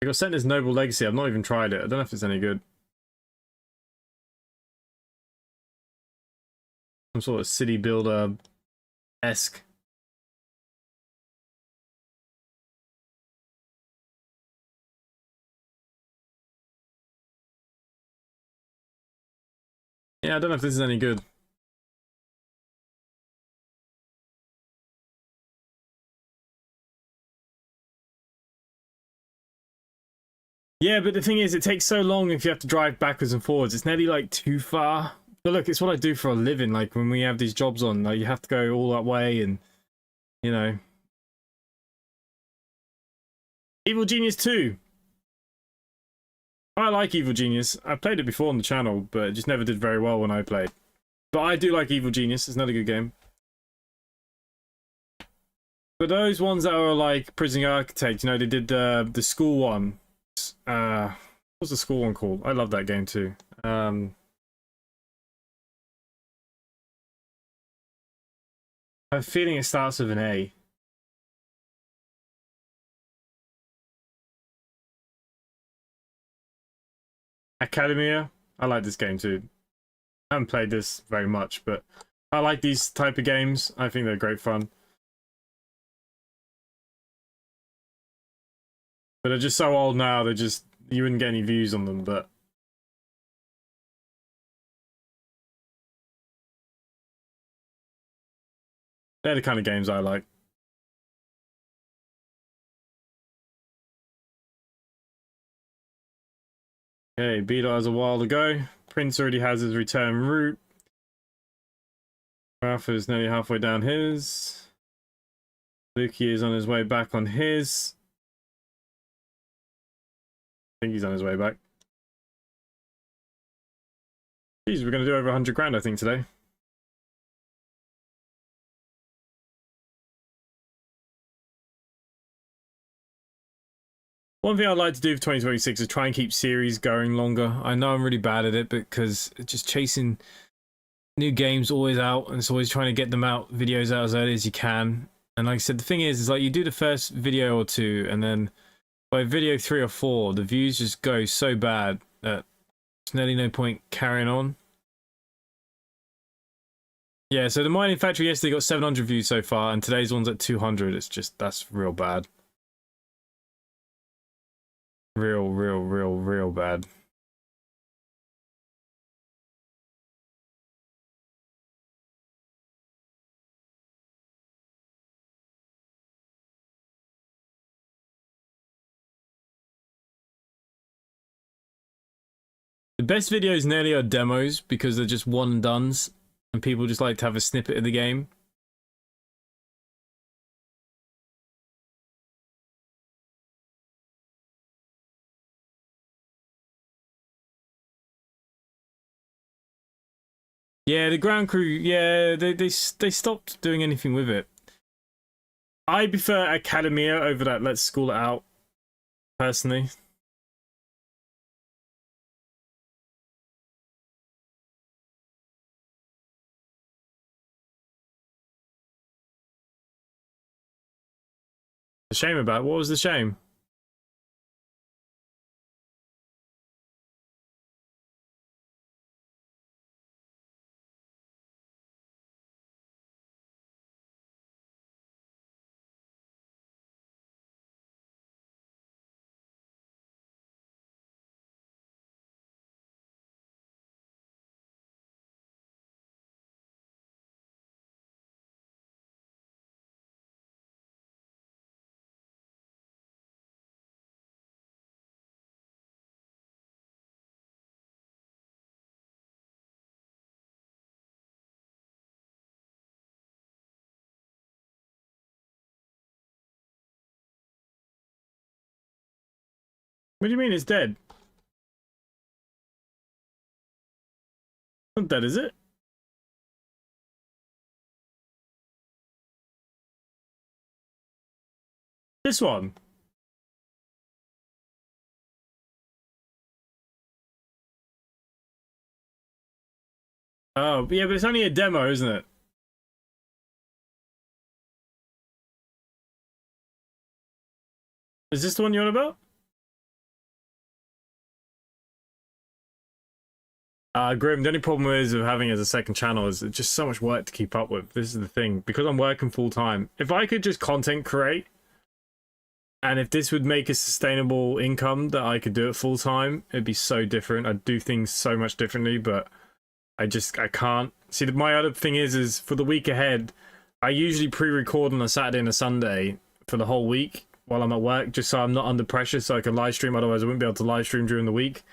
I got sent this Noble Legacy. I've not even tried it. I don't know if it's any good. Some sort of city builder-esque. Yeah, I don't know if this is any good. Yeah, but the thing is, it takes so long if you have to drive backwards and forwards. It's nearly like too far. But look, it's what I do for a living. Like when we have these jobs on, like you have to go all that way, and you know. Evil Genius 2. I like Evil Genius. I played it before on the channel, but it just never did very well when I played. But I do like Evil Genius. It's another good game. But those ones that are like Prison Architect, you know, they did the school one. What's the school one called? I love that game too. I have a feeling it starts with an A. AMD. I like this game too. I haven't played this very much, but I like these type of games. I think they're great fun. But they're just so old now, they're just, you wouldn't get any views on them, but they're the kind of games I like. Okay, Beetle has a while to go. Prince already has his return route. Rafa's nearly halfway down his. Lukey is on his way back on his. I think he's on his way back. Jeez, we're going to do over 100 grand, I think, today. One thing I'd like to do for 2026 is try and keep series going longer. I know I'm really bad at it because just chasing new games always out, and it's always trying to get them out, videos out as early as you can. And like I said, the thing is like you do the first video or two, and then by video 3 or 4, the views just go so bad that there's nearly no point carrying on. Yeah, so the mining factory yesterday got 700 views so far, and today's one's at 200. It's just, that's real bad. Real bad. best videos nearly are demos because they're just one and dones, and people just like to have a snippet of the game. Yeah, the ground crew, yeah, they stopped doing anything with it. I prefer AcademeR over that Let's School It Out, personally. The shame about it. What was the shame? What do you mean it's dead? Not dead, is it? This one? Oh, yeah, but it's only a demo, isn't it? Is this the one you're on about? Grim, the only problem is with having it as a second channel is it's just so much work to keep up with. This is the thing. Because I'm working full time. If I could just content create, and if this would make a sustainable income that I could do it full time, it'd be so different. I'd do things so much differently, but I can't. See, my other thing is for the week ahead, I usually pre-record on a Saturday and a Sunday for the whole week while I'm at work, just so I'm not under pressure so I can live stream. Otherwise, I wouldn't be able to live stream during the week.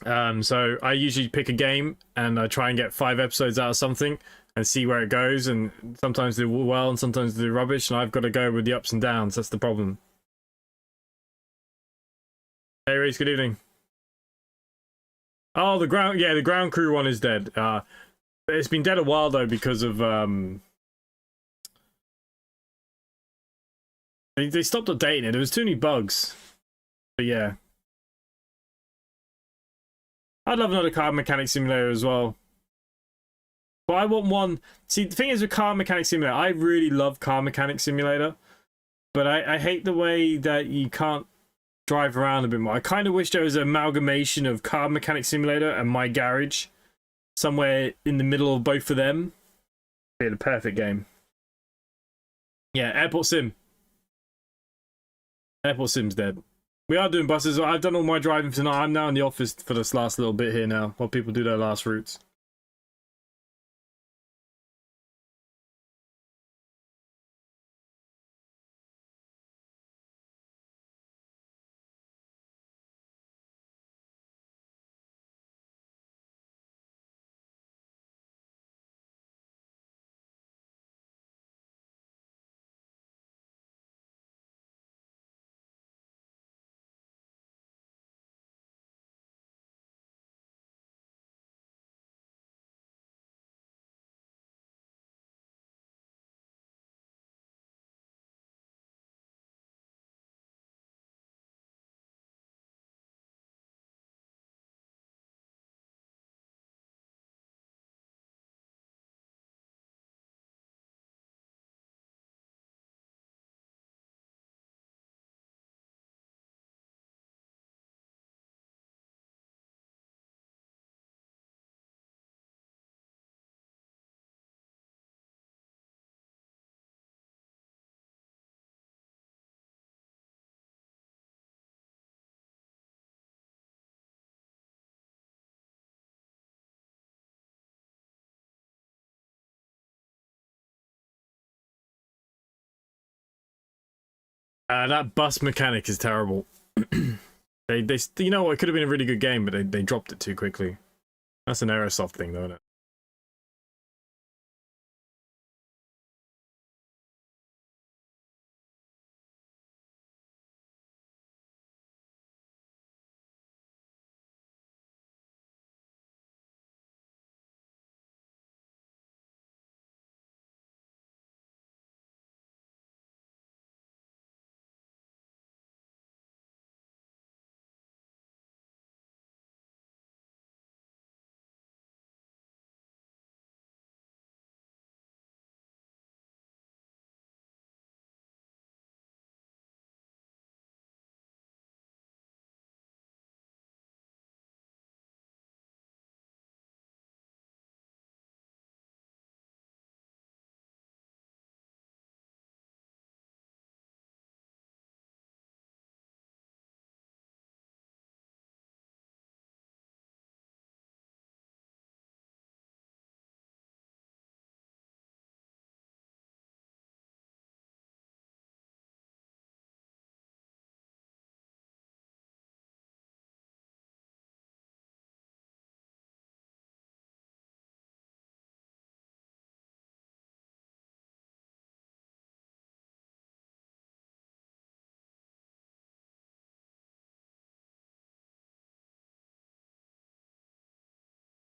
So I usually pick a game and I try and get 5 episodes out of something and see where it goes, and sometimes they do well and sometimes they do rubbish, and I've got to go with the ups and downs. That's the problem. Hey Reese, good evening. Oh, the ground crew one is dead. It's been dead a while though because of they stopped updating it. There was too many bugs. But yeah. I'd love another car mechanic simulator as well. But I want one. See, the thing is with car mechanic simulator, I really love car mechanic simulator. But I hate the way that you can't drive around a bit more. I kind of wish there was an amalgamation of car mechanic simulator and My Garage. Somewhere in the middle of both of them. Be the perfect game. Yeah, Airport Sim. Airport Sim's dead. We are doing buses. I've done all my driving for tonight. I'm now in the office for this last little bit here now, while people do their last routes. That bus mechanic is terrible. You know what? It could have been a really good game, but they dropped it too quickly. That's an Aerosoft thing, though, isn't it?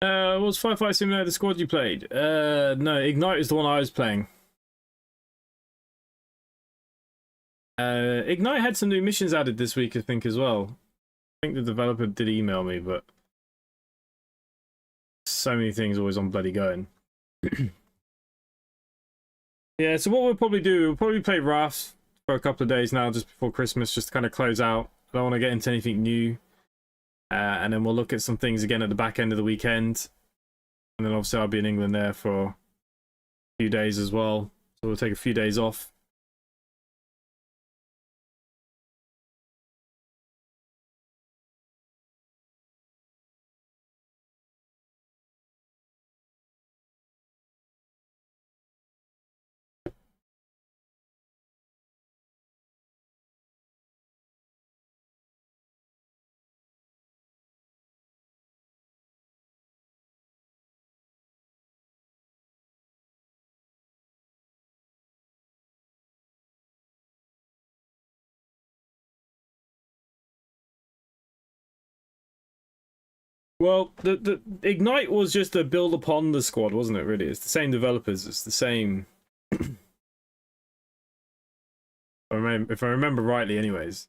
What was Firefight Simulator the squad you played? No, Ignite is the one I was playing. Ignite had some new missions added this week, I think, as well. I think the developer did email me, but so many things always on bloody going. Yeah, so what we'll probably do, we'll probably play Rafts for a couple of days now, just before Christmas, just to kind of close out. I don't want to get into anything new. And then we'll look at some things again at the back end of the weekend. And then obviously I'll be in England there for a few days as well. So we'll take a few days off. Well, the Ignite was just a build upon the squad, wasn't it, really? It's the same developers, it's the same... if I remember rightly, anyways.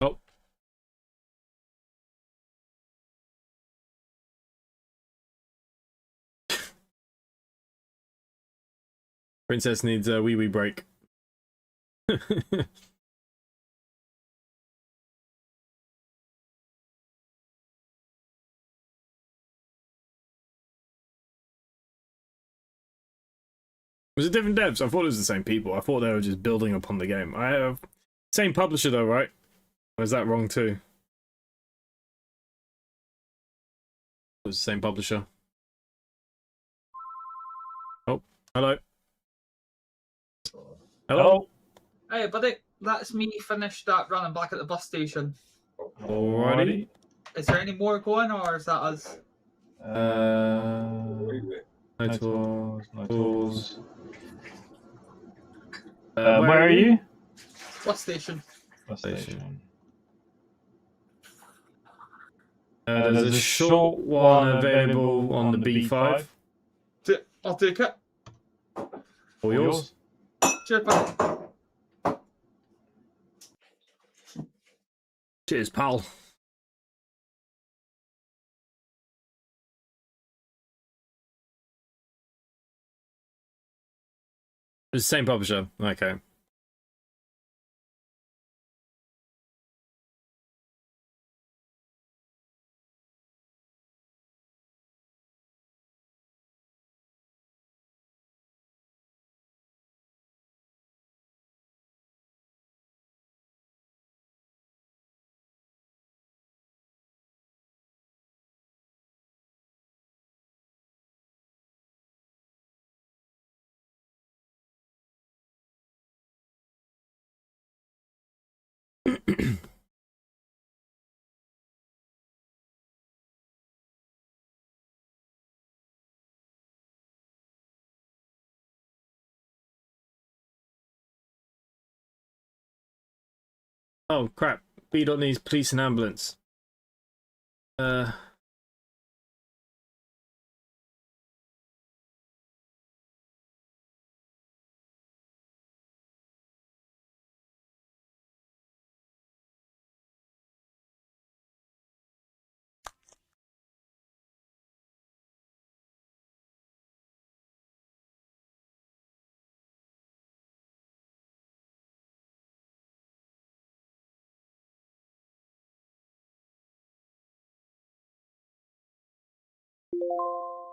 Oh. Princess needs a wee break. Was it different devs? I thought it was the same people. I thought they were just building upon the game. I have same publisher though, right? Or is that wrong too? It was the same publisher. Oh, hello. Hello. Hey, buddy, that's me finished that run and back at the bus station. Alrighty. Is there any more going, or is that us? No tools. No tools. Where are you? Bus station. Bus station. There's a short one available on the B5. I'll take it. All yours. Cheers, buddy. Cheers, pal. It's the same publisher. Okay. Oh crap! B-Dot needs police and ambulance.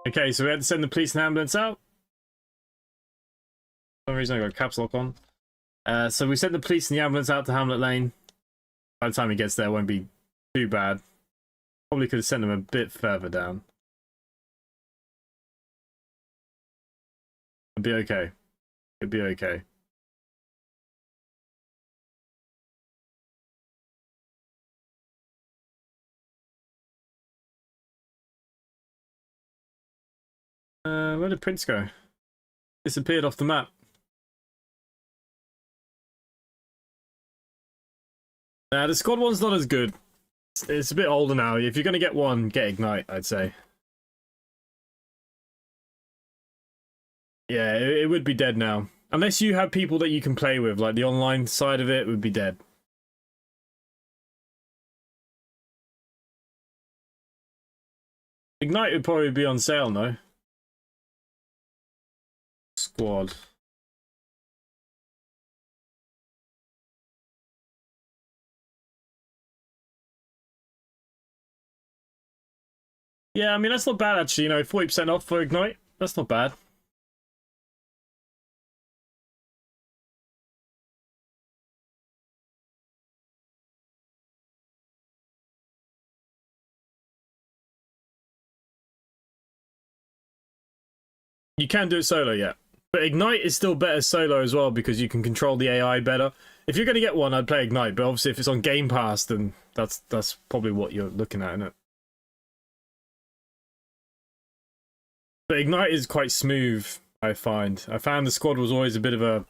Okay, so we had to send the police and ambulance out. For some reason I got caps lock on. So we sent the police and the ambulance out to Hamlet Lane. By the time he gets there, it won't be too bad. Probably could have sent him a bit further down. It'd be okay. It'd be okay. Where did Prince go? Disappeared off the map. The squad one's not as good. It's a bit older now. If you're going to get one, get Ignite, I'd say. Yeah, it would be dead now. Unless you have people that you can play with, like the online side of it would be dead. Ignite would probably be on sale, no? Squad. Yeah, I mean, that's not bad actually, you know, 40% off for Ignite. That's not bad. You can do it solo, yeah. But Ignite is still better solo as well because you can control the AI better. If you're going to get one, I'd play Ignite, but obviously if it's on Game Pass, then that's probably what you're looking at, isn't it? But Ignite is quite smooth, I find. I found the squad was always a bit of a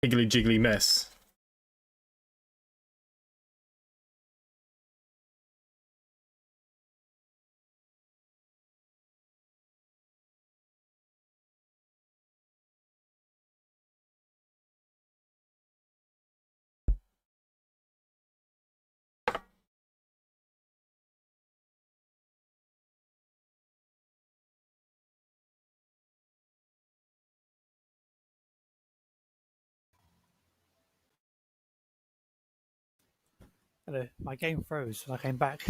higgly-jiggly mess. Hello, my game froze when I came back.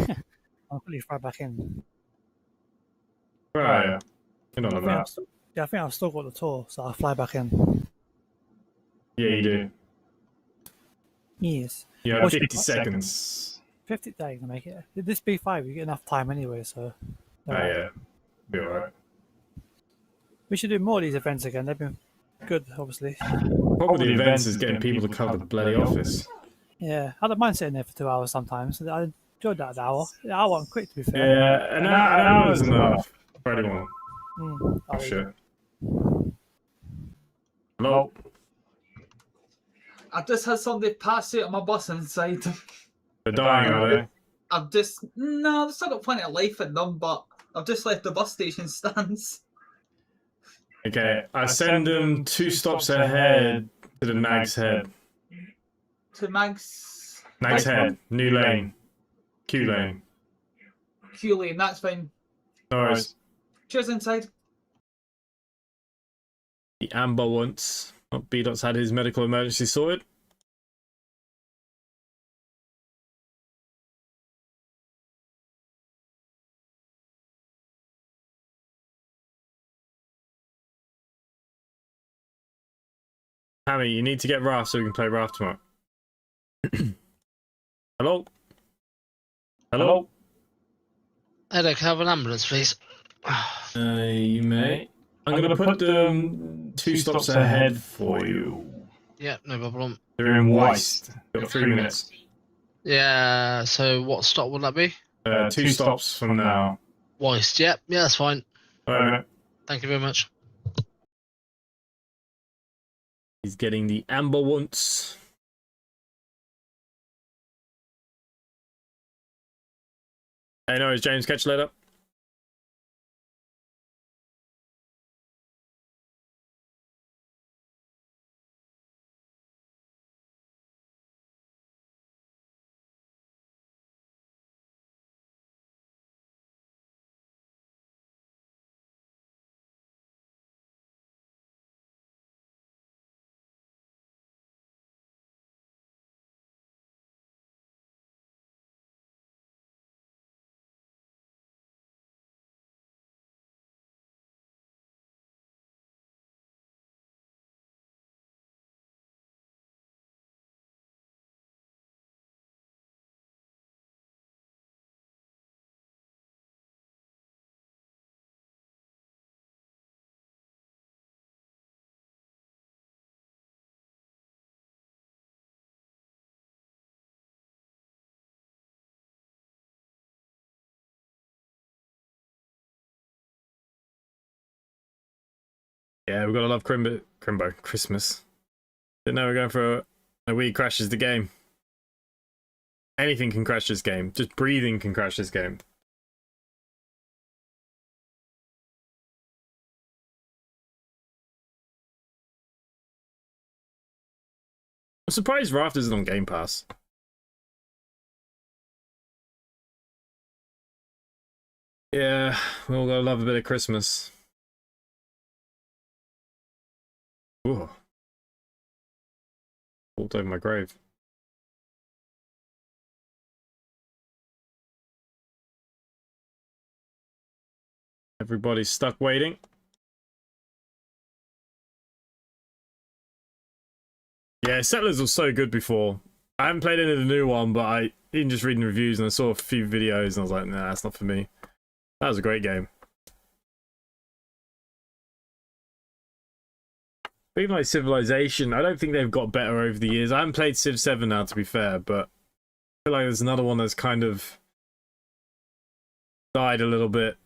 I'll quickly fly back in. Right, yeah. You're not on that. I think I've still got the tour, so I'll fly back in. Yeah, you do. Yes. You have 50 seconds. 50 days to make it. This B5, you get enough time anyway, so. Oh, yeah. Be alright. We should do more of these events again. They've been good, obviously. Probably the events is getting people to cover the bloody office. Yeah, I don't mind sitting there for 2 hours sometimes. I enjoyed that hour. The hour went quick, to be fair. Yeah, an hour is enough for anyone. Oh, sure. Hello? I've just had somebody pass out on my bus inside. They're dying, are they? I've just... No, I've still got plenty of life in them, but I've just left the bus station stands. Okay, I send them 2 stops ahead to the Nag's Head. To Nag's Head, new lane. Q lane. Q lane, that's fine. No worries. Cheers inside. The Amber once. Oh, B-Dot's had his medical emergency sorted. Hammy, you need to get Raft so we can play Raft tomorrow. Hello? Hello? Hello, can I have an ambulance, please? You may. I'm going to put them 2 stops ahead for you. Yeah, no problem. They're in Weist. Got 3 minutes. Yeah, so what stop will that be? 2 stops from now. Weist, yep, yeah, that's fine. Over. Thank you very much. He's getting the amber once. Hey, no, it's James. Catch you later. Yeah, we've got to love Crimbo. Christmas. Didn't know we're going for a weed crashes the game. Anything can crash this game. Just breathing can crash this game. I'm surprised Rafters is on Game Pass. Yeah, we all gotta love a bit of Christmas. Ooh. Walked over my grave. Everybody's stuck waiting. Yeah, Settlers was so good before. I haven't played any of the new one, but I even just reading reviews and I saw a few videos and I was like, nah, that's not for me. That was a great game. But even like Civilization, I don't think they've got better over the years. I haven't played Civ 7 now, to be fair, but I feel like there's another one that's kind of died a little bit.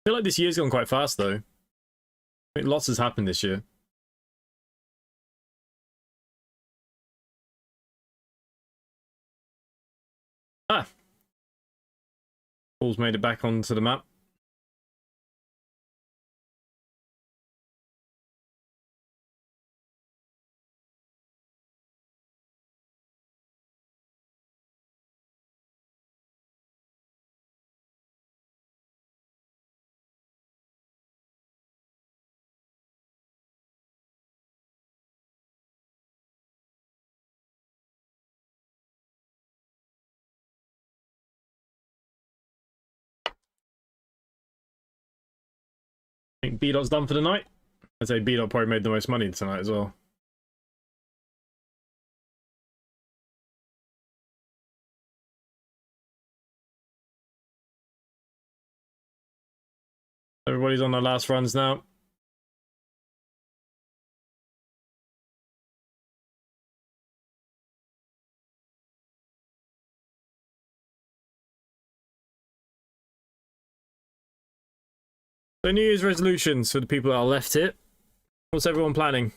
I feel like this year's gone quite fast, though. I think lots has happened this year. Ah! Paul's made it back onto the map. I think B-Dot's done for the night. I'd say B-Dot probably made the most money tonight as well. Everybody's on their last runs now. So New Year's resolutions for the people that are left here. What's everyone planning?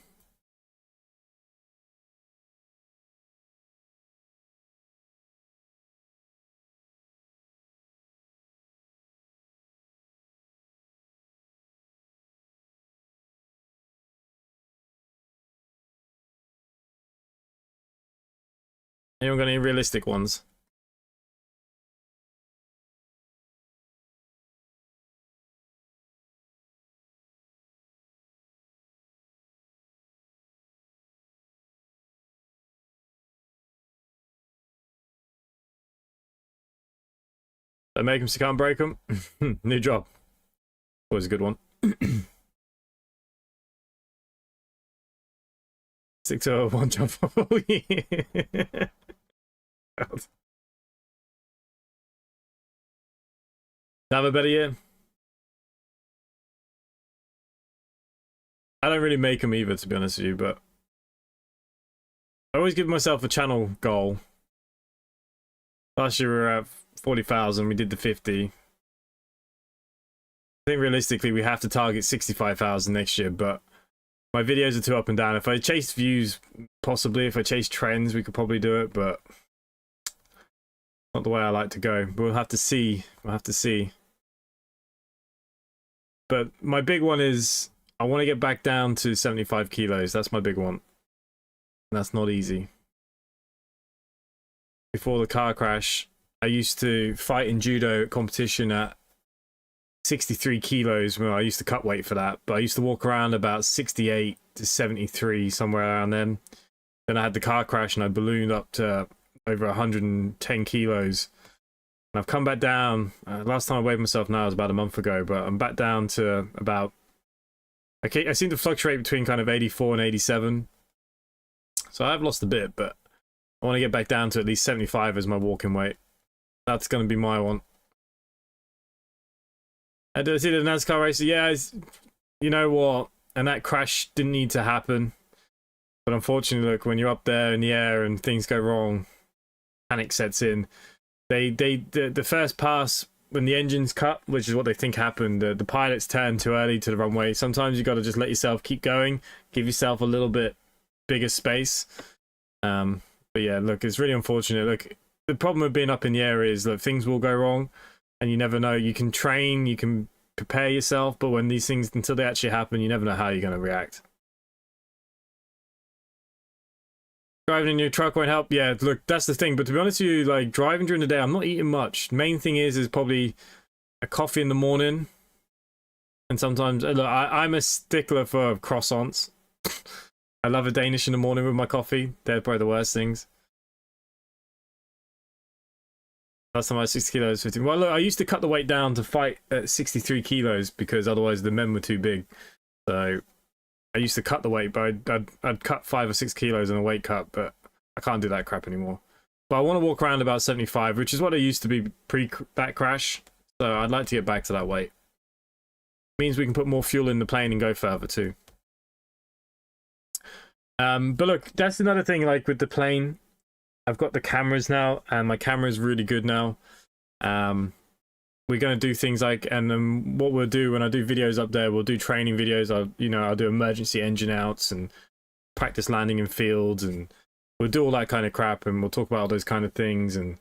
Anyone got any realistic ones? Don't make them so you can't break them. New job. Always a good one. Stick to one job for a whole year. Have a better year. I don't really make them either, to be honest with you, but I always give myself a channel goal. Last year we were at 40,000, we did the 50. I think realistically we have to target 65,000 next year, but my videos are too up and down. If I chase views, possibly. If I chase trends, we could probably do it, but not the way I like to go. We'll have to see. We'll have to see. But my big one is I want to get back down to 75 kilos. That's my big one. And that's not easy. Before the car crash, I used to fight in judo competition at 63 kilos. Well, I used to cut weight for that, but I used to walk around about 68 to 73, somewhere around then. Then I had the car crash and I ballooned up to over 110 kilos. And I've come back down. Last time I weighed myself now was about a month ago, but I'm back down to about... I seem to fluctuate between kind of 84 and 87. So I've lost a bit, but I want to get back down to at least 75 as my walking weight. That's going to be my one. And did I see the NASCAR race? Yeah, you know what? And that crash didn't need to happen. But unfortunately, look, when you're up there in the air and things go wrong, panic sets in. The first pass, when the engine's cut, which is what they think happened, the pilots turned too early to the runway. Sometimes you got to just let yourself keep going, give yourself a little bit bigger space. But yeah, look, it's really unfortunate. Look, the problem with being up in the air is that things will go wrong, and you never know. You can train, you can prepare yourself, but when these things, until they actually happen, you never know how you're going to react. Driving in your truck won't help. Yeah, look, that's the thing. But to be honest with you, like, driving during the day, I'm not eating much. Main thing is probably a coffee in the morning. And sometimes, look, I'm a stickler for croissants. I love a Danish in the morning with my coffee. They're probably the worst things. Last time I was 60 kilos, 15. Well, look, I used to cut the weight down to fight at 63 kilos because otherwise the men were too big. So I used to cut the weight, but I'd cut 5 or 6 kilos in a weight cut, but I can't do that crap anymore. But I want to walk around about 75, which is what I used to be pre that crash. So I'd like to get back to that weight. Means we can put more fuel in the plane and go further too. But look, that's another thing, like with the plane, I've got the cameras now, and my camera is really good now. We're going to do things like, and then what we'll do when I do videos up there, we'll do training videos. I'll do emergency engine outs and practice landing in fields, and we'll do all that kind of crap, and we'll talk about all those kind of things. And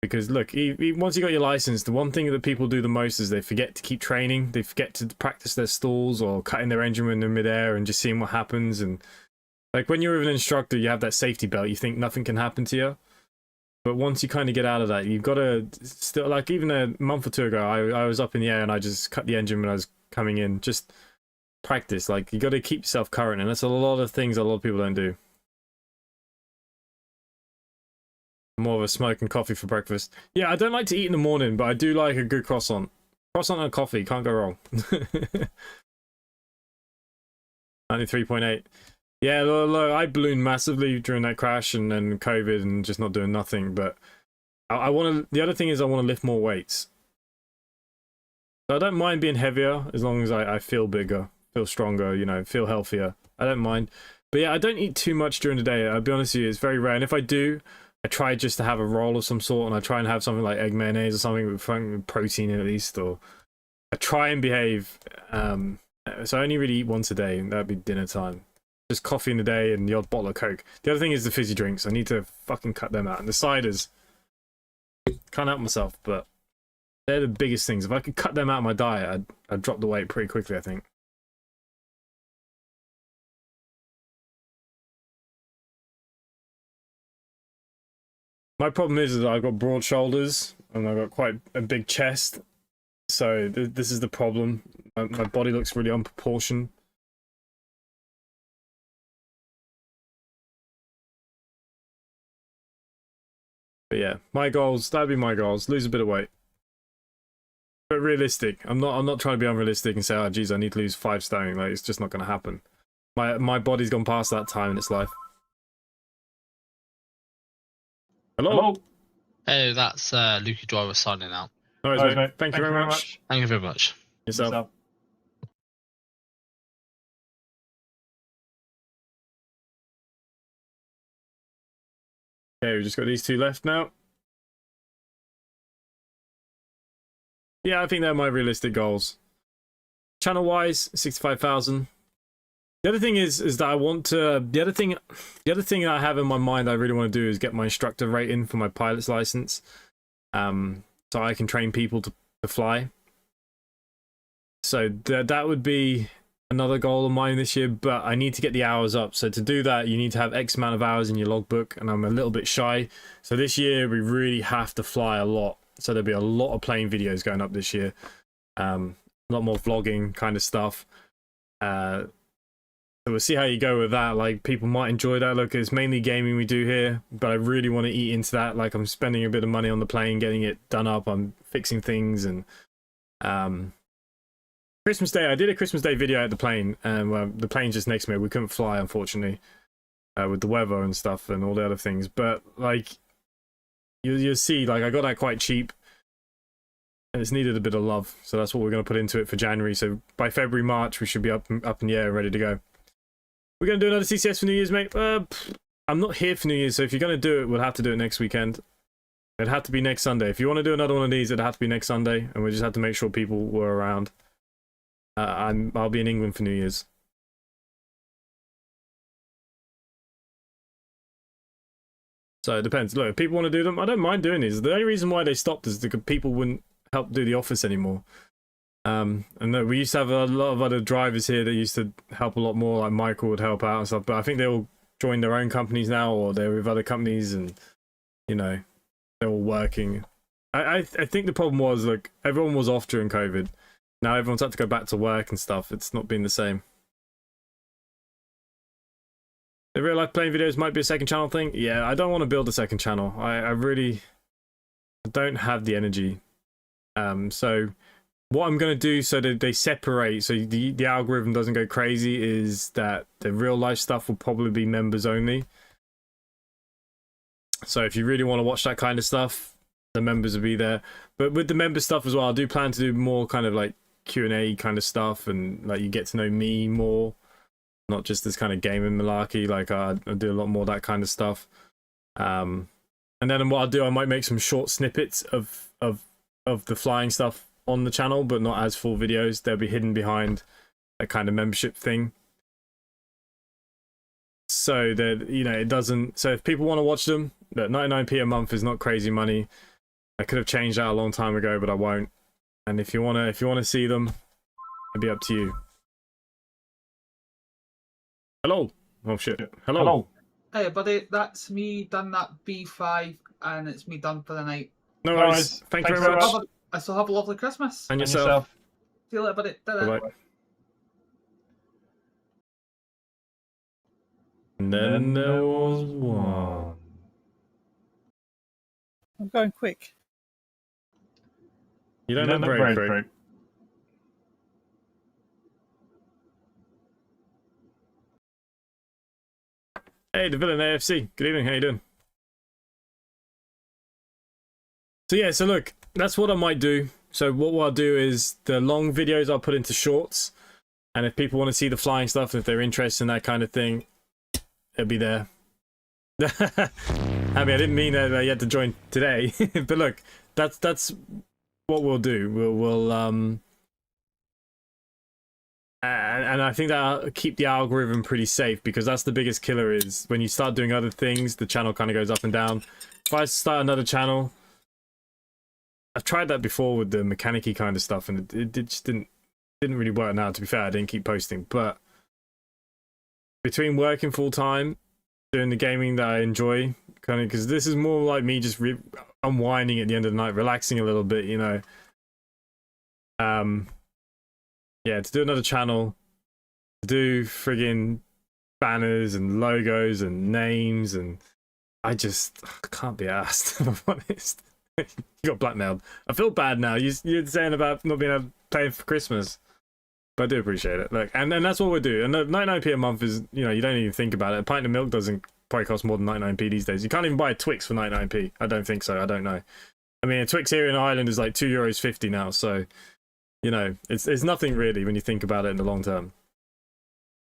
because look, once you got your license, the one thing that people do the most is they forget to keep training. They forget to practice their stalls or cutting their engine when they're midair and just seeing what happens. And like when you're with an instructor, you have that safety belt. You think nothing can happen to you. But once you kind of get out of that, you've got to still, like even a month or two ago, I was up in the air and I just cut the engine when I was coming in. Just practice. Like you got to keep yourself current. And that's a lot of things a lot of people don't do. More of a smoke and coffee for breakfast. Yeah, I don't like to eat in the morning, but I do like a good croissant. Croissant and coffee, can't go wrong. 93.8. Yeah, look, I ballooned massively during that crash and then COVID and just not doing nothing. But I want to. The other thing is I want to lift more weights. So I don't mind being heavier as long as I feel bigger, feel stronger, you know, feel healthier. I don't mind. But yeah, I don't eat too much during the day. I'll be honest with you, it's very rare. And if I do, I try just to have a roll of some sort, and I try and have something like egg mayonnaise or something with protein in at least, or I try and behave. So I only really eat once a day, and that'd be dinner time. Just coffee in the day and the odd bottle of Coke. The other thing is the fizzy drinks. I need to fucking cut them out. And the ciders, can't help myself, but they're the biggest things. If I could cut them out of my diet, I'd drop the weight pretty quickly, I think. My problem is that I've got broad shoulders and I've got quite a big chest. So this is the problem. My body looks really unproportioned. But yeah, my goals, that'd be my goals. Lose a bit of weight. But realistic. I'm not trying to be unrealistic and say, oh geez, I need to lose 5 stone. Like it's just not gonna happen. My body's gone past that time in its life. Hello? Hey, that's Lukey Driver signing out. No worries, mate. Thank you very much. Thank you very much. Yourself. Okay, we've just got these two left now. Yeah, I think they're my realistic goals. Channel-wise, 65,000. The other thing is that I want to. The other thing that I have in my mind I really want to do is get my instructor rating for my pilot's license, so I can train people to fly. So that would be another goal of mine this year, but I need to get the hours up. So to do that, you need to have X amount of hours in your logbook, and I'm a little bit shy. So this year we really have to fly a lot. So there'll be a lot of plane videos going up this year. A lot more vlogging kind of stuff. So we'll see how you go with that. Like, people might enjoy that. Look, it's mainly gaming we do here, but I really want to eat into that. Like, I'm spending a bit of money on the plane, getting it done up. I'm fixing things, and Christmas Day, I did a Christmas Day video at the plane, and the plane's just next to me. We couldn't fly, unfortunately, with the weather and stuff and all the other things. But like, you'll see, like, I got that quite cheap, and it's needed a bit of love. So that's what we're going to put into it for January. So by February, March, we should be up in the air, ready to go. We're going to do another CCS for New Year's, mate. I'm not here for New Year's, so if you're going to do it, we'll have to do it next weekend. It'd have to be next Sunday. If you want to do another one of these, it'd have to be next Sunday, and we just have to make sure people were around. I'll be in England for New Year's. So it depends. Look, if people want to do them, I don't mind doing these. The only reason why they stopped is because people wouldn't help do the office anymore. And we used to have a lot of other drivers here that used to help a lot more, like Michael would help out and stuff, but I think they all joined their own companies now, or they're with other companies, and you know, they're all working. I think the problem was, like, everyone was off during COVID. Now everyone's had to go back to work and stuff. It's not been the same. The real life playing videos might be a second channel thing. Yeah, I don't want to build a second channel. I really don't have the energy. So what I'm going to do so that they separate, so the algorithm doesn't go crazy, is that the real life stuff will probably be members only. So if you really want to watch that kind of stuff, the members will be there. But with the member stuff as well, I do plan to do more kind of like Q&A kind of stuff, and like you get to know me more, not just this kind of gaming malarkey. Like I do a lot more of that kind of stuff. And then what I'll do, I might make some short snippets of the flying stuff on the channel, but not as full videos. They'll be hidden behind a kind of membership thing, so that, you know, it doesn't. So if people want to watch them, that 99p a month is not crazy money. I could have changed that a long time ago, but I won't. And if you wanna see them, it'll be up to you. Hello. Oh shit. Hello. Hey buddy, that's me done that B5, and it's me done for the night. No worries. Thank you very much. I still have a lovely Christmas. And yourself. See you later, buddy. Bye bye. And then there was one. I'm going quick. You don't have very quick. Hey, the villain AFC. Good evening. How you doing? So yeah, so look, that's what I might do. So what I'll do is the long videos I'll put into shorts, and if people want to see the flying stuff, if they're interested in that kind of thing, it'll be there. I mean, I didn't mean that you had to join today, but look, that's what we'll do. We'll and I think that'll keep the algorithm pretty safe, because that's the biggest killer, is when you start doing other things, the channel kind of goes up and down. If I start another channel, I've tried that before with the mechanic-y kind of stuff, and it just didn't really work. Now, to be fair, I didn't keep posting, but between working full-time, doing the gaming that I enjoy, kind of, because this is more like me just unwinding at the end of the night, relaxing a little bit, you know. Yeah, to do another channel, to do friggin' banners and logos and names, and I can't be asked, if I'm honest. You got blackmailed. I feel bad now. You're saying about not being able to play for Christmas. But I do appreciate it. Look, and that's what we'll do. And 99p a month is, you know, you don't even think about it. A pint of milk doesn't probably cost more than 99p these days. You can't even buy a Twix for 99p. I don't think so. I don't know. I mean, a Twix here in Ireland is like €2.50 now. So, you know, it's nothing really when you think about it in the long term.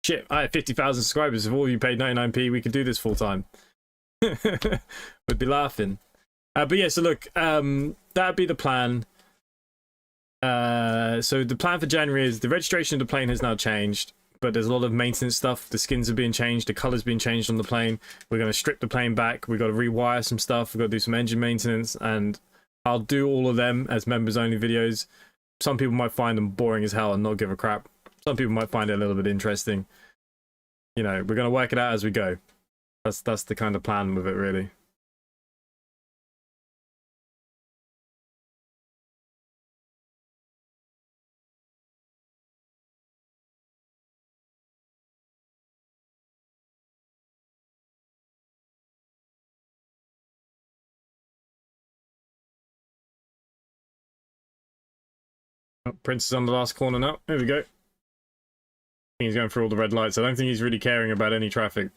Shit, I have 50,000 subscribers. If all you paid 99p, we could do this full time. We'd be laughing. But yeah, so look, that'd be the plan. So the plan for January is the registration of the plane has now changed, but there's a lot of maintenance stuff. The skins are being changed, the colors being changed on the plane. We're going to strip the plane back. We've got to rewire some stuff. We've got to do some engine maintenance, and I'll do all of them as members only videos. Some people might find them boring as hell and not give a crap. Some people might find it a little bit interesting. You know, we're going to work it out as we go. That's the kind of plan with it, really. Oh, Prince is on the last corner now. There we go. He's going through all the red lights. I don't think he's really caring about any traffic.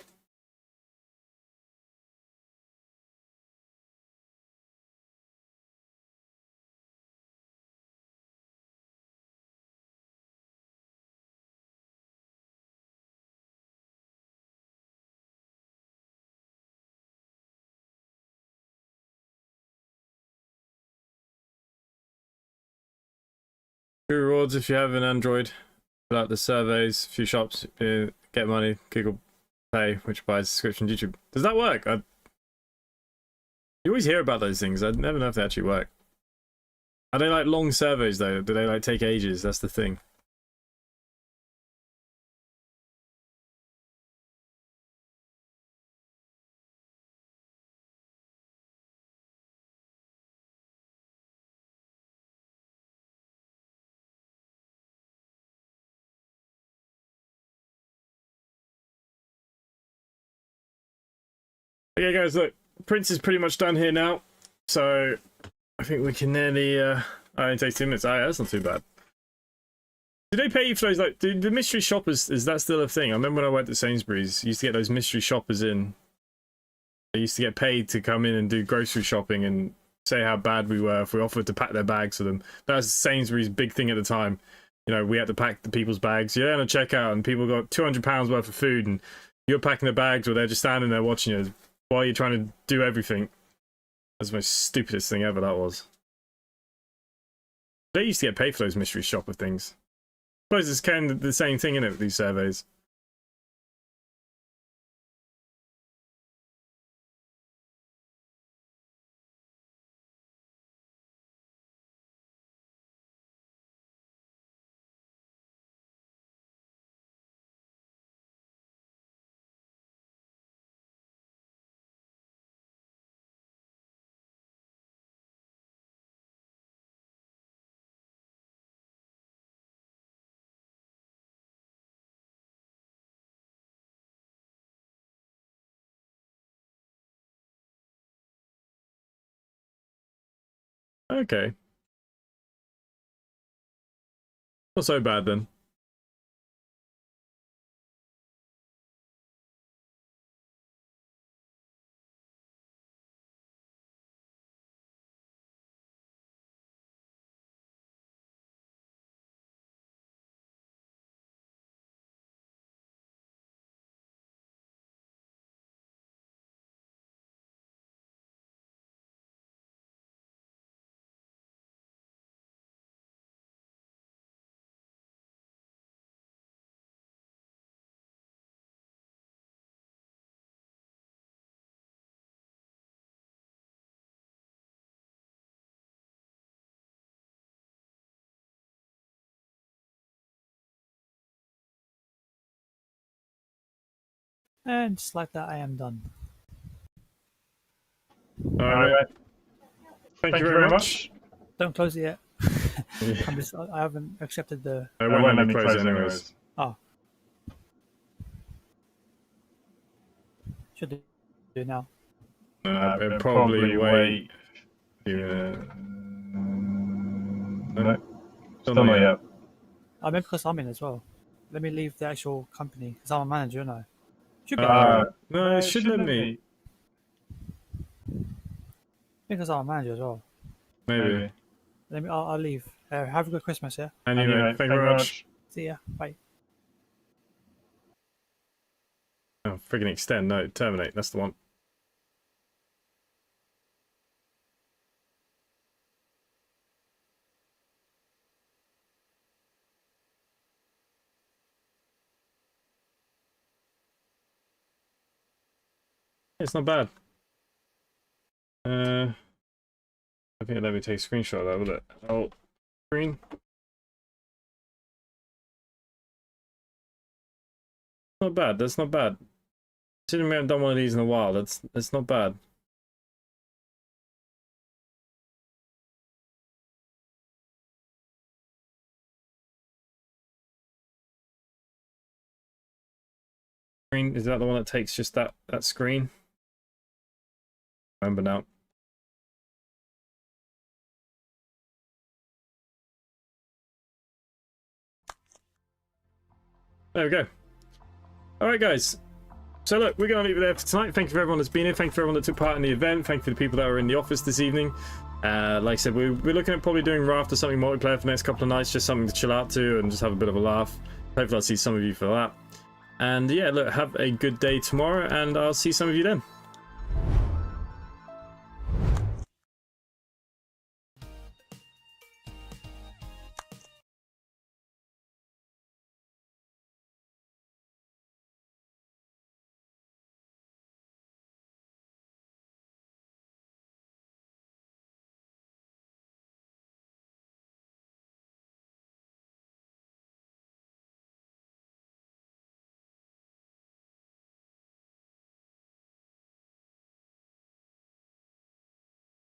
Free rewards if you have an Android. Fill out the surveys, a few shops, get money, Google Pay, which buys subscription YouTube. Does that work? You always hear about those things. I never know if they actually work. Are they like long surveys though? Do they like take ages? That's the thing. Okay guys, look, Prince is pretty much done here now, so I think we can nearly, it takes 2 minutes. That's not too bad. Do they pay you for those, like, the mystery shoppers, is that still a thing? I remember when I went to Sainsbury's, you used to get those mystery shoppers in. They used to get paid to come in and do grocery shopping and say how bad we were if we offered to pack their bags for them. That was Sainsbury's big thing at the time. You know, we had to pack the people's bags. You're on a checkout and people got £200 worth of food and you're packing their bags or they're just standing there watching you while you're trying to do everything. That's the most stupidest thing ever, that was. They used to get paid for those mystery shopper things. I suppose it's kind of the same thing, innit, with these surveys. Okay. Not so bad then. And just like that, I am done. All right. Thank you very much. Don't close it yet. I haven't accepted the... I won't let me close it anyways. Oh. Should do it now. I'll probably wait. No, still not yet. I mean, because I'm in as well. Let me leave the actual company because I'm a manager, you know. Should be no, it should let me. because I'm a manager as well. Maybe. Let me. I'll leave. Have a good Christmas, yeah. Anyway, thank you very much. See ya. Bye. Oh, friggin' extend. No, terminate. That's the one. It's not bad. I think let me take a screenshot of that, will it? Oh, screen. Not bad. That's not bad. Considering we haven't done one of these in a while, that's not bad. Screen, is that the one that takes just that screen? Remember now. There we go. Alright guys, so look, we're going to leave it there for tonight. Thank you for everyone that's been here. Thank you for everyone that took part in the event. Thank you for the people that were in the office this evening. Like I said, we're looking at probably doing Raft or something multiplayer for the next couple of nights, just something to chill out to and just have a bit of a laugh. Hopefully I'll see some of you for that. And yeah, look, have a good day tomorrow and I'll see some of you then.